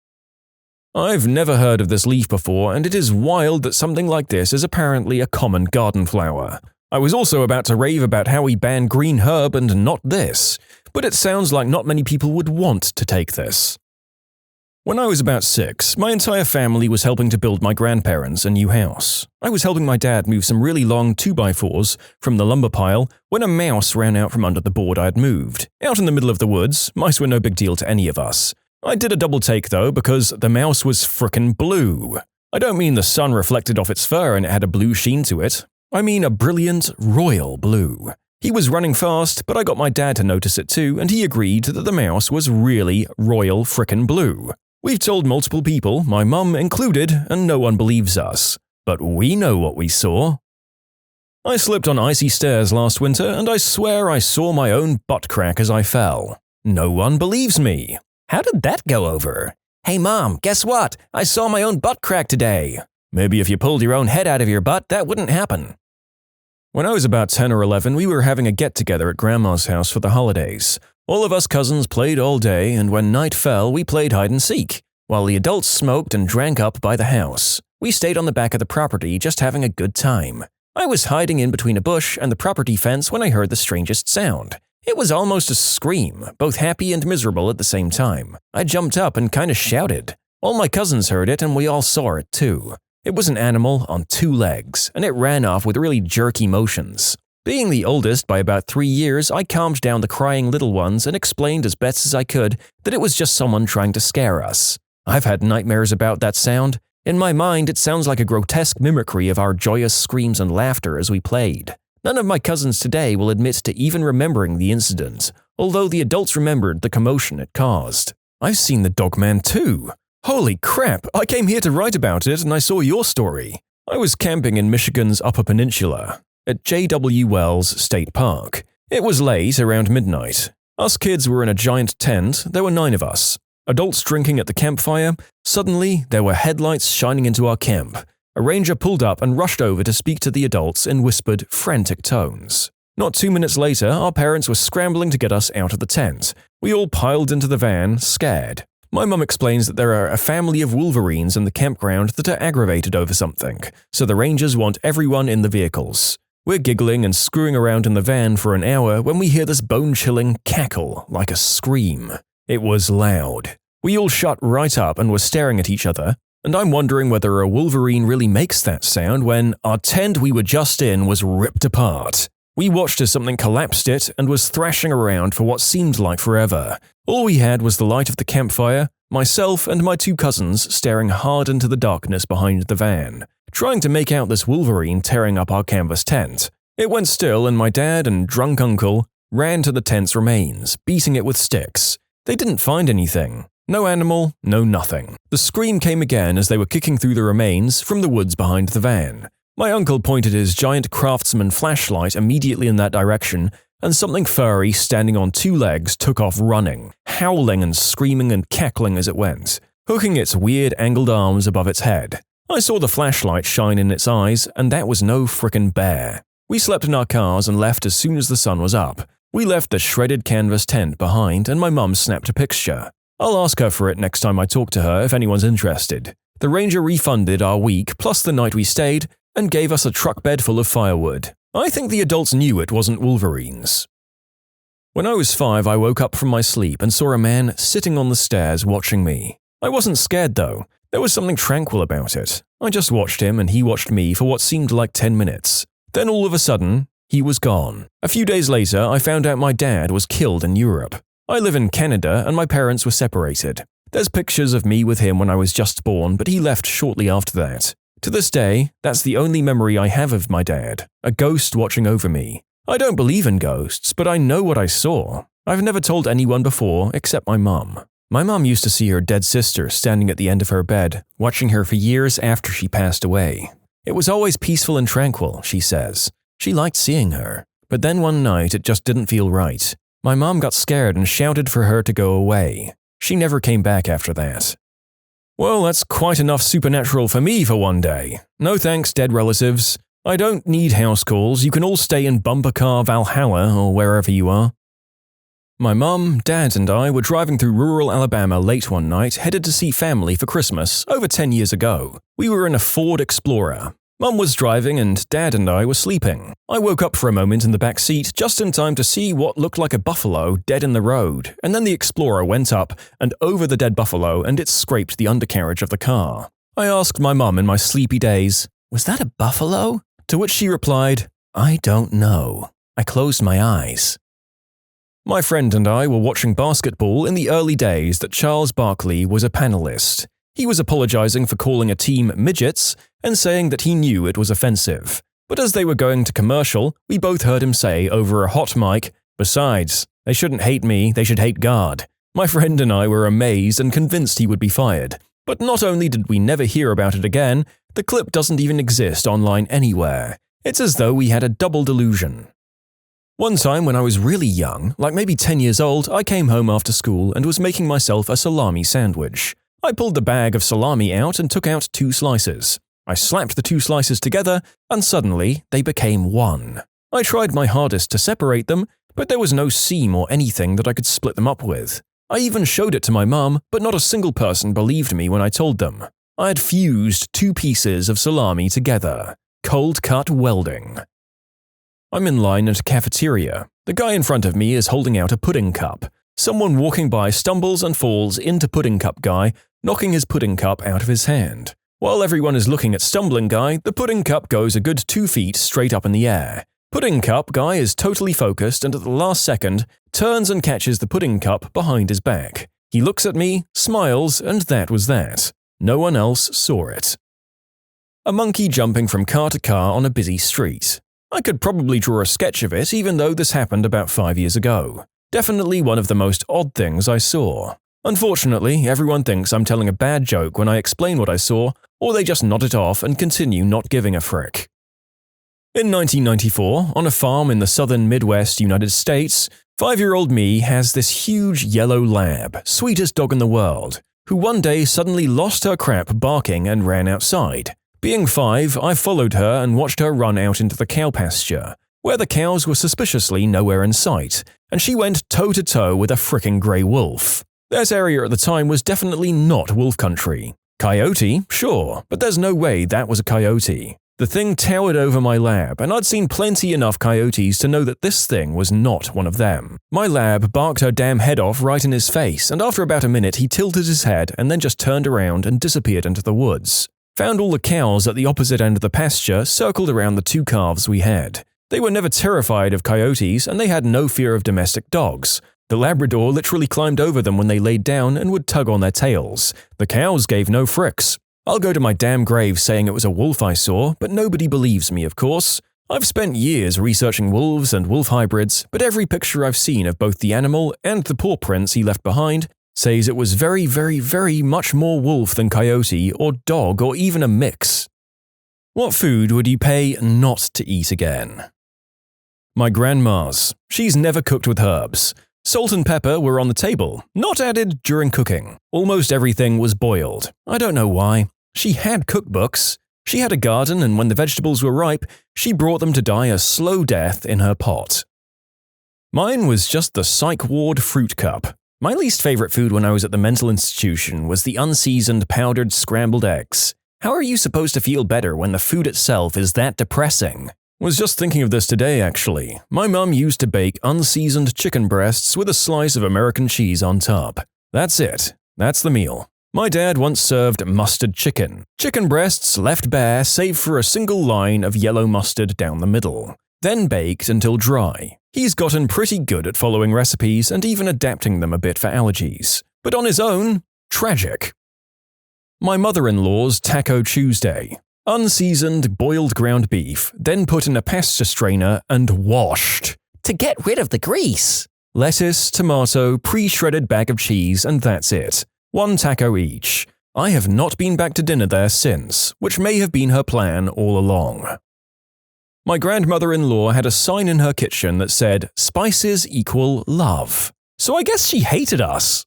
I've never heard of this leaf before, and it is wild that something like this is apparently a common garden flower. I was also about to rave about how we ban green herb and not this, but it sounds like not many people would want to take this. When I was about 6, my entire family was helping to build my grandparents a new house. I was helping my dad move some really long 2x4s from the lumber pile when a mouse ran out from under the board I had moved. Out in the middle of the woods, mice were no big deal to any of us. I did a double take though because the mouse was frickin' blue. I don't mean the sun reflected off its fur and it had a blue sheen to it. I mean a brilliant, royal blue. He was running fast, but I got my dad to notice it too, and he agreed that the mouse was really royal frickin' blue. We've told multiple people, my mum included, and no one believes us. But we know what we saw. I slipped on icy stairs last winter, and I swear I saw my own butt crack as I fell. No one believes me. How did that go over? Hey mom, guess what? I saw my own butt crack today. Maybe if you pulled your own head out of your butt, that wouldn't happen. When I was about 10 or 11, we were having a get-together at Grandma's house for the holidays. All of us cousins played all day, and when night fell, we played hide-and-seek, while the adults smoked and drank up by the house. We stayed on the back of the property, just having a good time. I was hiding in between a bush and the property fence when I heard the strangest sound. It was almost a scream, both happy and miserable at the same time. I jumped up and kind of shouted. All my cousins heard it, and we all saw it too. It was an animal on 2 legs, and it ran off with really jerky motions. Being the oldest by about 3 years, I calmed down the crying little ones and explained as best as I could that it was just someone trying to scare us. I've had nightmares about that sound. In my mind, it sounds like a grotesque mimicry of our joyous screams and laughter as we played. None of my cousins today will admit to even remembering the incident, although the adults remembered the commotion it caused. I've seen the dogman too. Holy crap, I came here to write about it and I saw your story. I was camping in Michigan's Upper Peninsula, at J.W. Wells State Park. It was late, around midnight. Us kids were in a giant tent, there were 9 of us. Adults drinking at the campfire. Suddenly, there were headlights shining into our camp. A ranger pulled up and rushed over to speak to the adults in whispered, frantic tones. Not 2 minutes later, our parents were scrambling to get us out of the tent. We all piled into the van, scared. My mum explains that there are a family of wolverines in the campground that are aggravated over something, so the rangers want everyone in the vehicles. We're giggling and screwing around in the van for an hour when we hear this bone-chilling cackle, like a scream. It was loud. We all shut right up and were staring at each other, and I'm wondering whether a wolverine really makes that sound when our tent we were just in was ripped apart. We watched as something collapsed it and was thrashing around for what seemed like forever. All we had was the light of the campfire, myself and my 2 cousins staring hard into the darkness behind the van, trying to make out this wolverine tearing up our canvas tent. It went still and my dad and drunk uncle ran to the tent's remains, beating it with sticks. They didn't find anything. No animal, no nothing. The scream came again as they were kicking through the remains from the woods behind the van. My uncle pointed his giant craftsman flashlight immediately in that direction, and something furry standing on 2 legs took off running, howling and screaming and cackling as it went, hooking its weird angled arms above its head. I saw the flashlight shine in its eyes, and that was no frickin' bear. We slept in our cars and left as soon as the sun was up. We left the shredded canvas tent behind, and my mum snapped a picture. I'll ask her for it next time I talk to her if anyone's interested. The ranger refunded our week plus the night we stayed, and gave us a truck bed full of firewood. I think the adults knew it wasn't wolverines. When I was 5, I woke up from my sleep and saw a man sitting on the stairs watching me. I wasn't scared though. There was something tranquil about it. I just watched him and he watched me for what seemed like 10 minutes. Then all of a sudden, he was gone. A few days later, I found out my dad was killed in Europe. I live in Canada and my parents were separated. There's pictures of me with him when I was just born, but he left shortly after that. To this day, that's the only memory I have of my dad, a ghost watching over me. I don't believe in ghosts, but I know what I saw. I've never told anyone before except my mum. My mum used to see her dead sister standing at the end of her bed, watching her for years after she passed away. It was always peaceful and tranquil, she says. She liked seeing her. But then one night it just didn't feel right. My mom got scared and shouted for her to go away. She never came back after that. Well, that's quite enough supernatural for me for one day. No thanks, dead relatives. I don't need house calls. You can all stay in Bumper Car Valhalla or wherever you are. My mum, dad, and I were driving through rural Alabama late one night, headed to see family for Christmas over 10 years ago. We were in a Ford Explorer. Mum was driving and Dad and I were sleeping. I woke up for a moment in the back seat just in time to see what looked like a buffalo dead in the road, and then the Explorer went up and over the dead buffalo and it scraped the undercarriage of the car. I asked my mum in my sleepy days, "Was that a buffalo?" To which she replied, "I don't know." I closed my eyes. My friend and I were watching basketball in the early days that Charles Barkley was a panelist. He was apologizing for calling a team midgets and saying that he knew it was offensive. But as they were going to commercial, we both heard him say over a hot mic, "Besides, they shouldn't hate me, they should hate God." My friend and I were amazed and convinced he would be fired. But not only did we never hear about it again, the clip doesn't even exist online anywhere. It's as though we had a double delusion. One time when I was really young, like maybe 10 years old, I came home after school and was making myself a salami sandwich. I pulled the bag of salami out and took out 2 slices. I slapped the 2 slices together, and suddenly they became one. I tried my hardest to separate them, but there was no seam or anything that I could split them up with. I even showed it to my mum, but not a single person believed me when I told them. I had fused 2 pieces of salami together. Cold-cut welding. I'm in line at a cafeteria. The guy in front of me is holding out a pudding cup. Someone walking by stumbles and falls into pudding cup guy, knocking his pudding cup out of his hand. While everyone is looking at stumbling guy, the pudding cup goes a good 2 feet straight up in the air. Pudding cup guy is totally focused and at the last second, turns and catches the pudding cup behind his back. He looks at me, smiles, and that was that. No one else saw it. A monkey jumping from car to car on a busy street. I could probably draw a sketch of it even though this happened about 5 years ago. Definitely one of the most odd things I saw. Unfortunately, everyone thinks I'm telling a bad joke when I explain what I saw, or they just nod it off and continue not giving a frick. In 1994, on a farm in the southern Midwest United States, 5-year-old me has this huge yellow lab, sweetest dog in the world, who one day suddenly lost her crap barking and ran outside. Being 5, I followed her and watched her run out into the cow pasture, where the cows were suspiciously nowhere in sight, and she went toe-to-toe with a fricking grey wolf. That area at the time was definitely not wolf country. Coyote, sure, but there's no way that was a coyote. The thing towered over my lab, and I'd seen plenty enough coyotes to know that this thing was not one of them. My lab barked her damn head off right in his face, and after about a minute he tilted his head and then just turned around and disappeared into the woods. Found all the cows at the opposite end of the pasture circled around the 2 calves we had. They were never terrified of coyotes, and they had no fear of domestic dogs. The Labrador literally climbed over them when they laid down and would tug on their tails. The cows gave no fricks. I'll go to my damn grave saying it was a wolf I saw, but nobody believes me, of course. I've spent years researching wolves and wolf hybrids, but every picture I've seen of both the animal and the paw prints he left behind says it was very, very, very much more wolf than coyote or dog or even a mix. What food would you pay not to eat again? My grandma's. She's never cooked with herbs. Salt and pepper were on the table, not added during cooking. Almost everything was boiled. I don't know why. She had cookbooks. She had a garden, and when the vegetables were ripe, she brought them to die a slow death in her pot. Mine was just the psych ward fruit cup. My least favorite food when I was at the mental institution was the unseasoned powdered scrambled eggs. How are you supposed to feel better when the food itself is that depressing? Was just thinking of this today, actually. My mum used to bake unseasoned chicken breasts with a slice of American cheese on top. That's it. That's the meal. My dad once served mustard chicken. Chicken breasts left bare save for a single line of yellow mustard down the middle. Then baked until dry. He's gotten pretty good at following recipes and even adapting them a bit for allergies. But on his own, tragic. My mother-in-law's Taco Tuesday. Unseasoned boiled ground beef, then put in a pasta strainer and washed to get rid of the grease. Lettuce, tomato, pre-shredded bag of cheese, and that's it. 1 taco each. I have not been back to dinner there since, which may have been her plan all along. My grandmother-in-law had a sign in her kitchen that said, "Spices equal love." So I guess she hated us.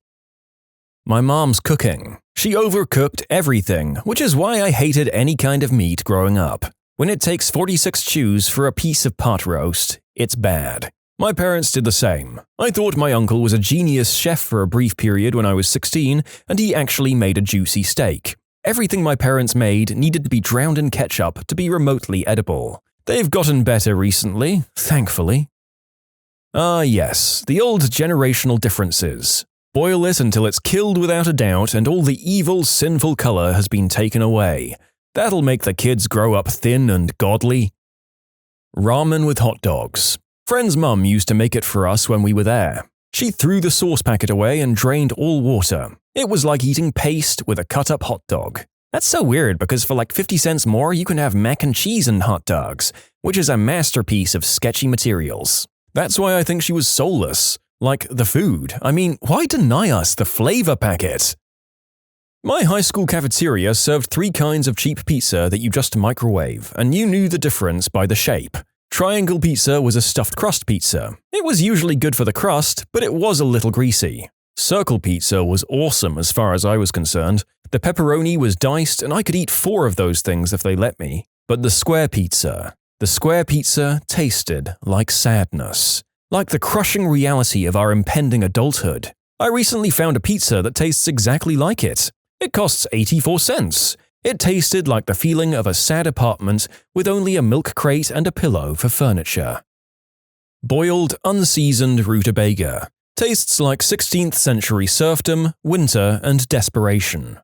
My mom's cooking. She overcooked everything, which is why I hated any kind of meat growing up. When it takes 46 chews for a piece of pot roast, it's bad. My parents did the same. I thought my uncle was a genius chef for a brief period when I was 16, and he actually made a juicy steak. Everything my parents made needed to be drowned in ketchup to be remotely edible. They've gotten better recently, thankfully. Ah yes, the old generational differences. Boil it until it's killed without a doubt and all the evil, sinful color has been taken away. That'll make the kids grow up thin and godly. Ramen with hot dogs. Friend's mum used to make it for us when we were there. She threw the sauce packet away and drained all water. It was like eating paste with a cut-up hot dog. That's so weird because for like 50 cents more you can have mac and cheese and hot dogs, which is a masterpiece of sketchy materials. That's why I think she was soulless. Like the food. I mean, why deny us the flavor packet? My high school cafeteria served 3 kinds of cheap pizza that you just microwave, and you knew the difference by the shape. Triangle pizza was a stuffed crust pizza. It was usually good for the crust, but it was a little greasy. Circle pizza was awesome as far as I was concerned. The pepperoni was diced, and I could eat 4 of those things if they let me. But the square pizza tasted like sadness. Like the crushing reality of our impending adulthood. I recently found a pizza that tastes exactly like it. It costs 84 cents. It tasted like the feeling of a sad apartment with only a milk crate and a pillow for furniture. Boiled, unseasoned rutabaga. Tastes like 16th century serfdom, winter, and desperation.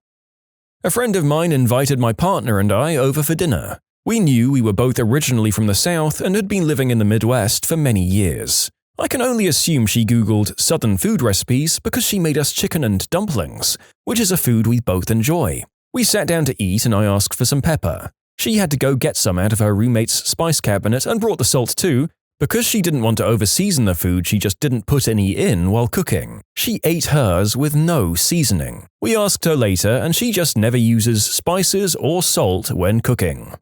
A friend of mine invited my partner and I over for dinner. We knew we were both originally from the South and had been living in the Midwest for many years. I can only assume she Googled Southern food recipes because she made us chicken and dumplings, which is a food we both enjoy. We sat down to eat and I asked for some pepper. She had to go get some out of her roommate's spice cabinet and brought the salt too, Because she didn't want to overseason the food, she just didn't put any in while cooking. She ate hers with no seasoning. We asked her later, and she just never uses spices or salt when cooking.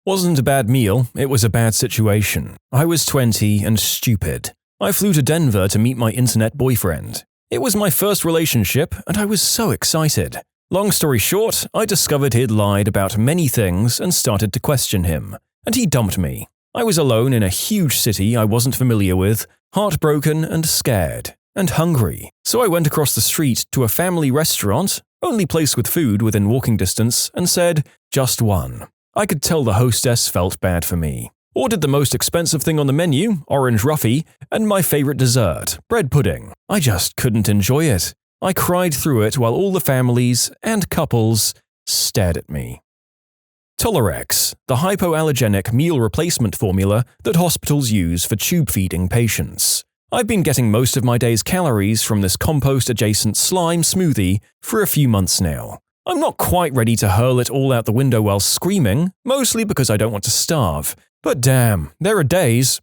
Wasn't a bad meal, it was a bad situation. I was 20 and stupid. I flew to Denver to meet my internet boyfriend. It was my first relationship, and I was so excited. Long story short, I discovered he'd lied about many things and started to question him, and he dumped me. I was alone in a huge city I wasn't familiar with, heartbroken and scared, and hungry. So I went across the street to a family restaurant, only place with food within walking distance, and said, "Just one." I could tell the hostess felt bad for me. Ordered the most expensive thing on the menu, orange roughy, and my favorite dessert, bread pudding. I just couldn't enjoy it. I cried through it while all the families and couples stared at me. Tolerex, the hypoallergenic meal replacement formula that hospitals use for tube feeding patients. I've been getting most of my day's calories from this compost-adjacent slime smoothie for a few months now. I'm not quite ready to hurl it all out the window while screaming, mostly because I don't want to starve. But damn, there are days.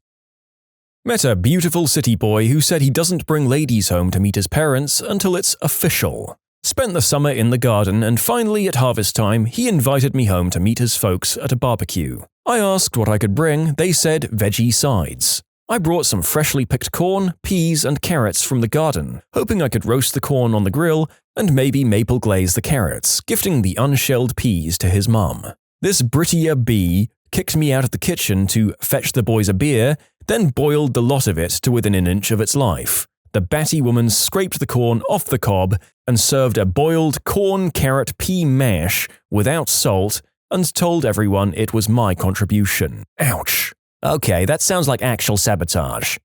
Met a beautiful city boy who said he doesn't bring ladies home to meet his parents until it's official. Spent the summer in the garden, and finally at harvest time, he invited me home to meet his folks at a barbecue. I asked what I could bring, they said veggie sides. I brought some freshly picked corn, peas, and carrots from the garden, hoping I could roast the corn on the grill and maybe maple glaze the carrots, gifting the unshelled peas to his mum. This Britia bee kicked me out of the kitchen to fetch the boys a beer, then boiled the lot of it to within an inch of its life. The batty woman scraped the corn off the cob and served a boiled corn-carrot-pea mash without salt and told everyone it was my contribution. Ouch. Okay, that sounds like actual sabotage.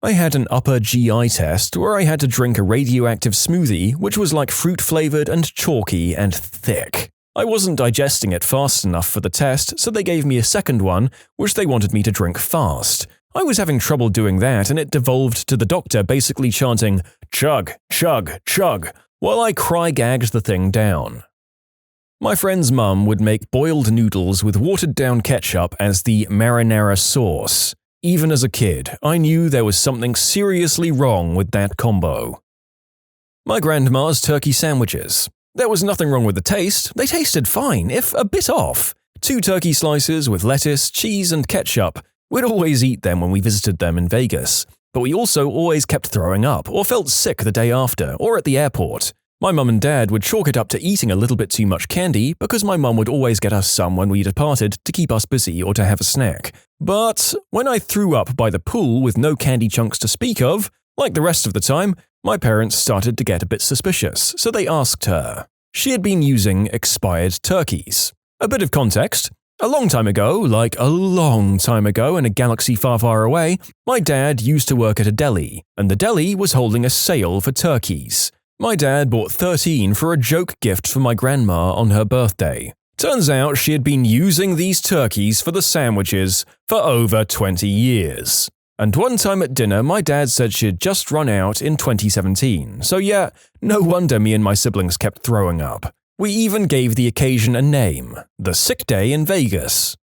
I had an upper GI test where I had to drink a radioactive smoothie which was like fruit-flavored and chalky and thick. I wasn't digesting it fast enough for the test, so they gave me a second one, which they wanted me to drink fast. I was having trouble doing that, and it devolved to the doctor basically chanting, "Chug, chug, chug," while I cry-gagged the thing down. My friend's mum would make boiled noodles with watered-down ketchup as the marinara sauce. Even as a kid, I knew there was something seriously wrong with that combo. My grandma's turkey sandwiches. There was nothing wrong with the taste, they tasted fine, if a bit off. 2 turkey slices with lettuce, cheese, and ketchup. We'd always eat them when we visited them in Vegas, but we also always kept throwing up or felt sick the day after or at the airport. My mum and dad would chalk it up to eating a little bit too much candy because my mum would always get us some when we departed to keep us busy or to have a snack. But when I threw up by the pool with no candy chunks to speak of, like the rest of the time, my parents started to get a bit suspicious, so they asked her. She had been using expired turkeys. A bit of context. A long time ago, like a long time ago in a galaxy far, far away, my dad used to work at a deli, and the deli was holding a sale for turkeys. My dad bought 13 for a joke gift for my grandma on her birthday. Turns out she had been using these turkeys for the sandwiches for over 20 years. And one time at dinner, my dad said she had just run out in 2017, so yeah, no wonder me and my siblings kept throwing up. We even gave the occasion a name, the Sick Day in Vegas.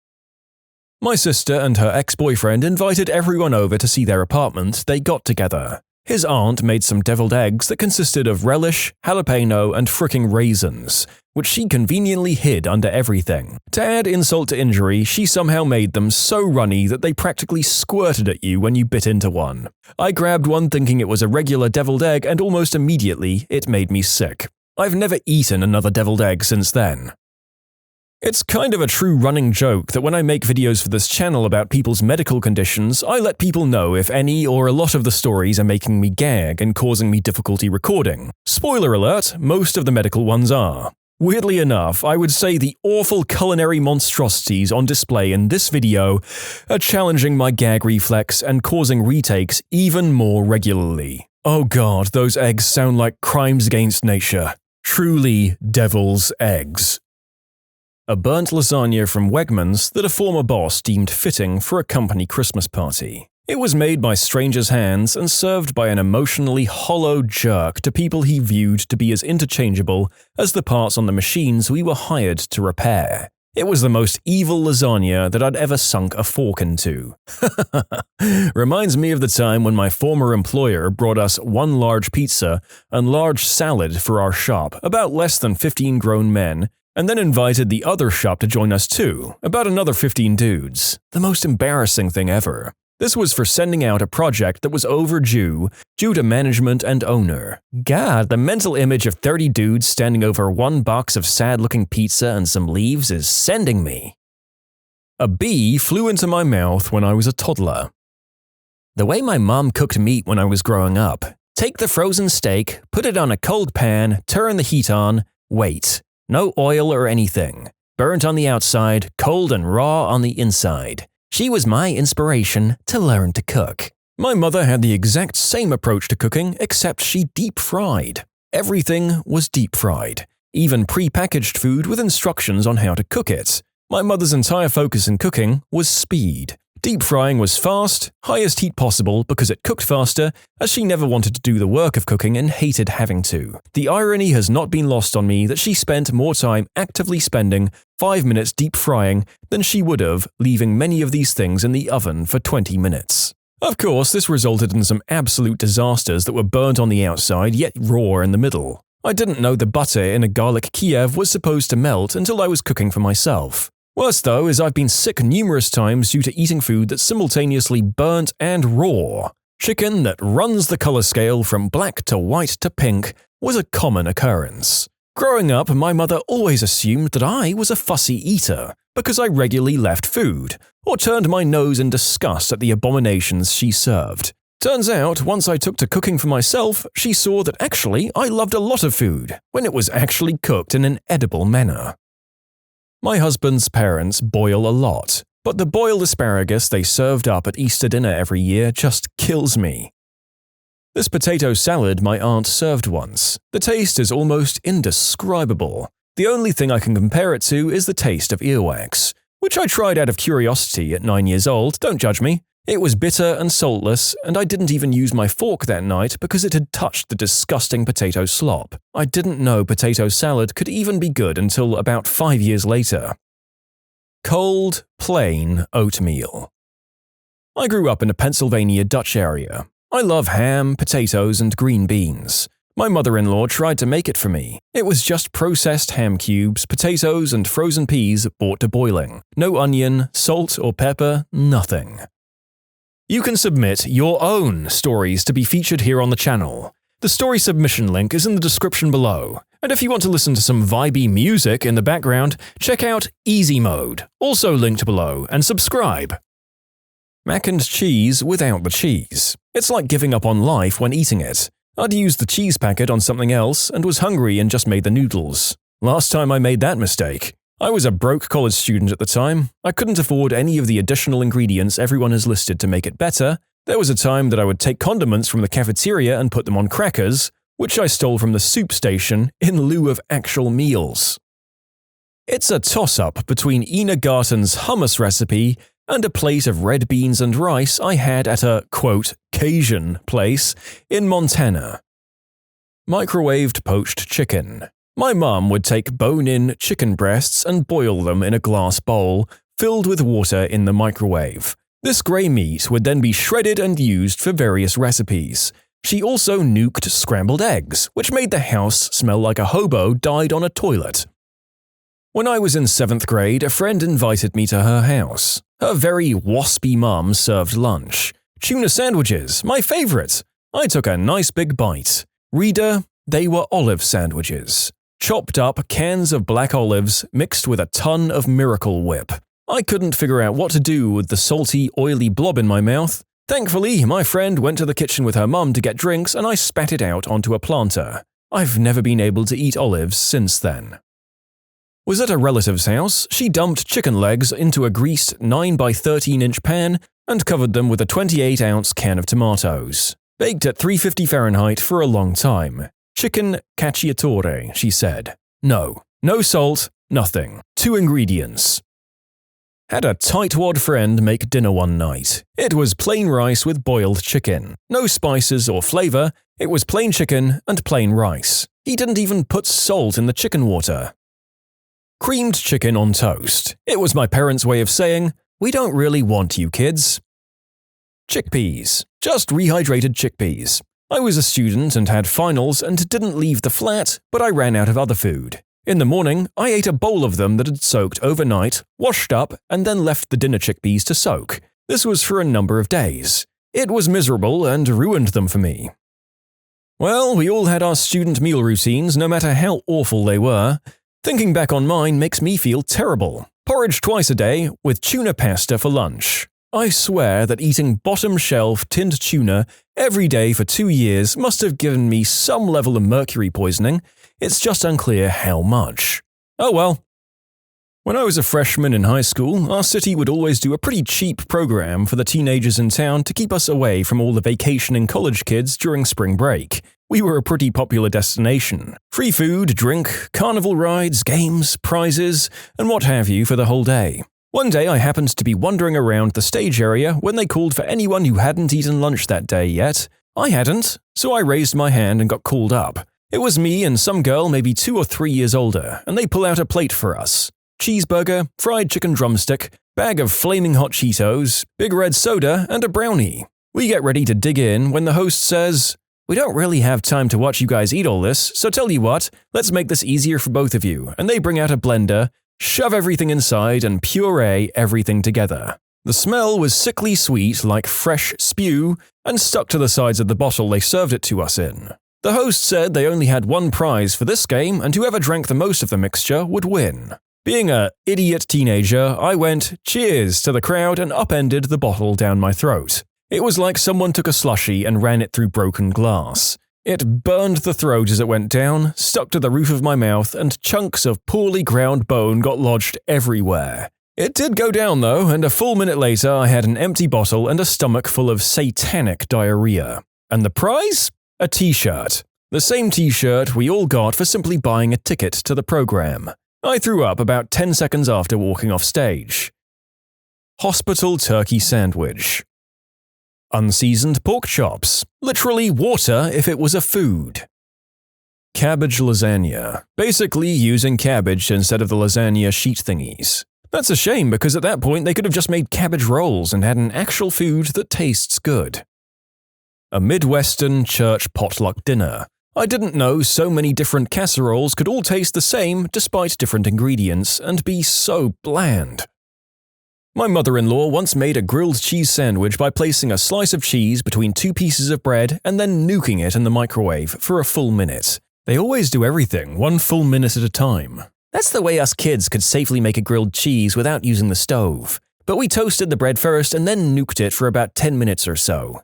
My sister and her ex-boyfriend invited everyone over to see their apartment they got together. His aunt made some deviled eggs that consisted of relish, jalapeno, and fricking raisins, which she conveniently hid under everything. To add insult to injury, she somehow made them so runny that they practically squirted at you when you bit into one. I grabbed one thinking it was a regular deviled egg, and almost immediately it made me sick. I've never eaten another deviled egg since then. It's kind of a true running joke that when I make videos for this channel about people's medical conditions, I let people know if any or a lot of the stories are making me gag and causing me difficulty recording. Spoiler alert, most of the medical ones are. Weirdly enough, I would say the awful culinary monstrosities on display in this video are challenging my gag reflex and causing retakes even more regularly. Oh god, those eggs sound like crimes against nature. Truly devil's eggs. A burnt lasagna from Wegmans that a former boss deemed fitting for a company Christmas party. It was made by strangers' hands and served by an emotionally hollow jerk to people he viewed to be as interchangeable as the parts on the machines we were hired to repair. It was the most evil lasagna that I'd ever sunk a fork into. Reminds me of the time when my former employer brought us one large pizza and large salad for our shop, about less than 15 grown men, and then invited the other shop to join us too, about another 15 dudes. The most embarrassing thing ever. This was for sending out a project that was overdue due to management and owner. God, the mental image of 30 dudes standing over one box of sad-looking pizza and some leaves is sending me. A bee flew into my mouth when I was a toddler. The way my mom cooked meat when I was growing up. Take the frozen steak, put it on a cold pan, turn the heat on, wait. No oil or anything. Burnt on the outside, cold and raw on the inside. She was my inspiration to learn to cook. My mother had the exact same approach to cooking, except she deep-fried. Everything was deep-fried, even pre-packaged food with instructions on how to cook it. My mother's entire focus in cooking was speed. Deep frying was fast, highest heat possible because it cooked faster, as she never wanted to do the work of cooking and hated having to. The irony has not been lost on me that she spent more time actively spending 5 minutes deep frying than she would have leaving many of these things in the oven for 20 minutes. Of course, this resulted in some absolute disasters that were burnt on the outside yet raw in the middle. I didn't know the butter in a garlic Kiev was supposed to melt until I was cooking for myself. Worse though is I've been sick numerous times due to eating food that's simultaneously burnt and raw. Chicken that runs the color scale from black to white to pink was a common occurrence. Growing up, my mother always assumed that I was a fussy eater because I regularly left food or turned my nose in disgust at the abominations she served. Turns out, once I took to cooking for myself, she saw that actually I loved a lot of food when it was actually cooked in an edible manner. My husband's parents boil a lot, but the boiled asparagus they served up at Easter dinner every year just kills me. This potato salad my aunt served once. The taste is almost indescribable. The only thing I can compare it to is the taste of earwax, which I tried out of curiosity at 9 years old, don't judge me. It was bitter and saltless, and I didn't even use my fork that night because it had touched the disgusting potato slop. I didn't know potato salad could even be good until about 5 years later. Cold, plain oatmeal. I grew up in a Pennsylvania Dutch area. I love ham, potatoes, and green beans. My mother-in-law tried to make it for me. It was just processed ham cubes, potatoes, and frozen peas brought to boiling. No onion, salt, or pepper, nothing. You can submit your own stories to be featured here on the channel. The story submission link is in the description below. And if you want to listen to some vibey music in the background, check out easymode, also linked below, and subscribe. Mac and cheese without the cheese. It's like giving up on life when eating it. I'd used the cheese packet on something else and was hungry and just made the noodles. Last time I made that mistake. I was a broke college student at the time. I couldn't afford any of the additional ingredients everyone has listed to make it better. There was a time that I would take condiments from the cafeteria and put them on crackers, which I stole from the soup station in lieu of actual meals. It's a toss-up between Ina Garten's hummus recipe and a plate of red beans and rice I had at a, quote, Cajun place in Montana. Microwaved poached chicken. My mom would take bone-in chicken breasts and boil them in a glass bowl filled with water in the microwave. This grey meat would then be shredded and used for various recipes. She also nuked scrambled eggs, which made the house smell like a hobo died on a toilet. When I was in 7th grade, a friend invited me to her house. Her very waspy mum served lunch. Tuna sandwiches, my favourite. I took a nice big bite. Reader, they were olive sandwiches. Chopped up cans of black olives mixed with a ton of Miracle Whip. I couldn't figure out what to do with the salty, oily blob in my mouth. Thankfully, my friend went to the kitchen with her mum to get drinks and I spat it out onto a planter. I've never been able to eat olives since then. Was at a relative's house, she dumped chicken legs into a greased 9 by 13-inch pan and covered them with a 28-ounce can of tomatoes. Baked at 350 Fahrenheit for a long time. Chicken cacciatore, she said. No salt, nothing. 2 ingredients. Had a tightwad friend make dinner one night. It was plain rice with boiled chicken. No spices or flavor, it was plain chicken and plain rice. He didn't even put salt in the chicken water. Creamed chicken on toast. It was my parents' way of saying, "We don't really want you kids." Chickpeas. Just rehydrated chickpeas. I was a student and had finals and didn't leave the flat, but I ran out of other food. In the morning, I ate a bowl of them that had soaked overnight, washed up, and then left the dinner chickpeas to soak. This was for a number of days. It was miserable and ruined them for me. Well, we all had our student meal routines, no matter how awful they were. Thinking back on mine makes me feel terrible. Porridge twice a day, with tuna pasta for lunch. I swear that eating bottom-shelf tinned tuna every day for 2 years must have given me some level of mercury poisoning. It's just unclear how much. Oh well. When I was a freshman in high school, our city would always do a pretty cheap program for the teenagers in town to keep us away from all the vacationing college kids during spring break. We were a pretty popular destination. Free food, drink, carnival rides, games, prizes, and what have you for the whole day. One day I happened to be wandering around the stage area when they called for anyone who hadn't eaten lunch that day yet. I hadn't, so I raised my hand and got called up. It was me and some girl maybe 2 or 3 years older, and they pull out a plate for us. Cheeseburger, fried chicken drumstick, bag of flaming hot Cheetos, big red soda, and a brownie. We get ready to dig in when the host says, "We don't really have time to watch you guys eat all this, so tell you what, let's make this easier for both of you," and they bring out a blender, shove everything inside, and puree everything together. The smell was sickly sweet like fresh spew and stuck to the sides of the bottle they served it to us in. The host said they only had one prize for this game and whoever drank the most of the mixture would win. Being a idiot teenager, I went cheers to the crowd and upended the bottle down my throat. It was like someone took a slushie and ran it through broken glass. It burned the throat as it went down, stuck to the roof of my mouth, and chunks of poorly ground bone got lodged everywhere. It did go down though, and a full minute later I had an empty bottle and a stomach full of satanic diarrhea. And the prize? A t-shirt. The same t-shirt we all got for simply buying a ticket to the program. I threw up about 10 seconds after walking off stage. Hospital turkey sandwich. Unseasoned pork chops. Literally water if it was a food. Cabbage lasagna. Basically using cabbage instead of the lasagna sheet thingies. That's a shame because at that point they could have just made cabbage rolls and had an actual food that tastes good. A Midwestern church potluck dinner. I didn't know so many different casseroles could all taste the same despite different ingredients and be so bland. My mother-in-law once made a grilled cheese sandwich by placing a slice of cheese between 2 pieces of bread and then nuking it in the microwave for a full minute. They always do everything 1 full minute at a time. That's the way us kids could safely make a grilled cheese without using the stove. But we toasted the bread first and then nuked it for about 10 minutes or so.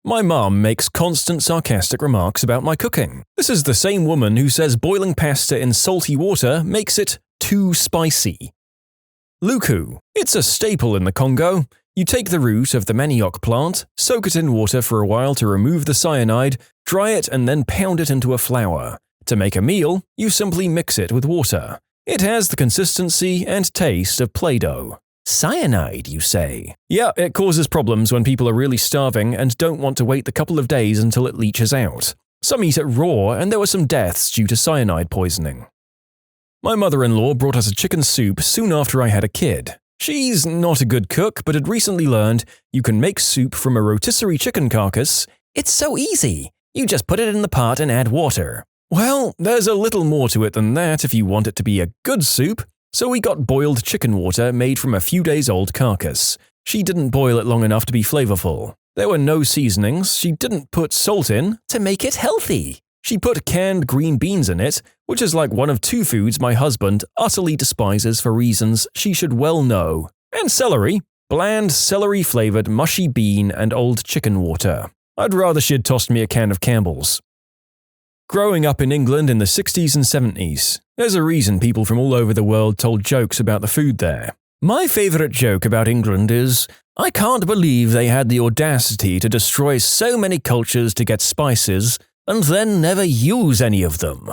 My mum makes constant sarcastic remarks about my cooking. This is the same woman who says boiling pasta in salty water makes it too spicy. Luku. It's a staple in the Congo. You take the root of the manioc plant, soak it in water for a while to remove the cyanide, dry it and then pound it into a flour. To make a meal, you simply mix it with water. It has the consistency and taste of Play-Doh. Cyanide, you say? Yeah, it causes problems when people are really starving and don't want to wait the couple of days until it leaches out. Some eat it raw, and there were some deaths due to cyanide poisoning. My mother-in-law brought us a chicken soup soon after I had a kid. She's not a good cook, but had recently learned you can make soup from a rotisserie chicken carcass. It's so easy. You just put it in the pot and add water. Well, there's a little more to it than that if you want it to be a good soup. So we got boiled chicken water made from a few days old carcass. She didn't boil it long enough to be flavorful. There were no seasonings. She didn't put salt in to make it healthy. She put canned green beans in it, which is like one of 2 foods my husband utterly despises for reasons she should well know. And celery. Bland, celery-flavored mushy bean and old chicken water. I'd rather she'd tossed me a can of Campbell's. Growing up in England in the 60s and 70s, there's a reason people from all over the world told jokes about the food there. My favorite joke about England is, I can't believe they had the audacity to destroy so many cultures to get spices and then never use any of them.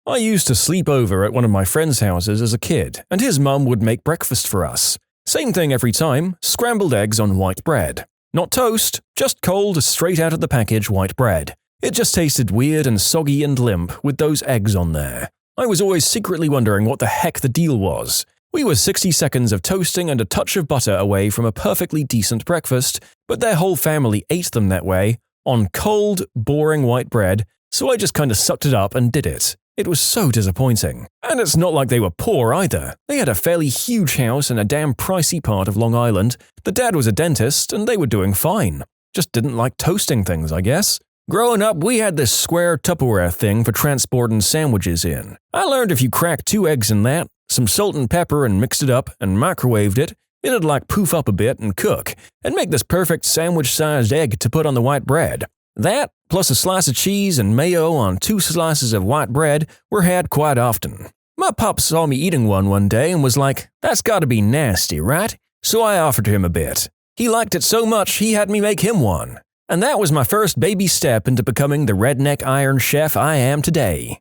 I used to sleep over at one of my friend's houses as a kid, and his mum would make breakfast for us. Same thing every time, scrambled eggs on white bread. Not toast, just cold, straight out of the package white bread. It just tasted weird and soggy and limp with those eggs on there. I was always secretly wondering what the heck the deal was. We were 60 seconds of toasting and a touch of butter away from a perfectly decent breakfast, but their whole family ate them that way, on cold, boring white bread, so I just kinda sucked it up and did it. It was so disappointing. And it's not like they were poor either. They had a fairly huge house in a damn pricey part of Long Island. The dad was a dentist, and they were doing fine. Just didn't like toasting things, I guess. Growing up, we had this square Tupperware thing for transporting sandwiches in. I learned if you cracked 2 eggs in that, some salt and pepper and mixed it up and microwaved it, it'd like poof up a bit and cook, and make this perfect sandwich-sized egg to put on the white bread. That, plus a slice of cheese and mayo on 2 slices of white bread, were had quite often. My pop saw me eating one day and was like, "That's gotta be nasty, right?" So I offered him a bit. He liked it so much he had me make him one. And that was my first baby step into becoming the redneck Iron Chef I am today.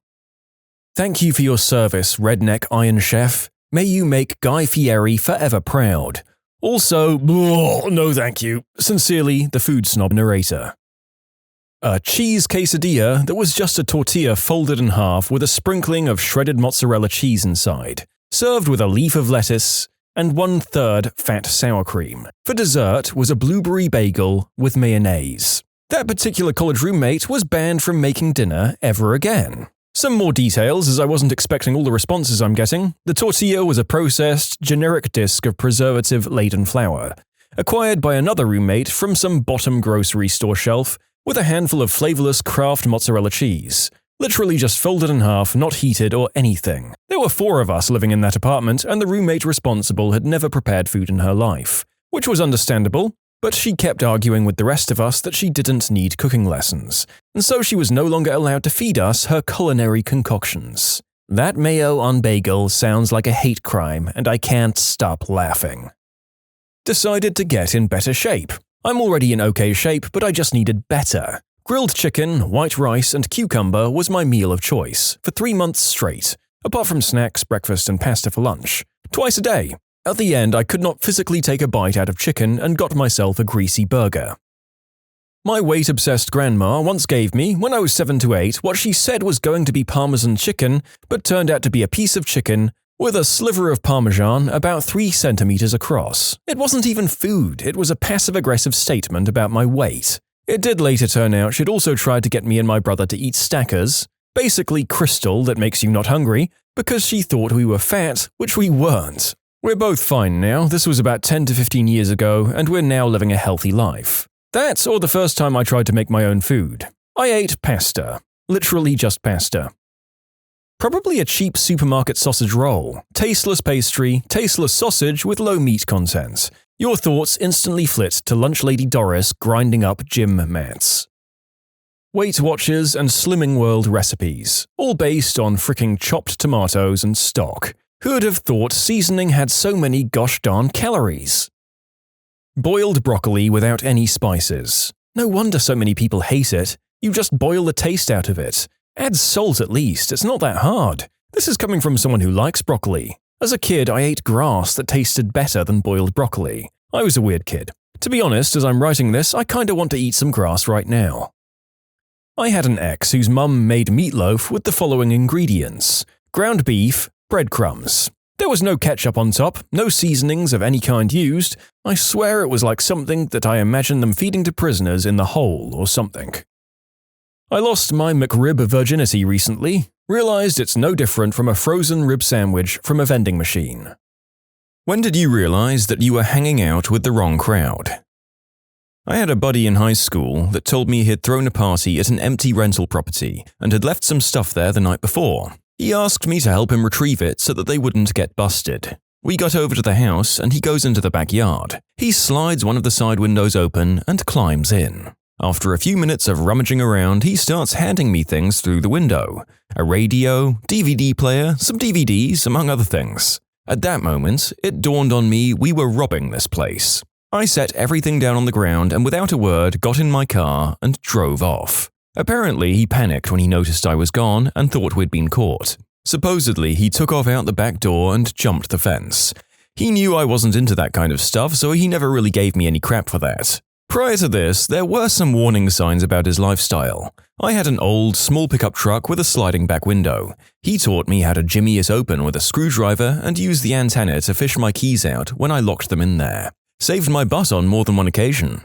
Thank you for your service, Redneck Iron Chef. May you make Guy Fieri forever proud. Also, no thank you. Sincerely, the food snob narrator. A cheese quesadilla that was just a tortilla folded in half with a sprinkling of shredded mozzarella cheese inside, served with a leaf of lettuce and 1/3 fat sour cream. For dessert was a blueberry bagel with mayonnaise. That particular college roommate was banned from making dinner ever again. Some more details, as I wasn't expecting all the responses I'm getting. The tortilla was a processed, generic disc of preservative-laden flour, acquired by another roommate from some bottom grocery store shelf, with a handful of flavorless Kraft mozzarella cheese. Literally just folded in half, not heated or anything. There were 4 of us living in that apartment, and the roommate responsible had never prepared food in her life, which was understandable. But she kept arguing with the rest of us that she didn't need cooking lessons, and so she was no longer allowed to feed us her culinary concoctions. That mayo on bagel sounds like a hate crime, and I can't stop laughing. Decided to get in better shape. I'm already in okay shape, but I just needed better. Grilled chicken, white rice, and cucumber was my meal of choice for 3 months straight, apart from snacks, breakfast, and pasta for lunch, twice a day. At the end, I could not physically take a bite out of chicken and got myself a greasy burger. My weight-obsessed grandma once gave me, when I was 7 to 8, what she said was going to be Parmesan chicken, but turned out to be a piece of chicken with a sliver of Parmesan about 3 centimeters across. It wasn't even food, it was a passive-aggressive statement about my weight. It did later turn out she'd also tried to get me and my brother to eat Stackers, basically crystal that makes you not hungry, because she thought we were fat, which we weren't. We're both fine now, this was about 10 to 15 years ago, and we're now living a healthy life. That, or the first time I tried to make my own food. I ate pasta. Literally just pasta. Probably a cheap supermarket sausage roll. Tasteless pastry, tasteless sausage with low meat content. Your thoughts instantly flit to lunch lady Doris grinding up gym mats. Weight Watchers and Slimming World recipes, all based on fricking chopped tomatoes and stock. Who'd have thought seasoning had so many gosh darn calories? Boiled broccoli without any spices. No wonder so many people hate it. You just boil the taste out of it. Add salt at least, it's not that hard. This is coming from someone who likes broccoli. As a kid, I ate grass that tasted better than boiled broccoli. I was a weird kid. To be honest, as I'm writing this, I kinda want to eat some grass right now. I had an ex whose mum made meatloaf with the following ingredients: ground beef, breadcrumbs. There was no ketchup on top, no seasonings of any kind used. I swear it was like something that I imagine them feeding to prisoners in the hole or something. I lost my McRib virginity recently, realized it's no different from a frozen rib sandwich from a vending machine. When did you realize that you were hanging out with the wrong crowd? I had a buddy in high school that told me he had thrown a party at an empty rental property and had left some stuff there the night before. He asked me to help him retrieve it so that they wouldn't get busted. We got over to the house and he goes into the backyard. He slides one of the side windows open and climbs in. After a few minutes of rummaging around, he starts handing me things through the window. A radio, DVD player, some DVDs, among other things. At that moment, it dawned on me we were robbing this place. I set everything down on the ground and without a word got in my car and drove off. Apparently, he panicked when he noticed I was gone and thought we'd been caught. Supposedly, he took off out the back door and jumped the fence. He knew I wasn't into that kind of stuff, so he never really gave me any crap for that. Prior to this, there were some warning signs about his lifestyle. I had an old, small pickup truck with a sliding back window. He taught me how to jimmy it open with a screwdriver and use the antenna to fish my keys out when I locked them in there. Saved my butt on more than one occasion.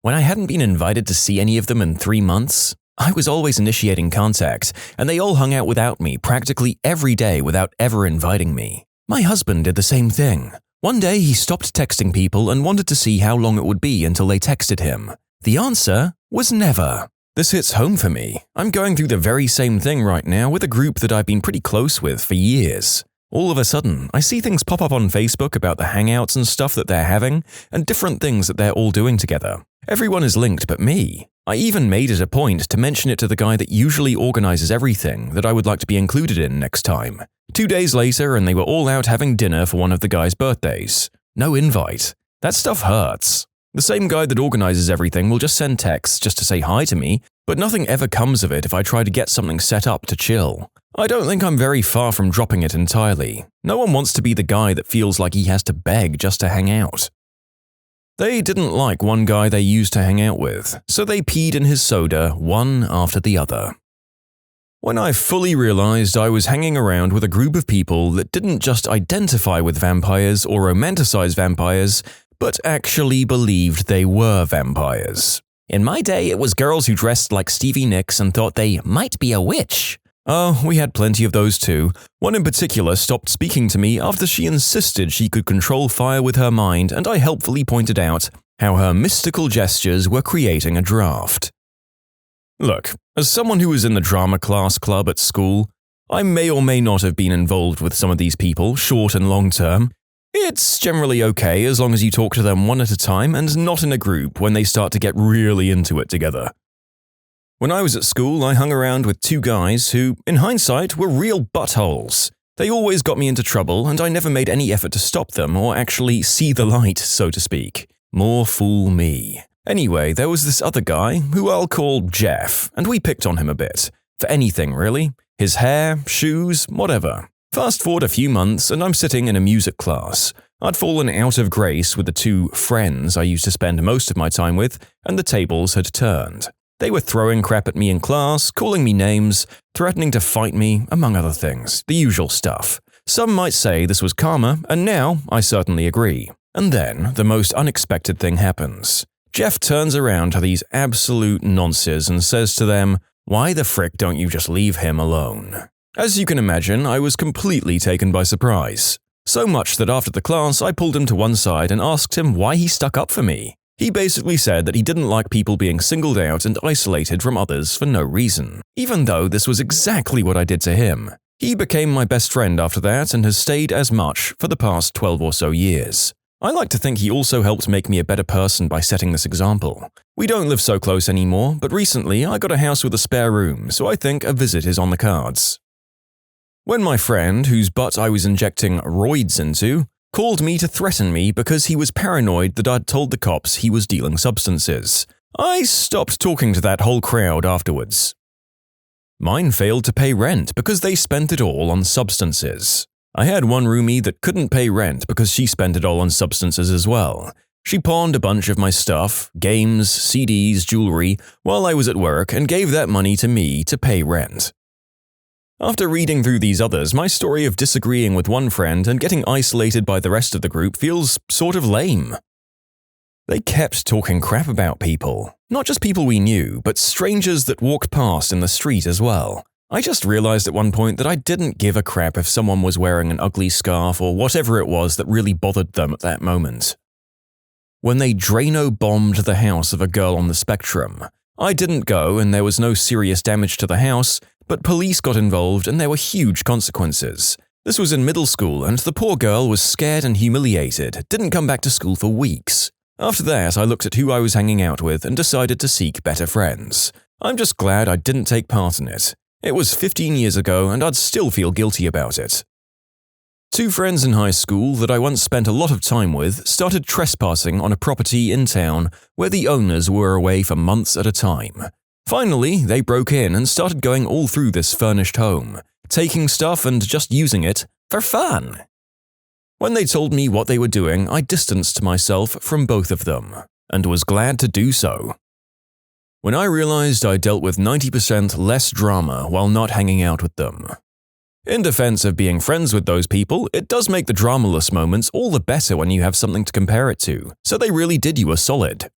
When I hadn't been invited to see any of them in 3 months, I was always initiating contact, and they all hung out without me practically every day without ever inviting me. My husband did the same thing. One day he stopped texting people and wanted to see how long it would be until they texted him. The answer was never. This hits home for me. I'm going through the very same thing right now with a group that I've been pretty close with for years. All of a sudden, I see things pop up on Facebook about the hangouts and stuff that they're having, and different things that they're all doing together. Everyone is linked but me. I even made it a point to mention it to the guy that usually organizes everything that I would like to be included in next time. 2 days later, and they were all out having dinner for one of the guy's birthdays. No invite. That stuff hurts. The same guy that organizes everything will just send texts just to say hi to me, but nothing ever comes of it if I try to get something set up to chill. I don't think I'm very far from dropping it entirely. No one wants to be the guy that feels like he has to beg just to hang out. They didn't like one guy they used to hang out with, so they peed in his soda one after the other. When I fully realized I was hanging around with a group of people that didn't just identify with vampires or romanticize vampires, but actually believed they were vampires. In my day, it was girls who dressed like Stevie Nicks and thought they might be a witch. Oh, we had plenty of those too. One in particular stopped speaking to me after she insisted she could control fire with her mind, and I helpfully pointed out how her mystical gestures were creating a draft. Look, as someone who was in the drama class club at school, I may or may not have been involved with some of these people, short and long term. It's generally okay as long as you talk to them one at a time and not in a group when they start to get really into it together. When I was at school, I hung around with 2 guys who, in hindsight, were real buttholes. They always got me into trouble, and I never made any effort to stop them or actually see the light, so to speak. More fool me. Anyway, there was this other guy, who I'll call Jeff, and we picked on him a bit. For anything, really. His hair, shoes, whatever. Fast forward a few months, and I'm sitting in a music class. I'd fallen out of grace with the 2 friends I used to spend most of my time with, and the tables had turned. They were throwing crap at me in class, calling me names, threatening to fight me, among other things, the usual stuff. Some might say this was karma, and now I certainly agree. And then, the most unexpected thing happens. Jeff turns around to these absolute nonces and says to them, "Why the frick don't you just leave him alone?" As you can imagine, I was completely taken by surprise. So much that after the class, I pulled him to one side and asked him why he stuck up for me. He basically said that he didn't like people being singled out and isolated from others for no reason, even though this was exactly what I did to him. He became my best friend after that and has stayed as much for the past 12 or so years. I like to think he also helped make me a better person by setting this example. We don't live so close anymore, but recently I got a house with a spare room, so I think a visit is on the cards. When my friend, whose butt I was injecting roids into, called me to threaten me because he was paranoid that I'd told the cops he was dealing substances, I stopped talking to that whole crowd afterwards. Mine failed to pay rent because they spent it all on substances. I had one roomie that couldn't pay rent because she spent it all on substances as well. She pawned a bunch of my stuff, games, CDs, jewelry, while I was at work and gave that money to me to pay rent. After reading through these others, my story of disagreeing with one friend and getting isolated by the rest of the group feels sort of lame. They kept talking crap about people. Not just people we knew, but strangers that walked past in the street as well. I just realized at one point that I didn't give a crap if someone was wearing an ugly scarf or whatever it was that really bothered them at that moment. When they Drano-bombed the house of a girl on the spectrum, I didn't go and there was no serious damage to the house, but police got involved and there were huge consequences. This was in middle school and the poor girl was scared and humiliated, didn't come back to school for weeks. After that, I looked at who I was hanging out with and decided to seek better friends. I'm just glad I didn't take part in it. It was 15 years ago and I'd still feel guilty about it. 2 friends in high school that I once spent a lot of time with started trespassing on a property in town where the owners were away for months at a time. Finally, they broke in and started going all through this furnished home, taking stuff and just using it for fun. When they told me what they were doing, I distanced myself from both of them. and was glad to do so. When I realized I dealt with 90% less drama while not hanging out with them. In defense of being friends with those people, it does make the dramaless moments all the better when you have something to compare it to, so they really did you a solid.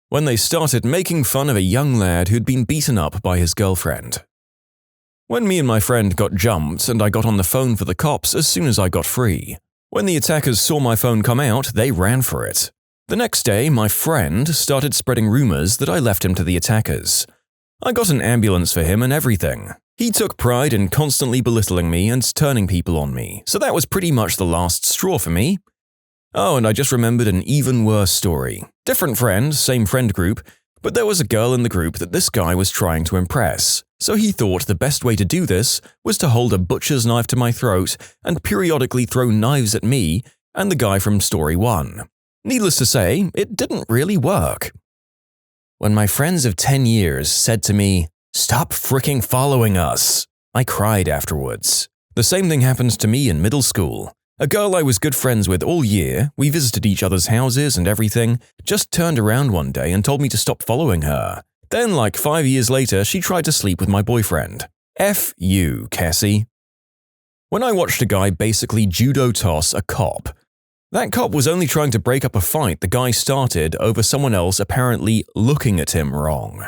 When they started making fun of a young lad who'd been beaten up by his girlfriend. When me and my friend got jumped and I got on the phone for the cops as soon as I got free. When the attackers saw my phone come out, they ran for it. The next day, my friend started spreading rumors that I left him to the attackers. I got an ambulance for him and everything. He took pride in constantly belittling me and turning people on me, so that was pretty much the last straw for me. Oh, and I just remembered an even worse story. Different friend, same friend group, but there was a girl in the group that this guy was trying to impress, so he thought the best way to do this was to hold a butcher's knife to my throat and periodically throw knives at me and the guy from story 1. Needless to say, it didn't really work. When my friends of 10 years said to me, "Stop fricking following us," I cried afterwards. The same thing happened to me in middle school. A girl I was good friends with all year, we visited each other's houses and everything, just turned around one day and told me to stop following her. Then, like 5 years later, she tried to sleep with my boyfriend. F you, Cassie. When I watched a guy basically judo toss a cop, that cop was only trying to break up a fight the guy started over someone else apparently looking at him wrong.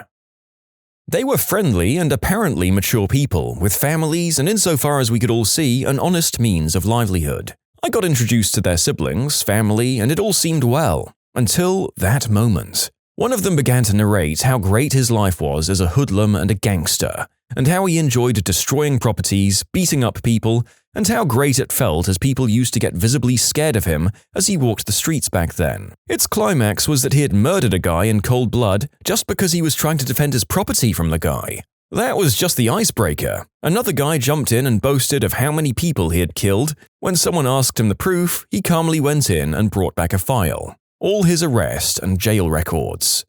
They were friendly and apparently mature people, with families and insofar as we could all see, an honest means of livelihood. I got introduced to their siblings, family, and it all seemed well. Until that moment. One of them began to narrate how great his life was as a hoodlum and a gangster, and how he enjoyed destroying properties, beating up people, and how great it felt as people used to get visibly scared of him as he walked the streets back then. Its climax was that he had murdered a guy in cold blood just because he was trying to defend his property from the guy. That was just the icebreaker. Another guy jumped in and boasted of how many people he had killed. When someone asked him the proof, he calmly went in and brought back a file. All his arrest and jail records.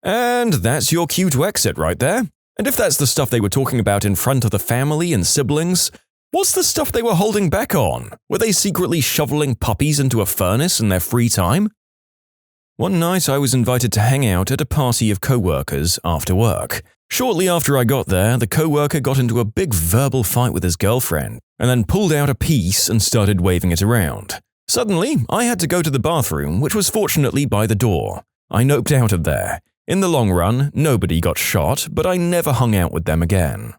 And that's your cue to exit right there. And if that's the stuff they were talking about in front of the family and siblings, what's the stuff they were holding back on? Were they secretly shoveling puppies into a furnace in their free time? One night I was invited to hang out at a party of co-workers after work. Shortly after I got there, the co-worker got into a big verbal fight with his girlfriend, and then pulled out a piece and started waving it around. Suddenly, I had to go to the bathroom, which was fortunately by the door. I noped out of there. In the long run, nobody got shot, but I never hung out with them again.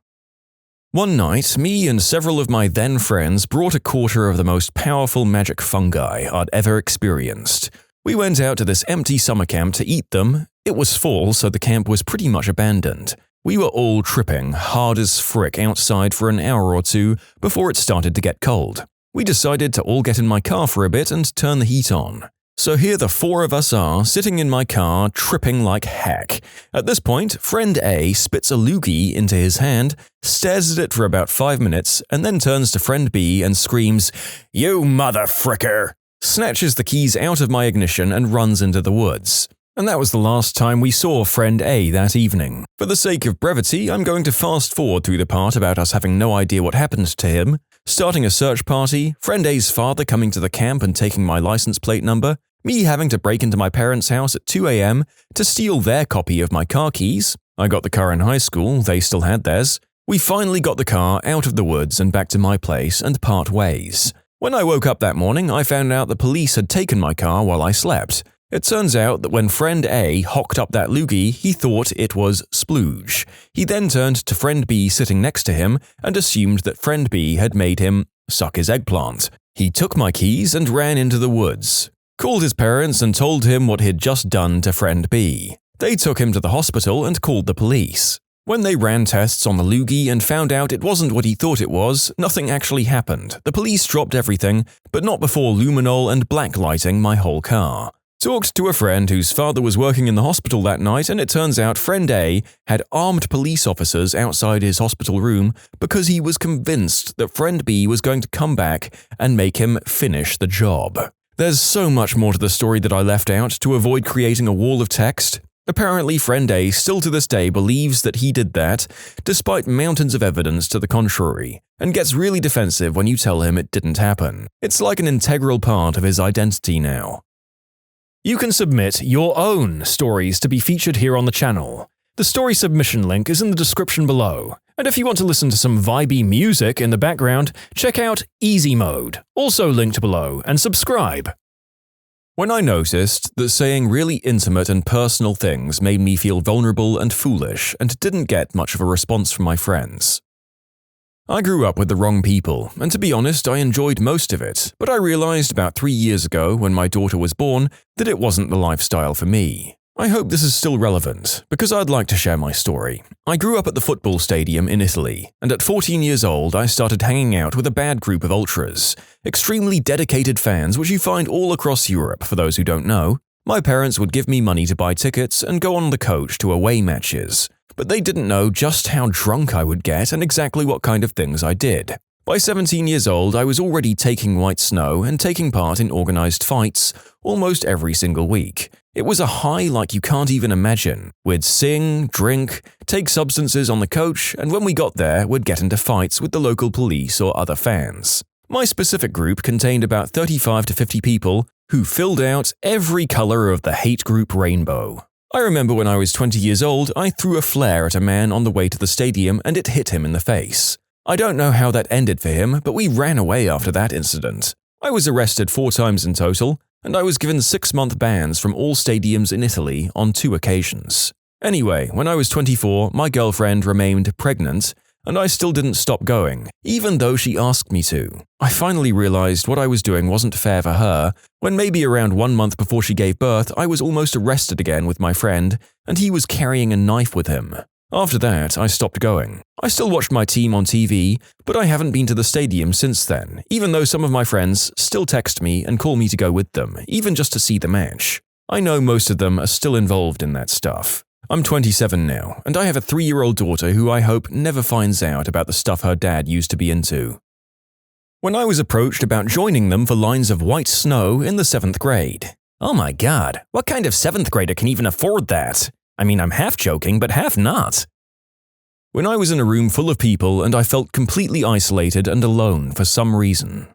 One night, me and several of my then friends brought a quarter of the most powerful magic fungi I'd ever experienced. We went out to this empty summer camp to eat them. It was fall, so the camp was pretty much abandoned. We were all tripping hard as frick outside for an hour or two before it started to get cold. We decided to all get in my car for a bit and turn the heat on. So here the 4 of us are, sitting in my car, tripping like heck. At this point, friend A spits a loogie into his hand, stares at it for about 5 minutes, and then turns to friend B and screams, "You mother fricker!" snatches the keys out of my ignition and runs into the woods. And that was the last time we saw friend A that evening. For the sake of brevity, I'm going to fast forward through the part about us having no idea what happened to him, starting a search party, friend A's father coming to the camp and taking my license plate number, me having to break into my parents' house at 2 a.m. to steal their copy of my car keys. I got the car in high school, they still had theirs. We finally got the car out of the woods and back to my place and part ways. When I woke up that morning, I found out the police had taken my car while I slept. It turns out that when friend A hocked up that loogie, he thought it was splooge. He then turned to friend B sitting next to him and assumed that friend B had made him suck his eggplant. He took my keys and ran into the woods. Called his parents and told him what he'd just done to friend B. They took him to the hospital and called the police. When they ran tests on the loogie and found out it wasn't what he thought it was, nothing actually happened. The police dropped everything, but not before luminol and blacklighting my whole car. Talked to a friend whose father was working in the hospital that night, and it turns out friend A had armed police officers outside his hospital room because he was convinced that friend B was going to come back and make him finish the job. There's so much more to the story that I left out to avoid creating a wall of text. Apparently, friend A still to this day believes that he did that, despite mountains of evidence to the contrary, and gets really defensive when you tell him it didn't happen. It's like an integral part of his identity now. You can submit your own stories to be featured here on the channel. The story submission link is in the description below. And if you want to listen to some vibey music in the background, check out easymode, also linked below, and subscribe. When I noticed that saying really intimate and personal things made me feel vulnerable and foolish and didn't get much of a response from my friends. I grew up with the wrong people, and to be honest, I enjoyed most of it, but I realized about 3 years ago when my daughter was born that it wasn't the lifestyle for me. I hope this is still relevant, because I'd like to share my story. I grew up at the football stadium in Italy, and at 14 years old I started hanging out with a bad group of ultras, extremely dedicated fans which you find all across Europe for those who don't know. My parents would give me money to buy tickets and go on the coach to away matches, but they didn't know just how drunk I would get and exactly what kind of things I did. By 17 years old, I was already taking white snow and taking part in organized fights almost every single week. It was a high like you can't even imagine. We'd sing, drink, take substances on the coach, and when we got there, we'd get into fights with the local police or other fans. My specific group contained about 35 to 50 people who filled out every color of the hate group rainbow. I remember when I was 20 years old, I threw a flare at a man on the way to the stadium and it hit him in the face. I don't know how that ended for him, but we ran away after that incident. I was arrested 4 times in total, and I was given 6-month bans from all stadiums in Italy on 2 occasions. Anyway, when I was 24, my girlfriend remained pregnant, and I still didn't stop going, even though she asked me to. I finally realized what I was doing wasn't fair for her, when maybe around 1 month before she gave birth, I was almost arrested again with my friend, and he was carrying a knife with him. After that, I stopped going. I still watched my team on TV, but I haven't been to the stadium since then, even though some of my friends still text me and call me to go with them, even just to see the match. I know most of them are still involved in that stuff. I'm 27 now, and I have a 3-year-old daughter who I hope never finds out about the stuff her dad used to be into. When I was approached about joining them for lines of white snow in the 7th grade. Oh my god, what kind of 7th grader can even afford that? I mean, I'm half joking, but half not. When I was in a room full of people and I felt completely isolated and alone for some reason.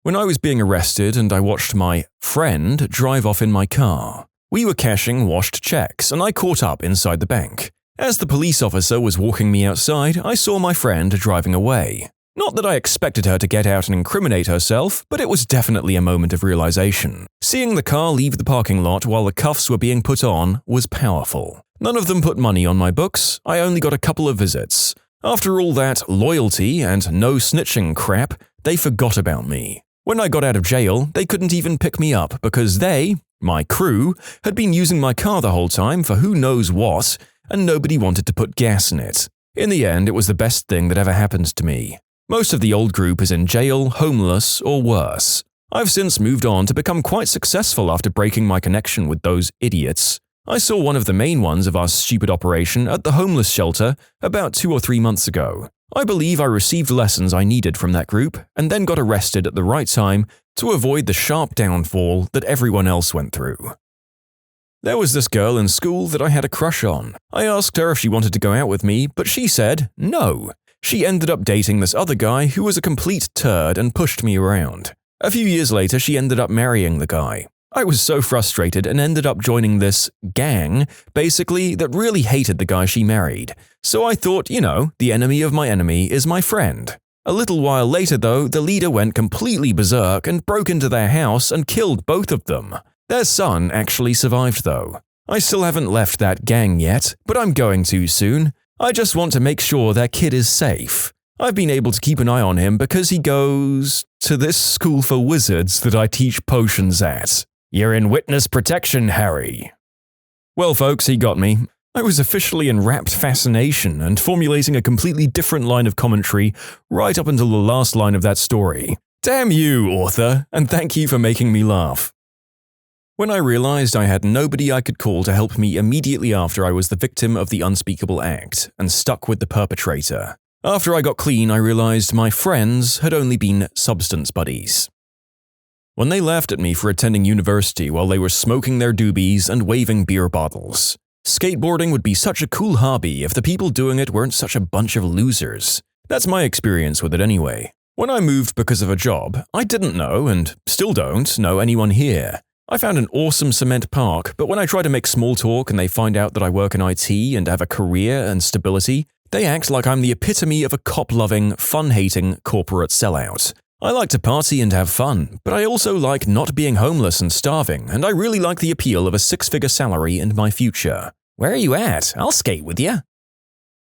When I was being arrested and I watched my friend drive off in my car. We were cashing washed checks and I caught up inside the bank. As the police officer was walking me outside, I saw my friend driving away. Not that I expected her to get out and incriminate herself, but it was definitely a moment of realization. Seeing the car leave the parking lot while the cuffs were being put on was powerful. None of them put money on my books, I only got a couple of visits. After all that loyalty and no snitching crap, they forgot about me. When I got out of jail, they couldn't even pick me up because they, my crew, had been using my car the whole time for who knows what, and nobody wanted to put gas in it. In the end, it was the best thing that ever happened to me. Most of the old group is in jail, homeless, or worse. I've since moved on to become quite successful after breaking my connection with those idiots. I saw one of the main ones of our stupid operation at the homeless shelter about 2 or 3 months ago. I believe I received lessons I needed from that group and then got arrested at the right time to avoid the sharp downfall that everyone else went through. There was this girl in school that I had a crush on. I asked her if she wanted to go out with me, but she said no. She ended up dating this other guy who was a complete turd and pushed me around. A few years later, she ended up marrying the guy. I was so frustrated and ended up joining this gang, basically, that really hated the guy she married. So I thought, the enemy of my enemy is my friend. A little while later, though, the leader went completely berserk and broke into their house and killed both of them. Their son actually survived, though. I still haven't left that gang yet, but I'm going to soon. I just want to make sure their kid is safe. I've been able to keep an eye on him because he goes to this school for wizards that I teach potions at. You're in witness protection, Harry. Well, folks, he got me. I was officially in rapt fascination and formulating a completely different line of commentary right up until the last line of that story. Damn you, author, and thank you for making me laugh. When I realized I had nobody I could call to help me immediately after I was the victim of the unspeakable act and stuck with the perpetrator. After I got clean, I realized my friends had only been substance buddies. When they laughed at me for attending university while they were smoking their doobies and waving beer bottles. Skateboarding would be such a cool hobby if the people doing it weren't such a bunch of losers. That's my experience with it anyway. When I moved because of a job, I didn't know, and still don't, know anyone here. I found an awesome cement park, but when I try to make small talk and they find out that I work in IT and have a career and stability, they act like I'm the epitome of a cop-loving, fun-hating corporate sellout. I like to party and have fun, but I also like not being homeless and starving, and I really like the appeal of a six-figure salary and my future. Where are you at? I'll skate with you.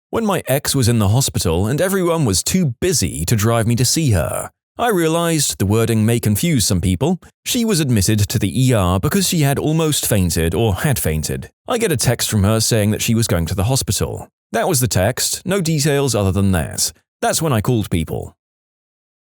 When my ex was in the hospital and everyone was too busy to drive me to see her, I realized the wording may confuse some people. She was admitted to the ER because she had almost fainted or had fainted. I get a text from her saying that she was going to the hospital. That was the text, no details other than that. That's when I called people.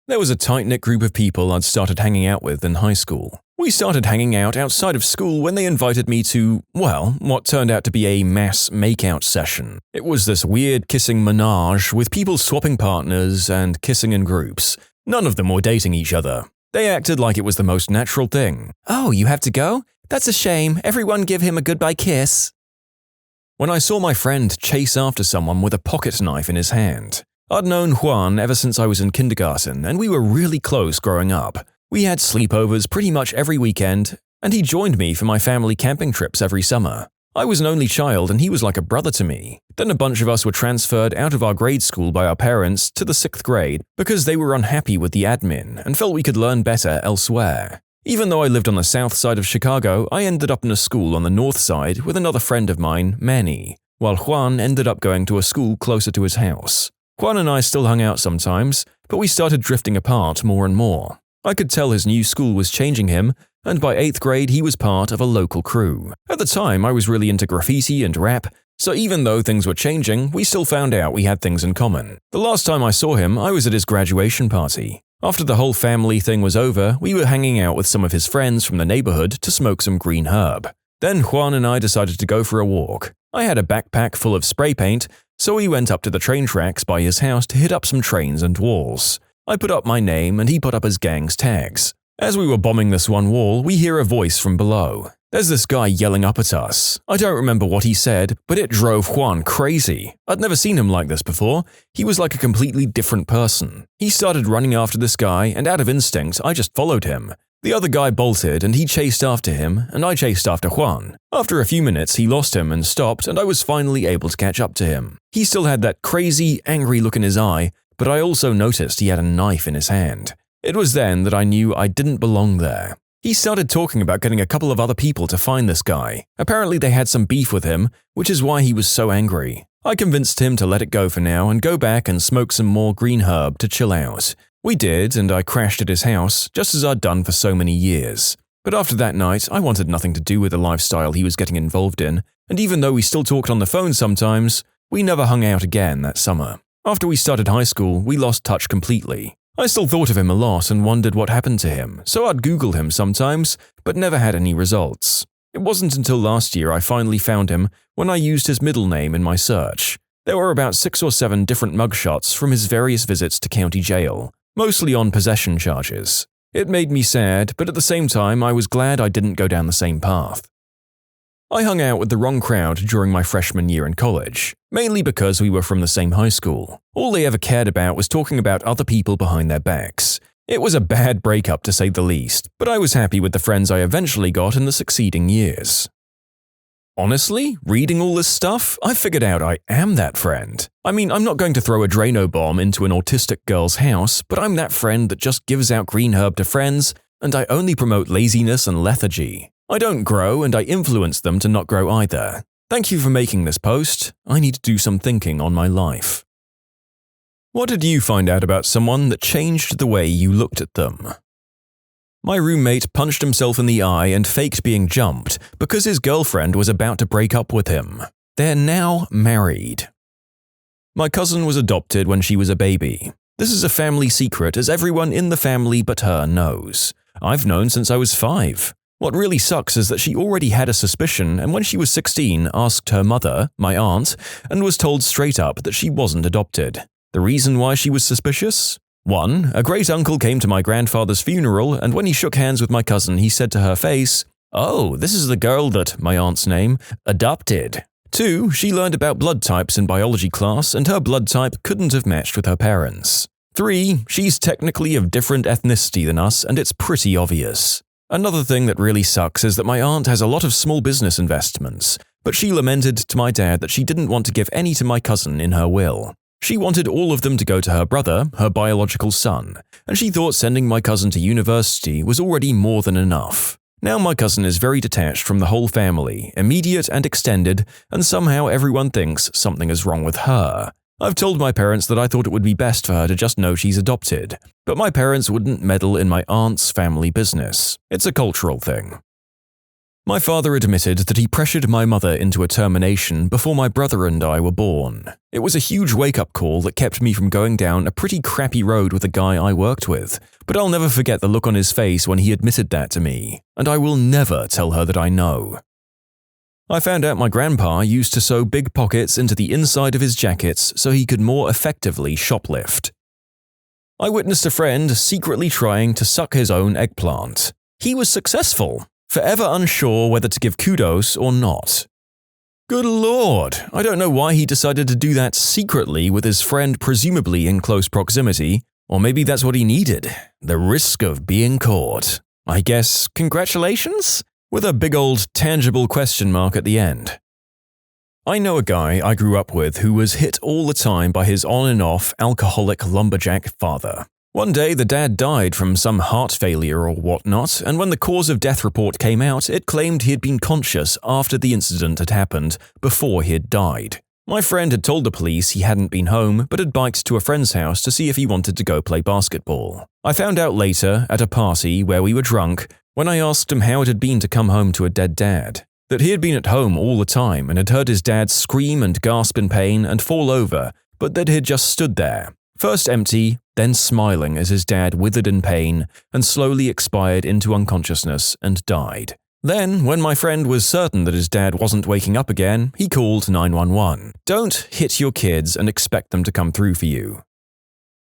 There was a tight-knit group of people I'd started hanging out with in high school. We started hanging out outside of school when they invited me to, well, what turned out to be a mass make-out session. It was this weird kissing menage with people swapping partners and kissing in groups. None of them were dating each other. They acted like it was the most natural thing. Oh, you have to go? That's a shame. Everyone give him a goodbye kiss. When I saw my friend chase after someone with a pocket knife in his hand. I'd known Juan ever since I was in kindergarten, and we were really close growing up. We had sleepovers pretty much every weekend, and he joined me for my family camping trips every summer. I was an only child, and he was like a brother to me. Then a bunch of us were transferred out of our grade school by our parents to the 6th grade because they were unhappy with the admin and felt we could learn better elsewhere. Even though I lived on the south side of Chicago, I ended up in a school on the north side with another friend of mine, Manny, while Juan ended up going to a school closer to his house. Juan and I still hung out sometimes, but we started drifting apart more and more. I could tell his new school was changing him, and by 8th grade he was part of a local crew. At the time, I was really into graffiti and rap, so even though things were changing, we still found out we had things in common. The last time I saw him, I was at his graduation party. After the whole family thing was over, we were hanging out with some of his friends from the neighborhood to smoke some green herb. Then Juan and I decided to go for a walk. I had a backpack full of spray paint, so we went up to the train tracks by his house to hit up some trains and walls. I put up my name and he put up his gang's tags. As we were bombing this one wall, we hear a voice from below. There's this guy yelling up at us. I don't remember what he said, but it drove Juan crazy. I'd never seen him like this before. He was like a completely different person. He started running after this guy, and out of instinct, I just followed him. The other guy bolted and he chased after him, and I chased after Juan. After a few minutes, he lost him and stopped, and I was finally able to catch up to him. He still had that crazy, angry look in his eye, but I also noticed he had a knife in his hand. It was then that I knew I didn't belong there. He started talking about getting a couple of other people to find this guy. Apparently they had some beef with him, which is why he was so angry. I convinced him to let it go for now and go back and smoke some more green herb to chill out. We did, and I crashed at his house, just as I'd done for so many years. But after that night, I wanted nothing to do with the lifestyle he was getting involved in, and even though we still talked on the phone sometimes, we never hung out again that summer. After we started high school, we lost touch completely. I still thought of him a lot and wondered what happened to him, so I'd Google him sometimes, but never had any results. It wasn't until last year I finally found him when I used his middle name in my search. There were about 6 or 7 different mugshots from his various visits to county jail, mostly on possession charges. It made me sad, but at the same time I was glad I didn't go down the same path. I hung out with the wrong crowd during my freshman year in college, mainly because we were from the same high school. All they ever cared about was talking about other people behind their backs. It was a bad breakup to say the least, but I was happy with the friends I eventually got in the succeeding years. Honestly, reading all this stuff, I figured out I am that friend. I mean, I'm not going to throw a Drano bomb into an autistic girl's house, but I'm that friend that just gives out green herb to friends, and I only promote laziness and lethargy. I don't grow, and I influence them to not grow either. Thank you for making this post. I need to do some thinking on my life. What did you find out about someone that changed the way you looked at them? My roommate punched himself in the eye and faked being jumped because his girlfriend was about to break up with him. They're now married. My cousin was adopted when she was a baby. This is a family secret as everyone in the family but her knows. I've known since I was 5. What really sucks is that she already had a suspicion and when she was 16 asked her mother, my aunt, and was told straight up that she wasn't adopted. The reason why she was suspicious? 1. A great uncle came to my grandfather's funeral and when he shook hands with my cousin he said to her face, "Oh, this is the girl that, my aunt's name, adopted." 2. She learned about blood types in biology class and her blood type couldn't have matched with her parents. 3. She's technically of different ethnicity than us and it's pretty obvious. Another thing that really sucks is that my aunt has a lot of small business investments, but she lamented to my dad that she didn't want to give any to my cousin in her will. She wanted all of them to go to her brother, her biological son, and she thought sending my cousin to university was already more than enough. Now my cousin is very detached from the whole family, immediate and extended, and somehow everyone thinks something is wrong with her. I've told my parents that I thought it would be best for her to just know she's adopted, but my parents wouldn't meddle in my aunt's family business. It's a cultural thing. My father admitted that he pressured my mother into a termination before my brother and I were born. It was a huge wake-up call that kept me from going down a pretty crappy road with a guy I worked with, but I'll never forget the look on his face when he admitted that to me, and I will never tell her that I know. I found out my grandpa used to sew big pockets into the inside of his jackets so he could more effectively shoplift. I witnessed a friend secretly trying to suck his own eggplant. He was successful, forever unsure whether to give kudos or not. Good lord, I don't know why he decided to do that secretly with his friend presumably in close proximity, or maybe that's what he needed, the risk of being caught. I guess congratulations? With a big old tangible question mark at the end. I know a guy I grew up with who was hit all the time by his on and off alcoholic lumberjack father. One day the dad died from some heart failure or whatnot, and when the cause of death report came out, it claimed he had been conscious after the incident had happened, before he had died. My friend had told the police he hadn't been home, but had biked to a friend's house to see if he wanted to go play basketball. I found out later, at a party where we were drunk, when I asked him how it had been to come home to a dead dad, that he had been at home all the time and had heard his dad scream and gasp in pain and fall over, but that he had just stood there, first empty, then smiling as his dad withered in pain and slowly expired into unconsciousness and died. Then, when my friend was certain that his dad wasn't waking up again, he called 911. Don't hit your kids and expect them to come through for you.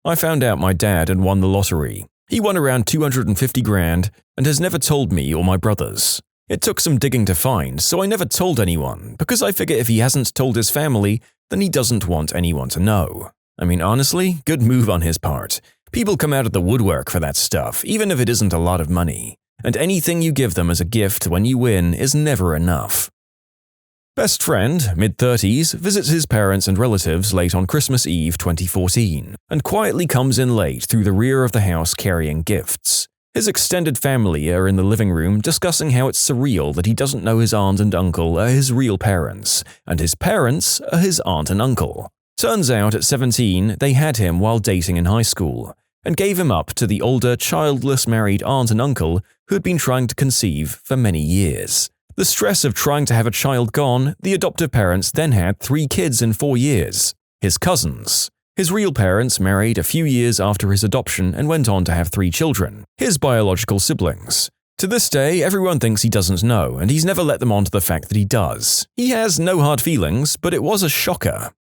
I found out my dad had won the lottery. He won around 250 grand and has never told me or my brothers. It took some digging to find, so I never told anyone, because I figure if he hasn't told his family, then he doesn't want anyone to know. I mean, honestly, good move on his part. People come out of the woodwork for that stuff, even if it isn't a lot of money. And anything you give them as a gift when you win is never enough. Best friend, mid-30s, visits his parents and relatives late on Christmas Eve 2014, and quietly comes in late through the rear of the house carrying gifts. His extended family are in the living room discussing how it's surreal that he doesn't know his aunt and uncle are his real parents, and his parents are his aunt and uncle. Turns out at 17, they had him while dating in high school, and gave him up to the older, childless married aunt and uncle who had been trying to conceive for many years. The stress of trying to have a child gone, the adoptive parents then had 3 kids in 4 years. His cousins. His real parents married a few years after his adoption and went on to have 3 children. His biological siblings. To this day, everyone thinks he doesn't know, and he's never let them on to the fact that he does. He has no hard feelings, but it was a shocker.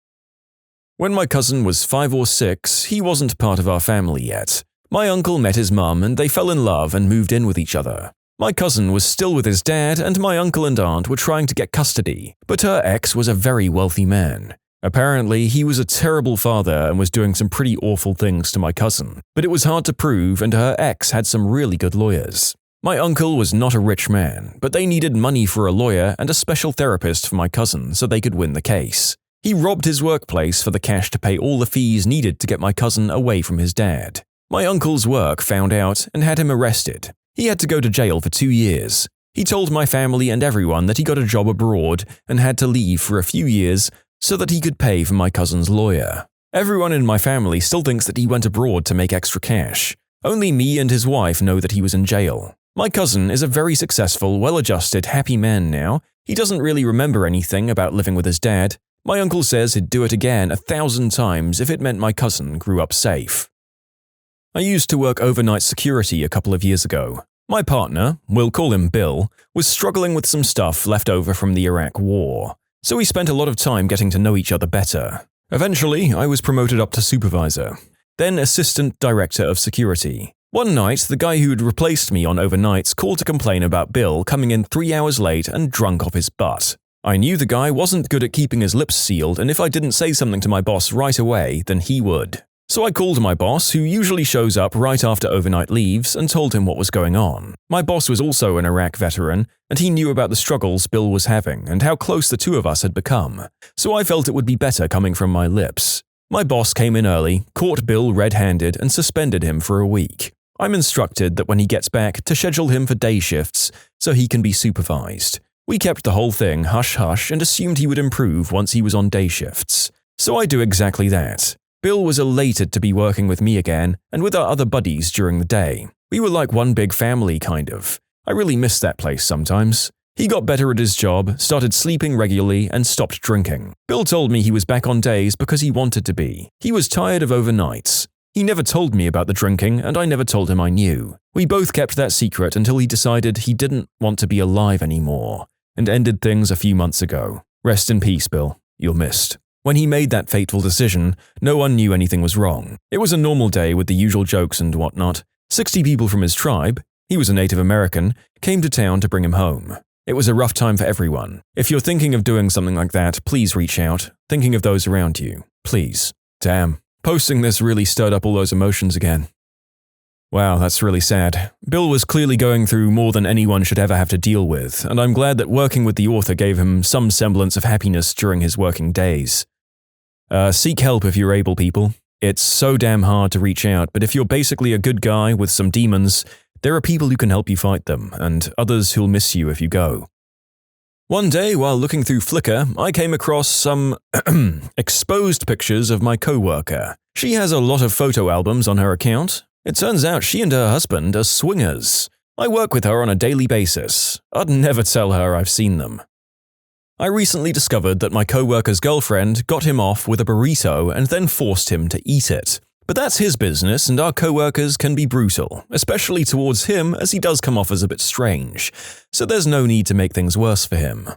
When my cousin was 5 or 6, he wasn't part of our family yet. My uncle met his mum and they fell in love and moved in with each other. My cousin was still with his dad and my uncle and aunt were trying to get custody, but her ex was a very wealthy man. Apparently, he was a terrible father and was doing some pretty awful things to my cousin, but it was hard to prove and her ex had some really good lawyers. My uncle was not a rich man, but they needed money for a lawyer and a special therapist for my cousin so they could win the case. He robbed his workplace for the cash to pay all the fees needed to get my cousin away from his dad. My uncle's work found out and had him arrested. He had to go to jail for 2 years. He told my family and everyone that he got a job abroad and had to leave for a few years so that he could pay for my cousin's lawyer. Everyone in my family still thinks that he went abroad to make extra cash. Only me and his wife know that he was in jail. My cousin is a very successful, well-adjusted, happy man now. He doesn't really remember anything about living with his dad. My uncle says he'd do it again 1,000 times if it meant my cousin grew up safe. I used to work overnight security a couple of years ago. My partner, we'll call him Bill, was struggling with some stuff left over from the Iraq War, so we spent a lot of time getting to know each other better. Eventually, I was promoted up to supervisor, then assistant director of security. One night, the guy who had replaced me on overnights called to complain about Bill coming in 3 hours late and drunk off his butt. I knew the guy wasn't good at keeping his lips sealed, and if I didn't say something to my boss right away, then he would. So I called my boss, who usually shows up right after overnight leaves, and told him what was going on. My boss was also an Iraq veteran, and he knew about the struggles Bill was having and how close the two of us had become. So I felt it would be better coming from my lips. My boss came in early, caught Bill red-handed, and suspended him for a week. I'm instructed that when he gets back to schedule him for day shifts so he can be supervised. We kept the whole thing hush-hush and assumed he would improve once he was on day shifts. So I do exactly that. Bill was elated to be working with me again and with our other buddies during the day. We were like one big family, kind of. I really miss that place sometimes. He got better at his job, started sleeping regularly, and stopped drinking. Bill told me he was back on days because he wanted to be. He was tired of overnights. He never told me about the drinking, and I never told him I knew. We both kept that secret until he decided he didn't want to be alive anymore, and ended things a few months ago. Rest in peace, Bill. You're missed. When he made that fateful decision, no one knew anything was wrong. It was a normal day with the usual jokes and whatnot. 60 people from his tribe, he was a Native American, came to town to bring him home. It was a rough time for everyone. If you're thinking of doing something like that, please reach out. Thinking of those around you. Please. Damn. Posting this really stirred up all those emotions again. Wow, that's really sad. Bill was clearly going through more than anyone should ever have to deal with, and I'm glad that working with the author gave him some semblance of happiness during his working days. Seek help if you're able, people. It's so damn hard to reach out, but if you're basically a good guy with some demons, there are people who can help you fight them, and others who'll miss you if you go. One day, while looking through Flickr, I came across some exposed pictures of my coworker. She has a lot of photo albums on her account. It turns out she and her husband are swingers. I work with her on a daily basis. I'd never tell her I've seen them. I recently discovered that my coworker's girlfriend got him off with a burrito and then forced him to eat it. But that's his business, and our coworkers can be brutal, especially towards him as he does come off as a bit strange, so there's no need to make things worse for him.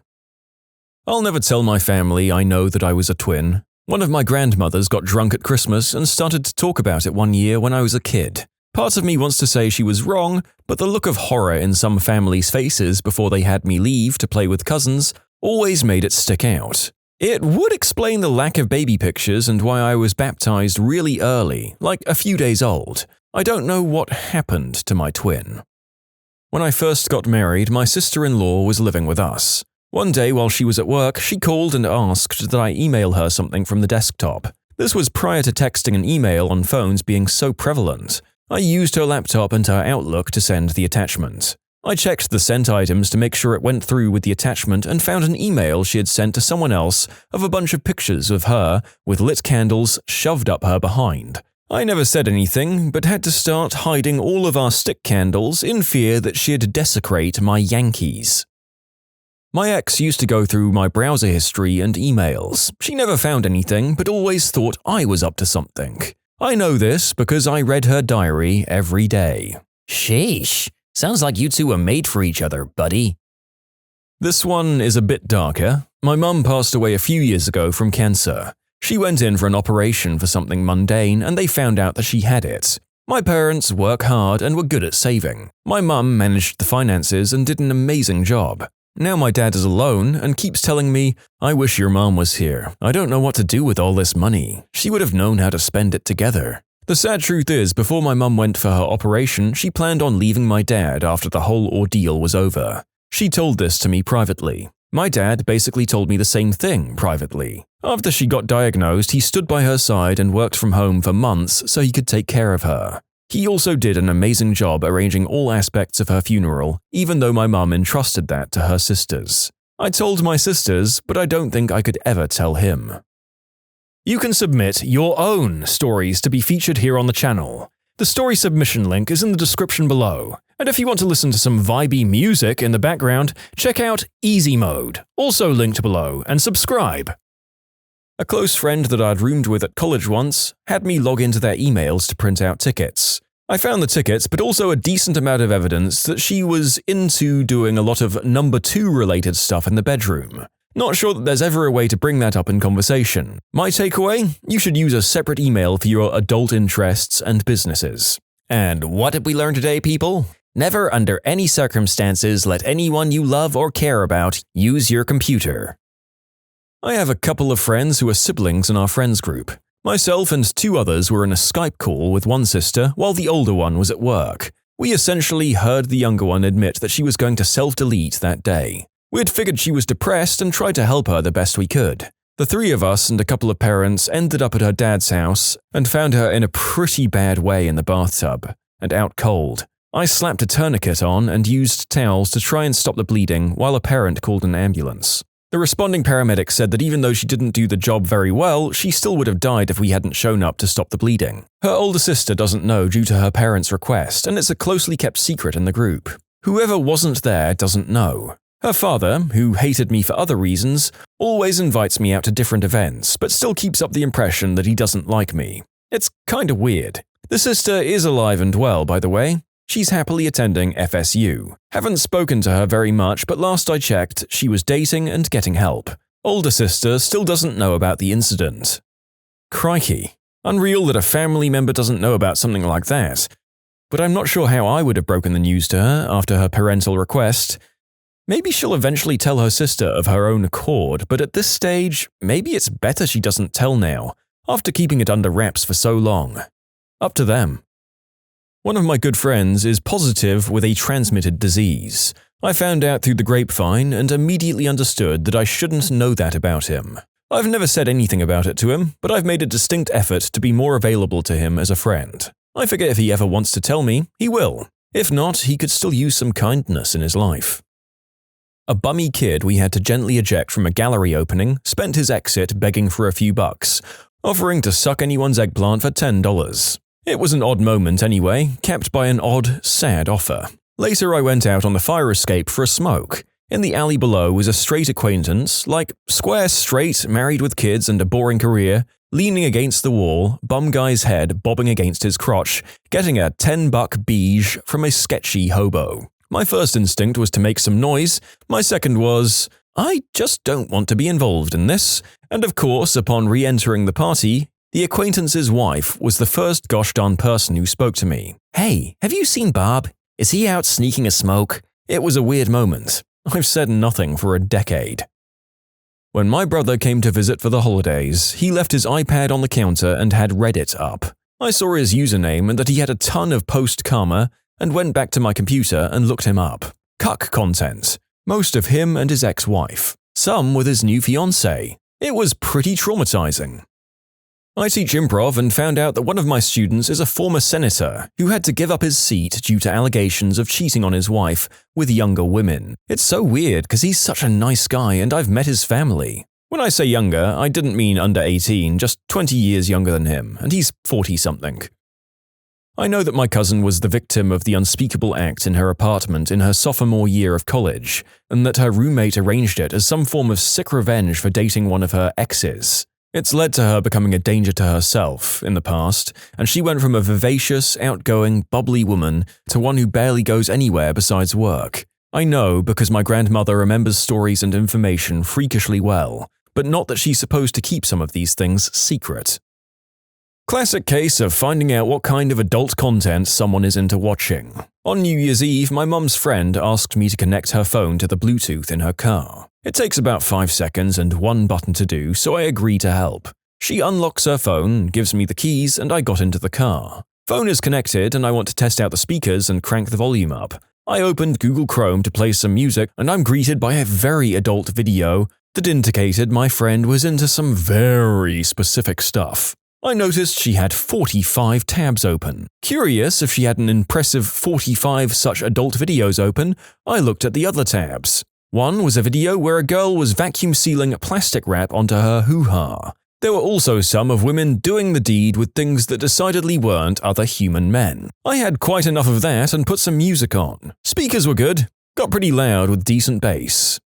I'll never tell my family I know that I was a twin. One of my grandmothers got drunk at Christmas and started to talk about it one year when I was a kid. Part of me wants to say she was wrong, but the look of horror in some families' faces before they had me leave to play with cousins always made it stick out. It would explain the lack of baby pictures and why I was baptized really early, like a few days old. I don't know what happened to my twin. When I first got married, my sister-in-law was living with us. One day while she was at work, she called and asked that I email her something from the desktop. This was prior to texting and email on phones being so prevalent. I used her laptop and her Outlook to send the attachment. I checked the sent items to make sure it went through with the attachment and found an email she had sent to someone else of a bunch of pictures of her with lit candles shoved up her behind. I never said anything, but had to start hiding all of our stick candles in fear that she'd desecrate my Yankees. My ex used to go through my browser history and emails. She never found anything, but always thought I was up to something. I know this because I read her diary every day. Sheesh. Sounds like you two were made for each other, buddy. This one is a bit darker. My mum passed away a few years ago from cancer. She went in for an operation for something mundane and they found out that she had it. My parents work hard and were good at saving. My mum managed the finances and did an amazing job. Now my dad is alone and keeps telling me, "I wish your mom was here. I don't know what to do with all this money. She would have known how to spend it together." The sad truth is, before my mum went for her operation, she planned on leaving my dad after the whole ordeal was over. She told this to me privately. My dad basically told me the same thing privately. After she got diagnosed, he stood by her side and worked from home for months so he could take care of her. He also did an amazing job arranging all aspects of her funeral, even though my mum entrusted that to her sisters. I told my sisters, but I don't think I could ever tell him. You can submit your own stories to be featured here on the channel. The story submission link is in the description below. And if you want to listen to some vibey music in the background, check out easymode, also linked below, and subscribe. A close friend that I'd roomed with at college once had me log into their emails to print out tickets. I found the tickets, but also a decent amount of evidence that she was into doing a lot of number 2 related stuff in the bedroom. Not sure that there's ever a way to bring that up in conversation. My takeaway? You should use a separate email for your adult interests and businesses. And what did we learn today, people? Never under any circumstances let anyone you love or care about use your computer. I have a couple of friends who are siblings in our friends group. Myself and 2 others were in a Skype call with one sister while the older one was at work. We essentially heard the younger one admit that she was going to self-delete that day. We had figured she was depressed and tried to help her the best we could. The 3 of us and a couple of parents ended up at her dad's house and found her in a pretty bad way in the bathtub, and out cold. I slapped a tourniquet on and used towels to try and stop the bleeding while a parent called an ambulance. The responding paramedic said that even though she didn't do the job very well, she still would have died if we hadn't shown up to stop the bleeding. Her older sister doesn't know due to her parents' request, and it's a closely kept secret in the group. Whoever wasn't there doesn't know. Her father, who hated me for other reasons, always invites me out to different events, but still keeps up the impression that he doesn't like me. It's kinda weird. The sister is alive and well, by the way. She's happily attending FSU. Haven't spoken to her very much, but last I checked, she was dating and getting help. Older sister still doesn't know about the incident. Crikey. Unreal that a family member doesn't know about something like that. But I'm not sure how I would have broken the news to her after her parental request. Maybe she'll eventually tell her sister of her own accord, but at this stage, maybe it's better she doesn't tell now, after keeping it under wraps for so long. Up to them. One of my good friends is positive with a transmitted disease. I found out through the grapevine and immediately understood that I shouldn't know that about him. I've never said anything about it to him, but I've made a distinct effort to be more available to him as a friend. I figure if he ever wants to tell me, he will. If not, he could still use some kindness in his life. A bummy kid we had to gently eject from a gallery opening spent his exit begging for a few bucks, offering to suck anyone's eggplant for $10. It was an odd moment anyway, capped by an odd, sad offer. Later I went out on the fire escape for a smoke. In the alley below was a straight acquaintance, like square straight, married with kids and a boring career, leaning against the wall, bum guy's head bobbing against his crotch, getting a $10 beige from a sketchy hobo. My first instinct was to make some noise, my second was, I just don't want to be involved in this, and of course, upon re-entering the party, the acquaintance's wife was the first gosh darn person who spoke to me. Hey, have you seen Bob? Is he out sneaking a smoke? It was a weird moment. I've said nothing for a decade. When my brother came to visit for the holidays, he left his iPad on the counter and had Reddit up. I saw his username and that he had a ton of post-karma and went back to my computer and looked him up. Cuck content. Most of him and his ex-wife. Some with his new fiancée. It was pretty traumatizing. I teach improv and found out that one of my students is a former senator who had to give up his seat due to allegations of cheating on his wife with younger women. It's so weird because he's such a nice guy and I've met his family. When I say younger, I didn't mean under 18, just 20 years younger than him, and he's 40-something. I know that my cousin was the victim of the unspeakable act in her apartment in her sophomore year of college, and that her roommate arranged it as some form of sick revenge for dating one of her exes. It's led to her becoming a danger to herself in the past, and she went from a vivacious, outgoing, bubbly woman to one who barely goes anywhere besides work. I know because my grandmother remembers stories and information freakishly well, but not that she's supposed to keep some of these things secret. Classic case of finding out what kind of adult content someone is into watching. On New Year's Eve, my mum's friend asked me to connect her phone to the Bluetooth in her car. It takes about 5 seconds and one button to do, so I agree to help. She unlocks her phone, gives me the keys, and I got into the car. Phone is connected and I want to test out the speakers and crank the volume up. I opened Google Chrome to play some music and I'm greeted by a very adult video that indicated my friend was into some very specific stuff. I noticed she had 45 tabs open. Curious if she had an impressive 45 such adult videos open, I looked at the other tabs. One was a video where a girl was vacuum sealing plastic wrap onto her hoo-ha. There were also some of women doing the deed with things that decidedly weren't other human men. I had quite enough of that and put some music on. Speakers were good, got pretty loud with decent bass.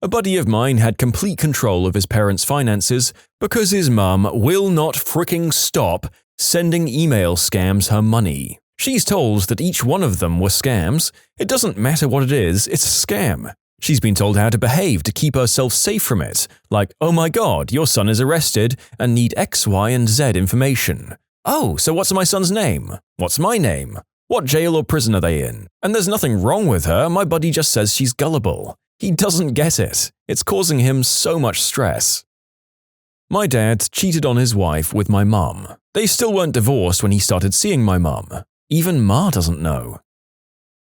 A buddy of mine had complete control of his parents' finances because his mum will not fricking stop sending email scams her money. She's told that each one of them were scams. It doesn't matter what it is, it's a scam. She's been told how to behave to keep herself safe from it, like, oh my god, your son is arrested and need X, Y, and Z information. Oh, so what's my son's name? What's my name? What jail or prison are they in? And there's nothing wrong with her, my buddy just says she's gullible. He doesn't get it. It's causing him so much stress. My dad cheated on his wife with my mum. They still weren't divorced when he started seeing my mum. Even Ma doesn't know.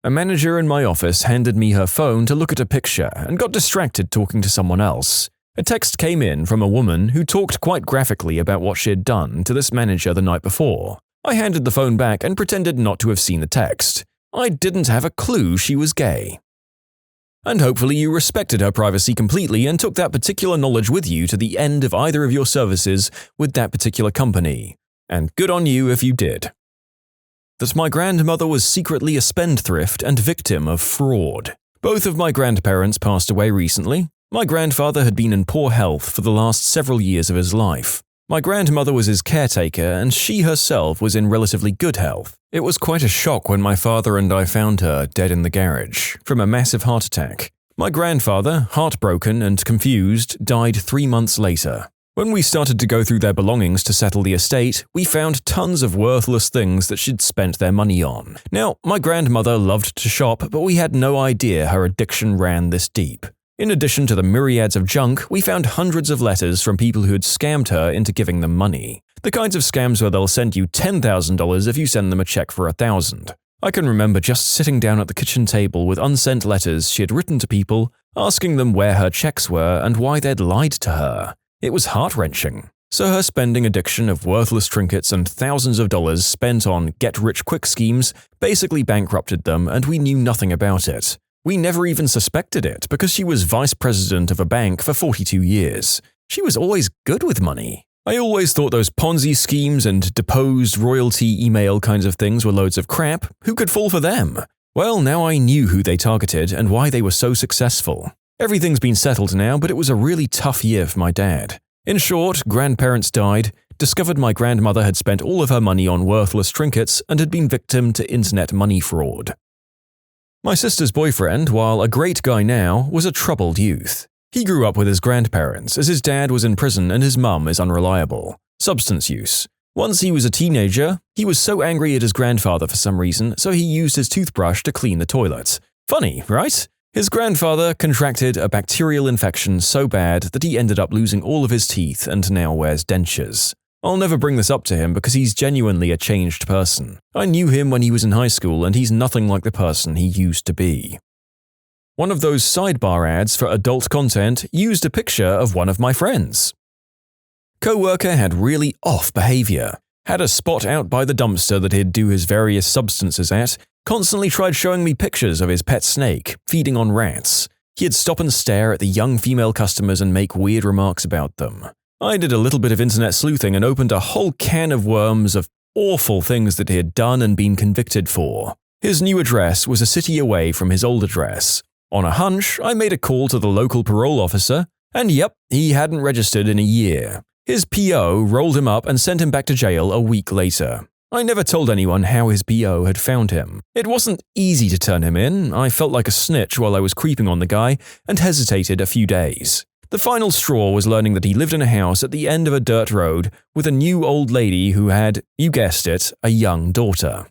A manager in my office handed me her phone to look at a picture and got distracted talking to someone else. A text came in from a woman who talked quite graphically about what she had done to this manager the night before. I handed the phone back and pretended not to have seen the text. I didn't have a clue she was gay. And hopefully you respected her privacy completely and took that particular knowledge with you to the end of either of your services with that particular company. And good on you if you did. That my grandmother was secretly a spendthrift and victim of fraud. Both of my grandparents passed away recently. My grandfather had been in poor health for the last several years of his life. My grandmother was his caretaker and she herself was in relatively good health. It was quite a shock when my father and I found her dead in the garage from a massive heart attack. My grandfather, heartbroken and confused, died 3 months later. When we started to go through their belongings to settle the estate, we found tons of worthless things that she'd spent their money on. Now, my grandmother loved to shop, but we had no idea her addiction ran this deep. In addition to the myriads of junk, we found hundreds of letters from people who had scammed her into giving them money. The kinds of scams where they'll send you $10,000 if you send them a check for $1,000. I can remember just sitting down at the kitchen table with unsent letters she had written to people, asking them where her checks were and why they'd lied to her. It was heart-wrenching. So her spending addiction of worthless trinkets and thousands of dollars spent on get-rich-quick schemes basically bankrupted them and we knew nothing about it. We never even suspected it because she was vice president of a bank for 42 years. She was always good with money. I always thought those Ponzi schemes and deposed royalty email kinds of things were loads of crap. Who could fall for them? Well, now I knew who they targeted and why they were so successful. Everything's been settled now, but it was a really tough year for my dad. In short, grandparents died, discovered my grandmother had spent all of her money on worthless trinkets and had been victim to internet money fraud. My sister's boyfriend, while a great guy now, was a troubled youth. He grew up with his grandparents, as his dad was in prison and his mum is unreliable. Substance use. Once he was a teenager, he was so angry at his grandfather for some reason, so he used his toothbrush to clean the toilet. Funny, right? His grandfather contracted a bacterial infection so bad that he ended up losing all of his teeth and now wears dentures. I'll never bring this up to him because he's genuinely a changed person. I knew him when he was in high school and he's nothing like the person he used to be. One of those sidebar ads for adult content used a picture of one of my friends. Co-worker had really off behavior. Had a spot out by the dumpster that he'd do his various substances at, constantly tried showing me pictures of his pet snake, feeding on rats. He'd stop and stare at the young female customers and make weird remarks about them. I did a little bit of internet sleuthing and opened a whole can of worms of awful things that he had done and been convicted for. His new address was a city away from his old address. On a hunch, I made a call to the local parole officer, and yep, he hadn't registered in a year. His PO rolled him up and sent him back to jail a week later. I never told anyone how his PO had found him. It wasn't easy to turn him in. I felt like a snitch while I was creeping on the guy and hesitated a few days. The final straw was learning that he lived in a house at the end of a dirt road with a new old lady who had, you guessed it, a young daughter.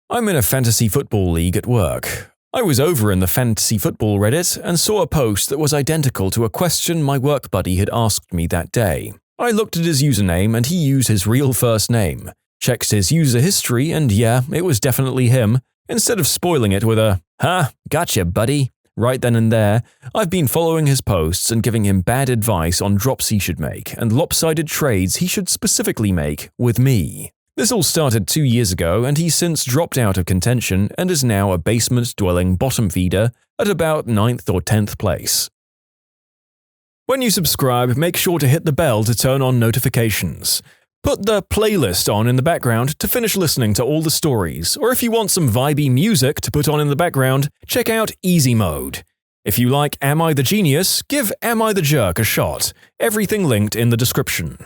I'm in a fantasy football league at work. I was over in the fantasy football Reddit and saw a post that was identical to a question my work buddy had asked me that day. I looked at his username and he used his real first name. Checked his user history and yeah, it was definitely him. Instead of spoiling it with a, "Ha, gotcha, buddy," right then and there, I've been following his posts and giving him bad advice on drops he should make and lopsided trades he should specifically make with me. This all started 2 years ago and he's since dropped out of contention and is now a basement-dwelling bottom feeder at about 9th or 10th place. When you subscribe, make sure to hit the bell to turn on notifications. Put the playlist on in the background to finish listening to all the stories, or if you want some vibey music to put on in the background, check out easymode. If you like Am I the Genius, give Am I the Jerk a shot. Everything linked in the description.